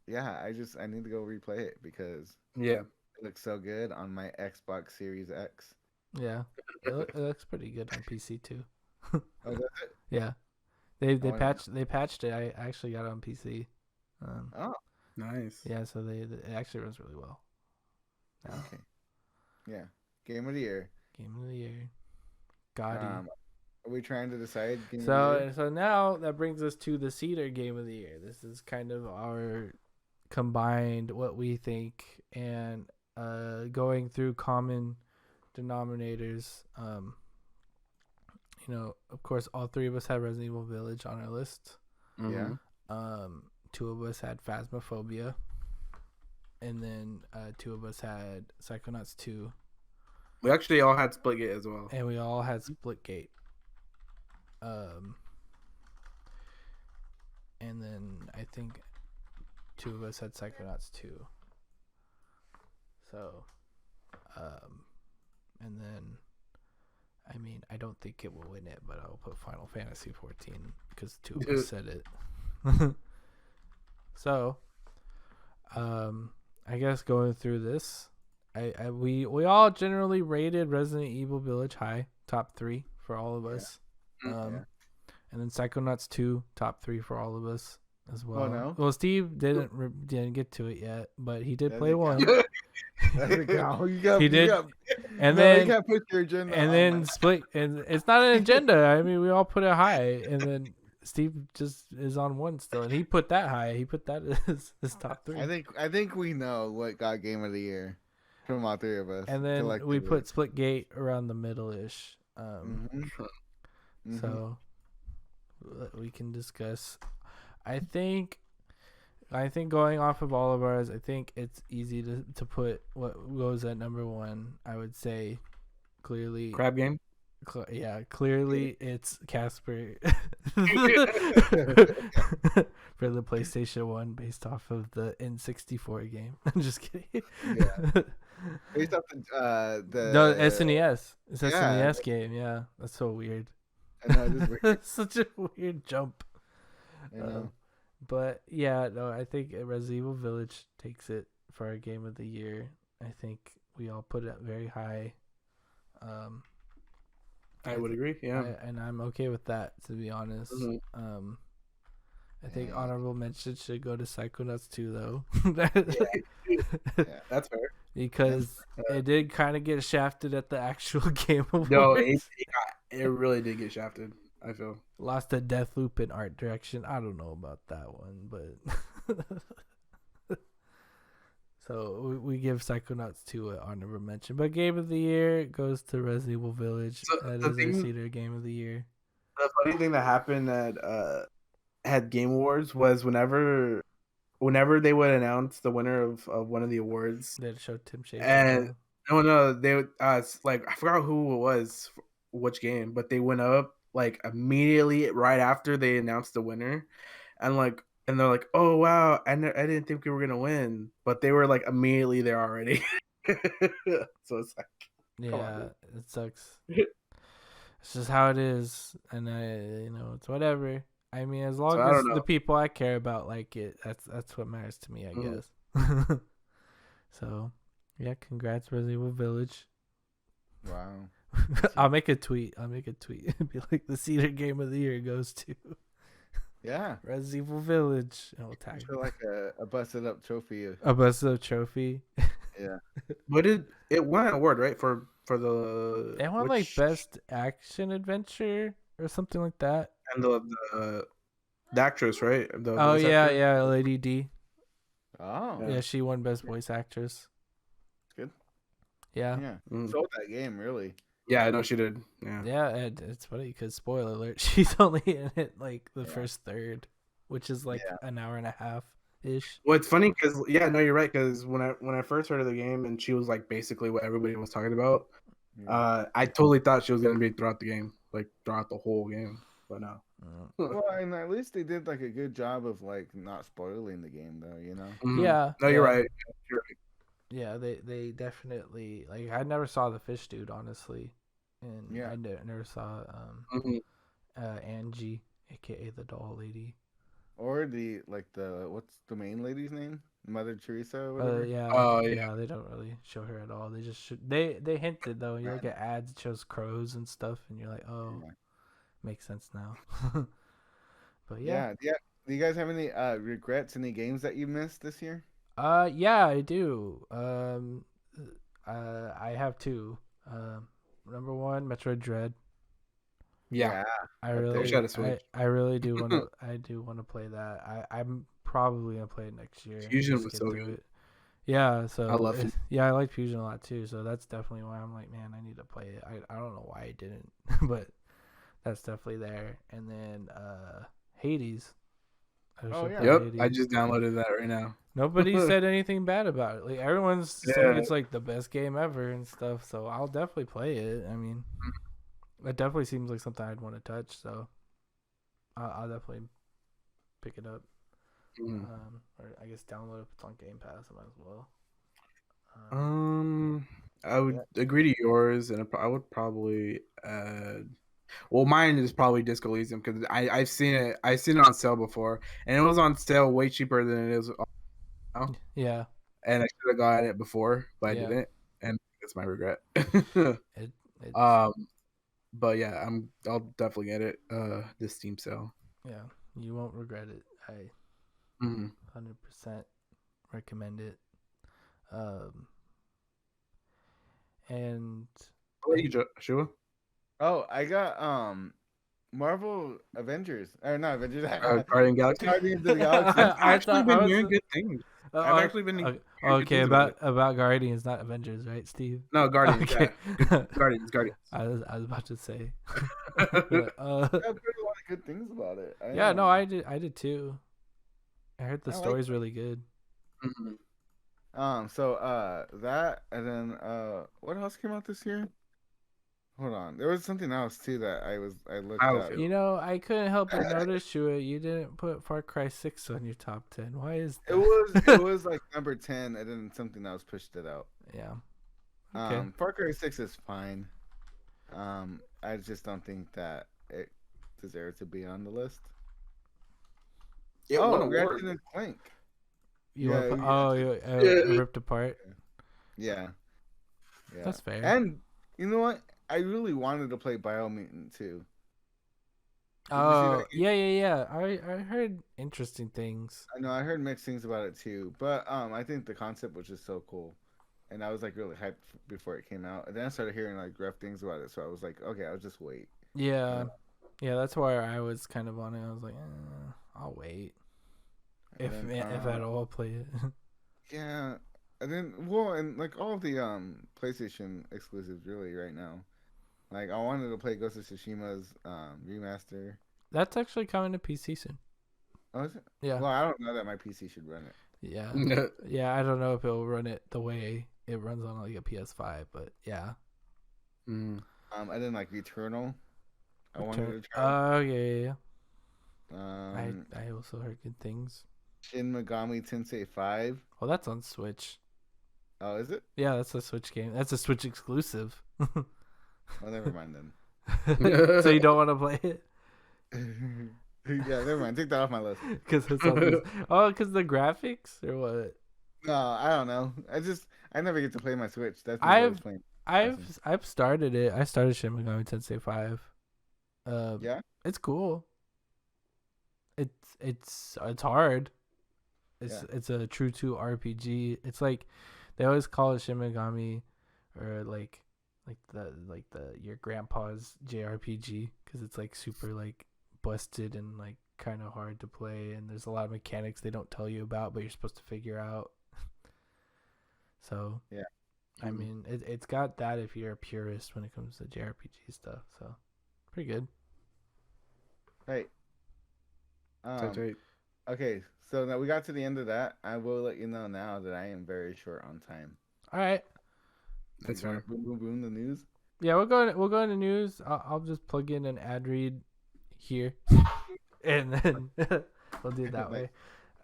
Speaker 1: yeah, I need to go replay it because
Speaker 3: Yeah.
Speaker 1: it looks so good on my Xbox Series X.
Speaker 2: Yeah. It looks pretty good on PC too.
Speaker 1: Oh, does it?
Speaker 2: Yeah. They
Speaker 1: wanna know.
Speaker 2: patched it. I actually got it on PC.
Speaker 1: Oh,
Speaker 3: Nice.
Speaker 2: Yeah, so it actually runs really well. Now.
Speaker 1: okay. Yeah. Game of the year.
Speaker 2: Game of the year. Gotti.
Speaker 1: Are we trying to decide game of the year?
Speaker 2: So now that brings us to the Cedar game of the year. This is kind of our combined what we think and going through common denominators. Of course, all three of us had Resident Evil Village on our list.
Speaker 1: Yeah.
Speaker 2: Two of us had Phasmophobia, and then two of us had Psychonauts 2.
Speaker 3: We actually all had Splitgate as well.
Speaker 2: And we all had Splitgate. And then I think two of us had Psychonauts 2. So, and then, I mean, I don't think it will win it, but I'll put Final Fantasy 14 because two of us said it. So, I guess going through this, we all generally rated Resident Evil Village high, top 3 for all of us.
Speaker 1: Yeah.
Speaker 2: And then Psychonauts 2, top 3 for all of us as well.
Speaker 1: Oh, no?
Speaker 2: Well, Steve didn't get to it yet, but he did play one.
Speaker 1: He
Speaker 2: did. And then
Speaker 1: you can't put your agenda
Speaker 2: and
Speaker 1: on
Speaker 2: then
Speaker 1: my-
Speaker 2: split, and it's not an agenda. I mean, we all put it high, and then Steve just is on one still, and he put that high. He put that as his top 3.
Speaker 1: I think we know what got game of the year from all three of us.
Speaker 2: And then we
Speaker 1: collectively.
Speaker 2: put Splitgate around the middle-ish.
Speaker 1: Mhm.
Speaker 2: So we can discuss. I think going off of all of ours, I think it's easy to put what goes at number 1. I would say clearly
Speaker 3: Crab game.
Speaker 2: Clearly it's Casper for the PlayStation 1 based off of the N64 game. I'm just kidding.
Speaker 1: Yeah. Based off the
Speaker 2: No, SNES. It's
Speaker 1: Yeah.
Speaker 2: SNES game. Yeah, that's so weird.
Speaker 1: I know, it is weird.
Speaker 2: It's such a weird jump.
Speaker 1: I know.
Speaker 2: But yeah, no, I think Resident Evil Village takes it for our game of the year. I think we all put it very high.
Speaker 3: I would agree. Yeah.
Speaker 2: And I'm okay with that, to be honest.
Speaker 3: Mhm.
Speaker 2: I think
Speaker 1: Yeah.
Speaker 2: honorable mention should go to Psychonauts 2, though.
Speaker 1: Yeah.
Speaker 3: That's fair.
Speaker 2: Because it did kind of get shafted at the actual Game Awards.
Speaker 3: No, it really did get shafted, I feel.
Speaker 2: Lost a Deathloop in art direction. I don't know about that one, but so we give Psychonauts 2 an honorable mention. But Game of the Year goes to Resident Evil Village.
Speaker 3: So
Speaker 2: That
Speaker 3: the
Speaker 2: is
Speaker 3: thing-
Speaker 2: our Cedar Game of the Year.
Speaker 3: The funny thing that happened at had Game Awards was whenever they would announce the winner of one of the awards.
Speaker 2: They showed Tim Schafer.
Speaker 3: And no, they would like I forgot who it was, which game, but they went up like immediately right after they announced the winner, and they're like, oh wow, I didn't think we were gonna win, but they were like immediately there already. So it's like,
Speaker 2: yeah, it sucks. It's just how it is, and it's whatever. I mean, as long
Speaker 3: I
Speaker 2: as
Speaker 3: don't know.
Speaker 2: the people I care about like it, that's what matters to me, I
Speaker 3: Mhm.
Speaker 2: guess. So, yeah, congrats, Resident Evil Village.
Speaker 1: Wow.
Speaker 2: I'll make a tweet. Be like, the Cedar Game of the Year goes to
Speaker 1: Yeah.
Speaker 2: Resident Evil Village. And we'll
Speaker 1: I
Speaker 2: tag
Speaker 1: feel like a busted up trophy.
Speaker 2: a busted trophy.
Speaker 1: Yeah.
Speaker 3: but it won an award, right, for the
Speaker 2: They won like best action adventure or something like that.
Speaker 3: and the actress, right? The
Speaker 2: Oh
Speaker 3: voice
Speaker 2: yeah,
Speaker 3: actor?
Speaker 2: yeah, Lady D.
Speaker 1: Oh.
Speaker 2: Yeah, she won best voice actress.
Speaker 1: Good.
Speaker 2: Yeah.
Speaker 1: Yeah.
Speaker 3: Mm.
Speaker 1: Sold that game, really.
Speaker 3: Yeah, I know she did. Yeah.
Speaker 2: Yeah, and it's funny because spoiler alert, she's only in it like the
Speaker 1: Yeah.
Speaker 2: first third, which is like
Speaker 1: Yeah.
Speaker 2: an hour and a half ish.
Speaker 3: Well, it's funny because no, you're right. Because when I first heard of the game and she was like basically what everybody was talking about, I totally thought she was gonna be throughout the game, like throughout the whole game. But no.
Speaker 1: Well, and at least they did like a good job of like not spoiling the game, though. You know.
Speaker 3: Mhm.
Speaker 2: Yeah.
Speaker 3: No, you're
Speaker 2: yeah.
Speaker 3: right. You're right.
Speaker 2: Yeah, they definitely like. I never saw the fish dude, honestly, and
Speaker 1: Yeah.
Speaker 2: I never saw
Speaker 3: Mhm.
Speaker 2: Angie, aka the doll lady.
Speaker 1: Or the what's the main lady's name? Mother Teresa or whatever.
Speaker 2: Yeah.
Speaker 3: Oh,
Speaker 2: yeah. They don't really show her at all. They just they hinted though. You look at ads, it shows crows and stuff, and you're like, oh,
Speaker 1: Yeah.
Speaker 2: makes sense now. But yeah.
Speaker 1: Do you guys have any regrets? Any games that you missed this year?
Speaker 2: Yeah, I do. I have two. Number one, Metroid Dread.
Speaker 3: Yeah.
Speaker 2: I
Speaker 1: Up there.
Speaker 3: Wish I had
Speaker 2: really,
Speaker 3: a Switch.
Speaker 2: I really do want to. I do want to play that. I'm probably gonna play it next year.
Speaker 3: Fusion
Speaker 2: just
Speaker 3: was
Speaker 2: get
Speaker 3: so
Speaker 2: through
Speaker 3: good.
Speaker 2: it. Yeah,
Speaker 3: I
Speaker 2: so
Speaker 3: love Fusion.
Speaker 2: yeah, I like Fusion a lot too. So that's definitely why I'm like, man, I need to play it. I don't know why I didn't, but that's definitely there. And then Hades.
Speaker 1: Oh, yeah.
Speaker 3: Yep,
Speaker 2: Hades.
Speaker 3: I just downloaded that right now.
Speaker 2: Nobody said anything bad about it. Like everyone's saying
Speaker 3: Yeah.
Speaker 2: it's like the best game ever and stuff. So I'll definitely play it. I mean, it definitely seems like something I'd want to touch. So I'll definitely pick it up.
Speaker 3: Mm.
Speaker 2: Or I guess download it if it's on Game Pass. I might as well.
Speaker 3: I would agree to yours, and I would probably add. Well, mine is probably Disco Elysium because I've seen it. I've seen it on sale before, and it was on sale way cheaper than it is now.
Speaker 2: Yeah.
Speaker 3: And I should have gotten it before, but I
Speaker 2: Yeah.
Speaker 3: didn't, and that's my regret.
Speaker 2: It's
Speaker 3: But yeah, I'll definitely get it. This Steam sale.
Speaker 2: yeah, you won't regret it. I 100% recommend it. And
Speaker 3: What about you, Joshua?
Speaker 1: Oh, I got Marvel Avengers or not Avengers.
Speaker 3: Guardian Galaxy.
Speaker 1: Guardians of the Galaxy.
Speaker 3: I've
Speaker 2: I
Speaker 3: actually
Speaker 2: thought-
Speaker 3: been
Speaker 2: I was-
Speaker 3: hearing good things. I've actually been hearing good
Speaker 2: okay
Speaker 3: things about
Speaker 2: about Guardians, not Avengers, right, Steve?
Speaker 3: No, Guardians.
Speaker 2: Okay.
Speaker 3: Yeah. Guardians.
Speaker 2: I was about to say.
Speaker 1: I've heard a lot of good things about it.
Speaker 2: Yeah, no, I did too. I heard the
Speaker 1: I like
Speaker 2: story's really good.
Speaker 1: So that and then what else came out this year? Hold on, there was something else too that I looked up.
Speaker 3: Battlefield.
Speaker 2: You know, I couldn't help but notice, Shua, you didn't put Far Cry 6 on your top 10. Why is that?
Speaker 1: It was like number 10, and then something else pushed it out.
Speaker 2: Yeah. Okay.
Speaker 1: Far Cry 6 is fine. I just don't think that it deserves to be on the list.
Speaker 3: It won
Speaker 1: Ratchet
Speaker 3: awards.
Speaker 1: and Clank.
Speaker 2: You
Speaker 1: Yeah,
Speaker 2: ripped apart.
Speaker 1: Yeah.
Speaker 2: That's fair.
Speaker 1: And you know what? I really wanted to play Biomutant too.
Speaker 2: Oh, yeah. I heard interesting things.
Speaker 1: I know I heard mixed things about it too, but I think the concept was just so cool, and I was like really hyped before it came out. And then I started hearing like rough things about it, so I was like, okay, I'll just wait.
Speaker 2: Yeah. Yeah, that's why I was kind of on it. I was like, I'll wait. If at all, I'll play it.
Speaker 1: Yeah, and then and like all of the PlayStation exclusives really right now. Like I wanted to play Ghost of Tsushima's remaster.
Speaker 2: That's actually coming to PC soon.
Speaker 1: Oh, is it?
Speaker 2: Yeah.
Speaker 1: Well, I don't know that my PC should run it.
Speaker 2: Yeah. Yeah, I don't know if it'll run it the way it runs on like a PS5, but yeah.
Speaker 1: And then like Returnal. I wanted to try.
Speaker 2: Oh, yeah. I also heard good things.
Speaker 1: Shin Megami Tensei 5.
Speaker 2: Well, that's on Switch.
Speaker 1: Oh, is it?
Speaker 2: Yeah, that's a Switch game. That's a Switch exclusive.
Speaker 1: Oh, never mind then.
Speaker 2: So you don't want to play it?
Speaker 1: Yeah, never mind. Take that off my list.
Speaker 2: Because it's on this. Oh, because the graphics or what?
Speaker 1: No, I don't know. I never get to play my Switch. That's what I was playing.
Speaker 2: I've started it. I started Shin Megami Tensei 5.
Speaker 1: Yeah,
Speaker 2: it's cool. It's hard. It's a true 2 RPG. It's like they always call it Shin Megami, or like the your grandpa's JRPG, because it's like super like busted and like kind of hard to play, and there's a lot of mechanics they don't tell you about, but you're supposed to figure out. So
Speaker 1: yeah,
Speaker 2: I mean it's got that if you're a purist when it comes to JRPG stuff. So pretty good.
Speaker 1: Right.
Speaker 3: Right.
Speaker 1: Okay, so now we got to the end of that. I will let you know now that I am very short on time.
Speaker 2: All right.
Speaker 3: That's fair.
Speaker 1: Boom, boom, boom. The news.
Speaker 2: Yeah, we'll go into news. I'll just plug in an ad read here, and then we'll do it that way.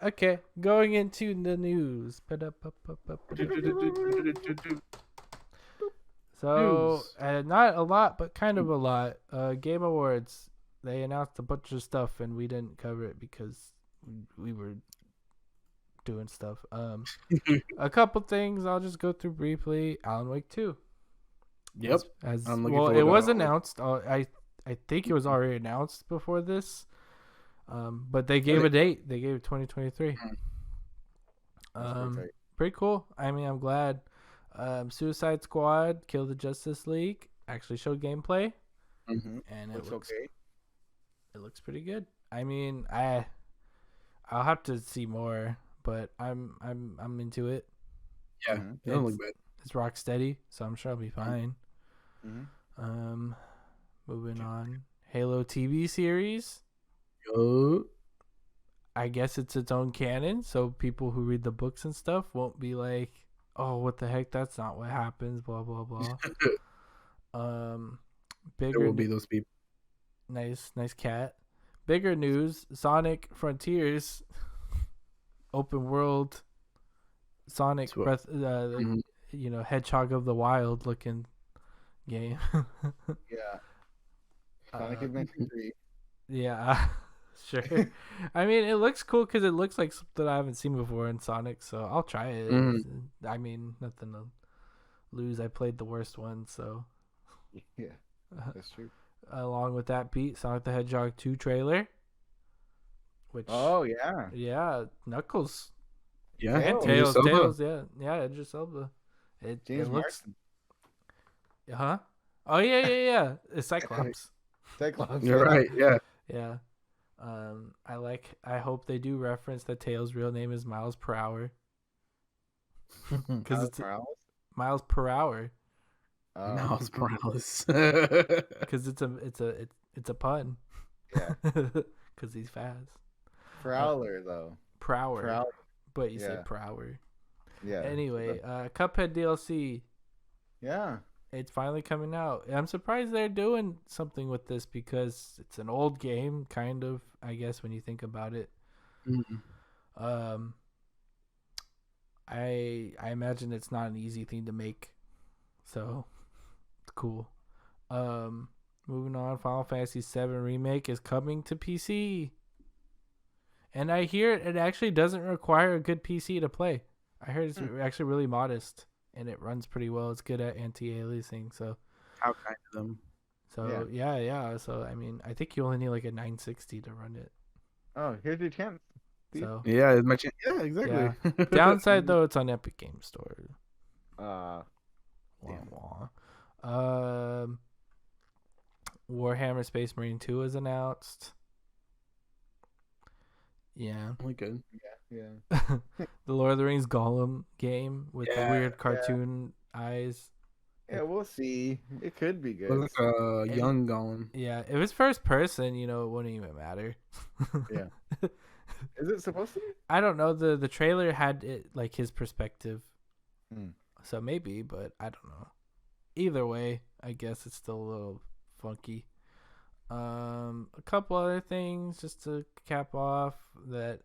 Speaker 2: Okay, going into the news. So, not a lot, but kind of a lot. Game Awards. They announced a bunch of stuff, and we didn't cover it because we were doing stuff. A couple things I'll just go through briefly. Alan Wake 2.
Speaker 3: Yep.
Speaker 2: Well, it was announced. I think it was already announced before this. But they gave a date. They gave 2023.
Speaker 1: That's
Speaker 2: Pretty cool. I mean, I'm glad. Suicide Squad, Kill the Justice League actually showed gameplay, and it looks
Speaker 1: okay.
Speaker 2: It looks pretty good. I mean, I'll have to see more, but I'm into it.
Speaker 3: Yeah, it don't look bad.
Speaker 2: It's Rocksteady, so I'm sure I'll be fine.
Speaker 1: Mm-hmm.
Speaker 2: Moving on. Halo TV series.
Speaker 3: Yo.
Speaker 2: I guess it's its own canon, so people who read the books and stuff won't be like, "Oh, what the heck? That's not what happens." Blah blah blah. Bigger.
Speaker 3: There will be those people.
Speaker 2: Nice cat. Bigger news: Sonic Frontiers, open world, Sonic Breath, Hedgehog of the Wild looking game.
Speaker 1: Yeah. Sonic Adventure 3.
Speaker 2: Yeah, sure. I mean, it looks cool because it looks like something I haven't seen before in Sonic, so I'll try it. I mean, nothing to lose. I played the worst one, so.
Speaker 1: Yeah, that's true.
Speaker 2: Along with that, Pete, Sonic the Hedgehog 2 trailer. Which, yeah, Knuckles.
Speaker 3: Yeah,
Speaker 2: and Tails, yeah, Idris Elba.
Speaker 1: James
Speaker 2: looks.
Speaker 1: Marsden.
Speaker 2: Huh? Oh yeah. It's Cyclops.
Speaker 1: Cyclops.
Speaker 3: You're right. Yeah.
Speaker 2: Yeah. I hope they do reference that Tails' real name is Miles per hour. Because it's Miles per hour.
Speaker 3: Miles Morales.
Speaker 2: Because it's a pun.
Speaker 1: Yeah.
Speaker 2: Because he's fast.
Speaker 1: Prowler though.
Speaker 2: Prower. But you say per hour.
Speaker 1: Yeah.
Speaker 2: Anyway, Cuphead DLC.
Speaker 1: Yeah.
Speaker 2: It's finally coming out. I'm surprised they're doing something with this because it's an old game, kind of, I guess, when you think about it. I imagine it's not an easy thing to make. So, it's cool. Moving on, Final Fantasy VII Remake is coming to PC. And I hear it actually doesn't require a good PC to play. I heard it's actually really modest. And it runs pretty well. It's good at anti-aliasing. So,
Speaker 3: how kind of them.
Speaker 2: So yeah. So I mean, I think you only need like a 960 to run it.
Speaker 1: Oh, here's your chance.
Speaker 2: So
Speaker 3: yeah, it's my chance. Yeah, exactly.
Speaker 2: Yeah. Downside though, it's on Epic Game Store. Warhammer Space Marine 2 is announced. Yeah.
Speaker 3: Only good.
Speaker 1: Yeah.
Speaker 2: The Lord of the Rings Gollum game with the weird cartoon eyes.
Speaker 1: Yeah, we'll see. It could be good.
Speaker 3: Looks like a young Gollum.
Speaker 2: Yeah, if it's first person, it wouldn't even matter.
Speaker 1: Yeah. Is it supposed to be?
Speaker 2: I don't know. The trailer had it like his perspective. So maybe, but I don't know. Either way, I guess it's still a little funky. A couple other things just to cap off that,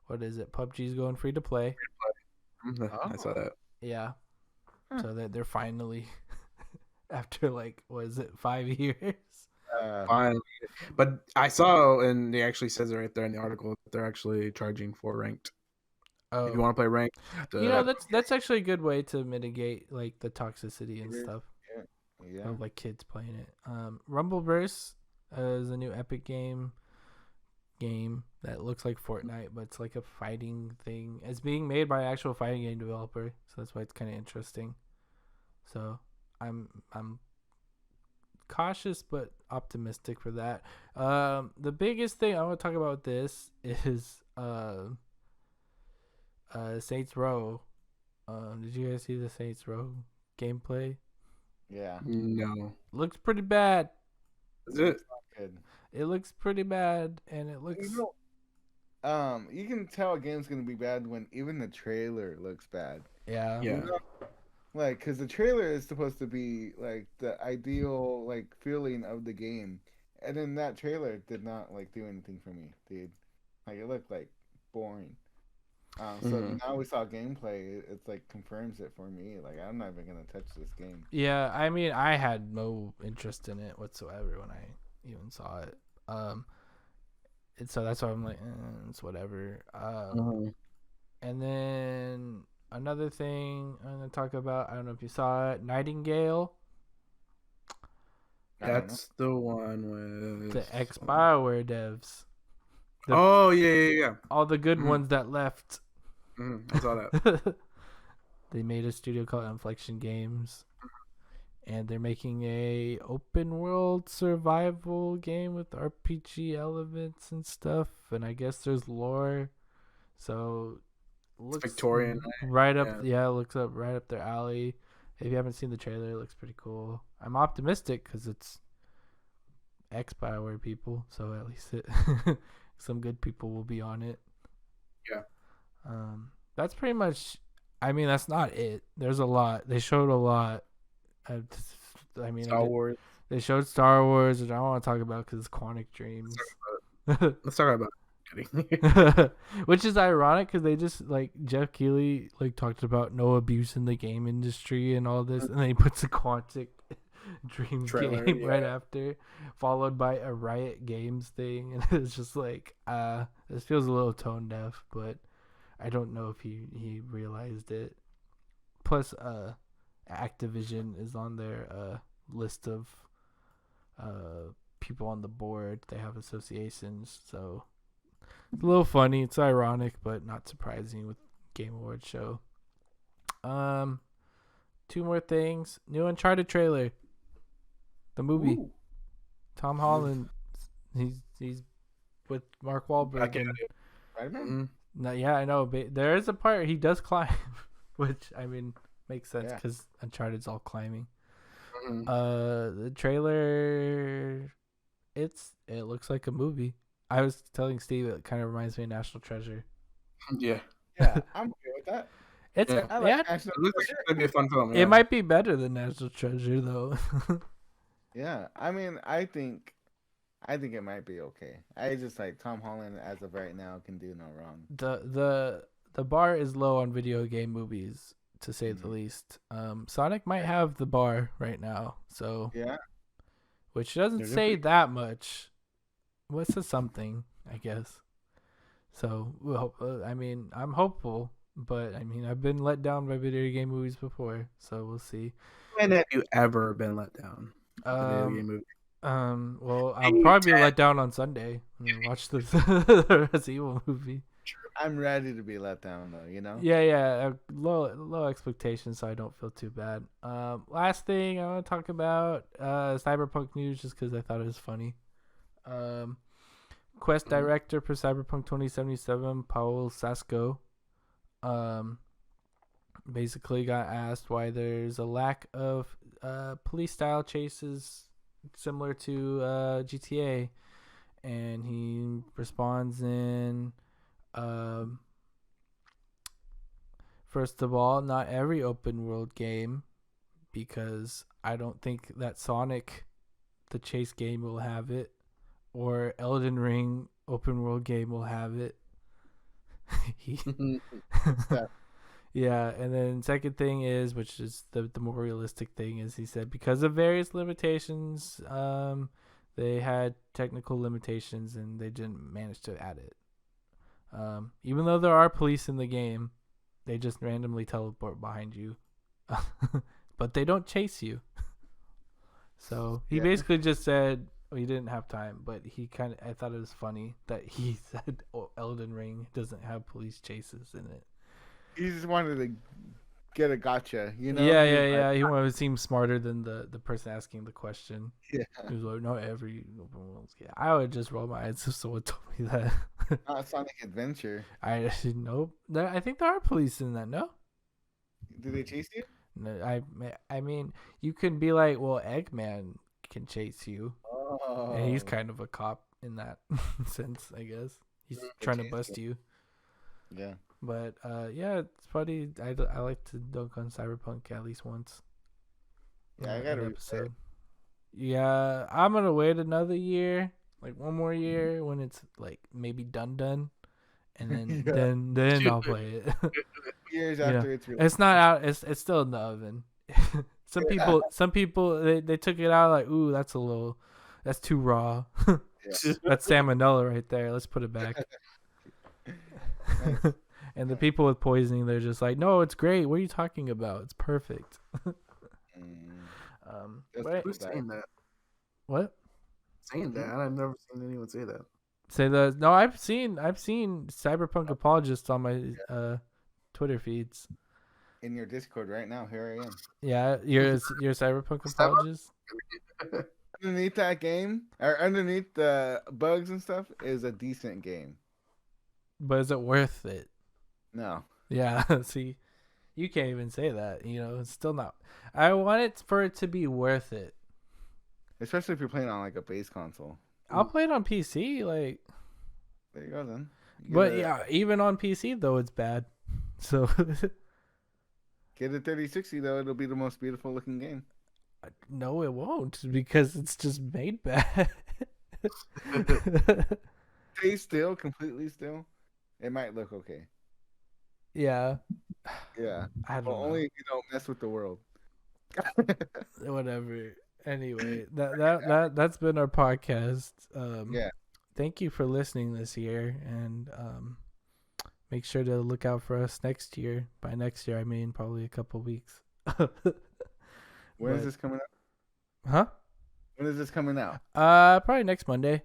Speaker 2: what is it? PUBG's going free to play.
Speaker 3: I saw that.
Speaker 2: Yeah. So they're finally, after 5 years?
Speaker 3: Finally. But I saw, and it actually says it right there in the article, that they're actually charging for ranked. Oh. If you want to play ranked.
Speaker 2: That's actually a good way to mitigate the toxicity and stuff.
Speaker 1: Yeah.
Speaker 2: Of kids playing it. Rumbleverse is a new Epic game that looks like Fortnite, but it's like a fighting thing. It's being made by an actual fighting game developer, so that's why it's kind of interesting. So I'm cautious but optimistic for that. The biggest thing I want to talk about with this is Saints Row. Did you guys see the Saints Row gameplay?
Speaker 1: Yeah.
Speaker 3: No.
Speaker 2: Looks pretty bad.
Speaker 3: Is it?
Speaker 1: Good.
Speaker 2: It looks pretty bad, and it looks.
Speaker 1: You can tell a game's gonna be bad when even the trailer looks bad.
Speaker 2: Yeah.
Speaker 3: Yeah.
Speaker 1: Because the trailer is supposed to be the ideal feeling of the game, and then that trailer did not do anything for me, dude. It looked boring. So now we saw gameplay. It's confirms it for me. I'm not even gonna touch this game.
Speaker 2: Yeah, I mean, I had no interest in it whatsoever when I even saw it. And so that's why I'm like, it's whatever. And then another thing I'm gonna talk about. I don't know if you saw it. Nightingale.
Speaker 3: That's the one with
Speaker 2: The ex-BioWare devs.
Speaker 3: Yeah.
Speaker 2: All the good ones that left.
Speaker 3: I saw that.
Speaker 2: They made a studio called Inflection Games. And they're making a open world survival game with RPG elements and stuff. And I guess there's lore. So looks
Speaker 3: Victorian.
Speaker 2: Right up it looks up right up their alley. If you haven't seen the trailer, it looks pretty cool. I'm optimistic because it's ex-BioWare people, so at least some good people will be on it.
Speaker 3: Yeah.
Speaker 2: That's pretty much. I mean, that's not it. There's a lot. They showed a lot.
Speaker 3: Star Wars.
Speaker 2: They showed Star Wars, which I don't want to talk about because it's Quantic Dreams.
Speaker 3: Let's talk about it.
Speaker 2: Which is ironic because they just Jeff Keighley talked about no abuse in the game industry and all this, and then he puts a Quantic Dreams
Speaker 3: trailer,
Speaker 2: game right after, followed by a Riot Games thing, and it's just this feels a little tone deaf, but I don't know if he realized it. Plus, Activision is on their list of people on the board. They have associations, so. It's a little funny. It's ironic, but not surprising with Game Awards show. 2 more things. New Uncharted trailer. The movie.
Speaker 3: Ooh.
Speaker 2: Tom Holland. He's with Mark Wahlberg.
Speaker 1: Spider-Man?
Speaker 2: No, yeah, I know. But there is a part he does climb, which I mean makes sense because Uncharted's all climbing. The trailer. It looks like a movie. I was telling Steve it kind of reminds me of National Treasure.
Speaker 3: Yeah,
Speaker 1: I'm okay with that.
Speaker 2: It's
Speaker 3: Yeah.
Speaker 1: I like
Speaker 3: it looks like it's gonna be a fun film.
Speaker 2: It might be better than National Treasure though.
Speaker 1: Yeah, I mean, I think it might be okay. I just Tom Holland as of right now can do no wrong.
Speaker 2: The bar is low on video game movies, to say the least. Sonic might have the bar right now, so
Speaker 1: yeah,
Speaker 2: which doesn't say that much. What's the something, I guess. So, I mean, I'm hopeful, but I mean, I've been let down by video game movies before, so we'll see.
Speaker 3: When have you ever been let down? By a video game movie?
Speaker 2: Well, I'll probably be let down on Sunday when I watch the Resident Evil movie.
Speaker 1: I'm ready to be let down though, you know.
Speaker 2: Yeah. Low expectations, so I don't feel too bad. Last thing I want to talk about Cyberpunk news, just because I thought it was funny. Quest director for Cyberpunk 2077, Paul Sasko, basically got asked why there's a lack of police style chases similar to GTA, and he responds in first of all, not every open world game, because I don't think that Sonic the chase game will have it, or Elden Ring open world game will have it. Yeah, and then second thing is, which is the more realistic thing, is he said because of various limitations, they had technical limitations and they didn't manage to add it. Even though there are police in the game, they just randomly teleport behind you, but they don't chase you. So he basically just said he didn't have time, but I thought it was funny that he said Elden Ring doesn't have police chases in it.
Speaker 1: He just wanted to get a gotcha, you know?
Speaker 2: Yeah. He wanted to seem smarter than the person asking the question.
Speaker 1: Yeah.
Speaker 2: He was like, not every open world. Yeah, I would just roll my eyes if someone told me that.
Speaker 1: Not Sonic Adventure.
Speaker 2: I nope. I think there are police in that. No.
Speaker 1: Do they chase you?
Speaker 2: No, I mean, you can be like, well, Eggman can chase you, and he's kind of a cop in that sense, I guess. He's trying to bust you.
Speaker 1: Yeah.
Speaker 2: But yeah, it's funny. I like to dunk on Cyberpunk at least once.
Speaker 1: Yeah, I gotta
Speaker 2: episode. Yeah, I'm gonna wait another year, like one more year when it's like maybe done, and then I'll play it.
Speaker 1: Years after it's released.
Speaker 2: It's not out. It's still in the oven. Some people they took it out like, ooh, that's too raw. That's salmonella right there. Let's put it back.
Speaker 1: Nice.
Speaker 2: And the people with poisoning, they're just like, no, it's great. What are you talking about? It's perfect.
Speaker 3: Who's saying that?
Speaker 2: What?
Speaker 3: Saying that, I've never seen anyone say that.
Speaker 2: Say the no. I've seen cyberpunk apologists on my Twitter feeds.
Speaker 1: In your Discord right now, here I am.
Speaker 2: Yeah, you're a cyberpunk apologist.
Speaker 1: Underneath that game, or underneath the bugs and stuff, is a decent game.
Speaker 2: But is it worth it?
Speaker 1: No.
Speaker 2: Yeah. See, you can't even say that. You know, it's still not. I want it for it to be worth it.
Speaker 1: Especially if you're playing on like a base console.
Speaker 2: I'll play it on PC, like.
Speaker 1: There you go then.
Speaker 2: But yeah, even on PC though, it's bad. So.
Speaker 1: Get a 3060 though; it'll be the most beautiful looking game.
Speaker 2: No, it won't because it's just made bad.
Speaker 1: Stay still, completely still. It might look okay.
Speaker 2: Yeah.
Speaker 1: Yeah.
Speaker 2: I don't know.
Speaker 1: Only if you don't mess with the world.
Speaker 2: Whatever. Anyway, that's been our podcast.
Speaker 1: Yeah.
Speaker 2: Thank you for listening this year, and make sure to look out for us next year. By next year, I mean probably a couple weeks.
Speaker 1: When is this coming out?
Speaker 2: Huh?
Speaker 1: When is this coming out?
Speaker 2: Probably next Monday.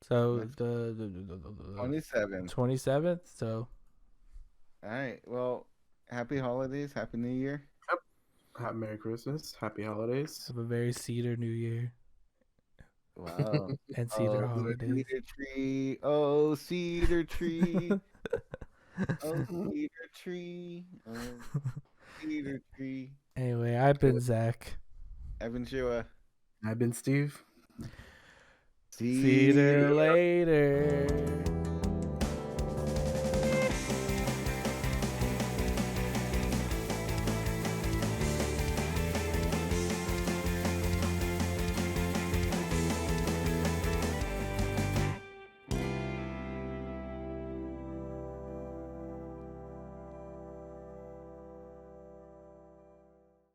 Speaker 2: So the
Speaker 1: 27th.
Speaker 2: So.
Speaker 1: All right. Well, happy holidays. Happy New Year.
Speaker 3: Yep. Happy Merry Christmas. Happy holidays.
Speaker 2: Have a very Cedar New Year.
Speaker 1: Wow.
Speaker 2: And Cedar holidays.
Speaker 1: Cedar tree. Oh, cedar tree. Oh, cedar tree. Oh, cedar tree.
Speaker 2: Anyway, I've been Zach.
Speaker 1: I've been Shua.
Speaker 3: I've been Steve.
Speaker 2: See you later.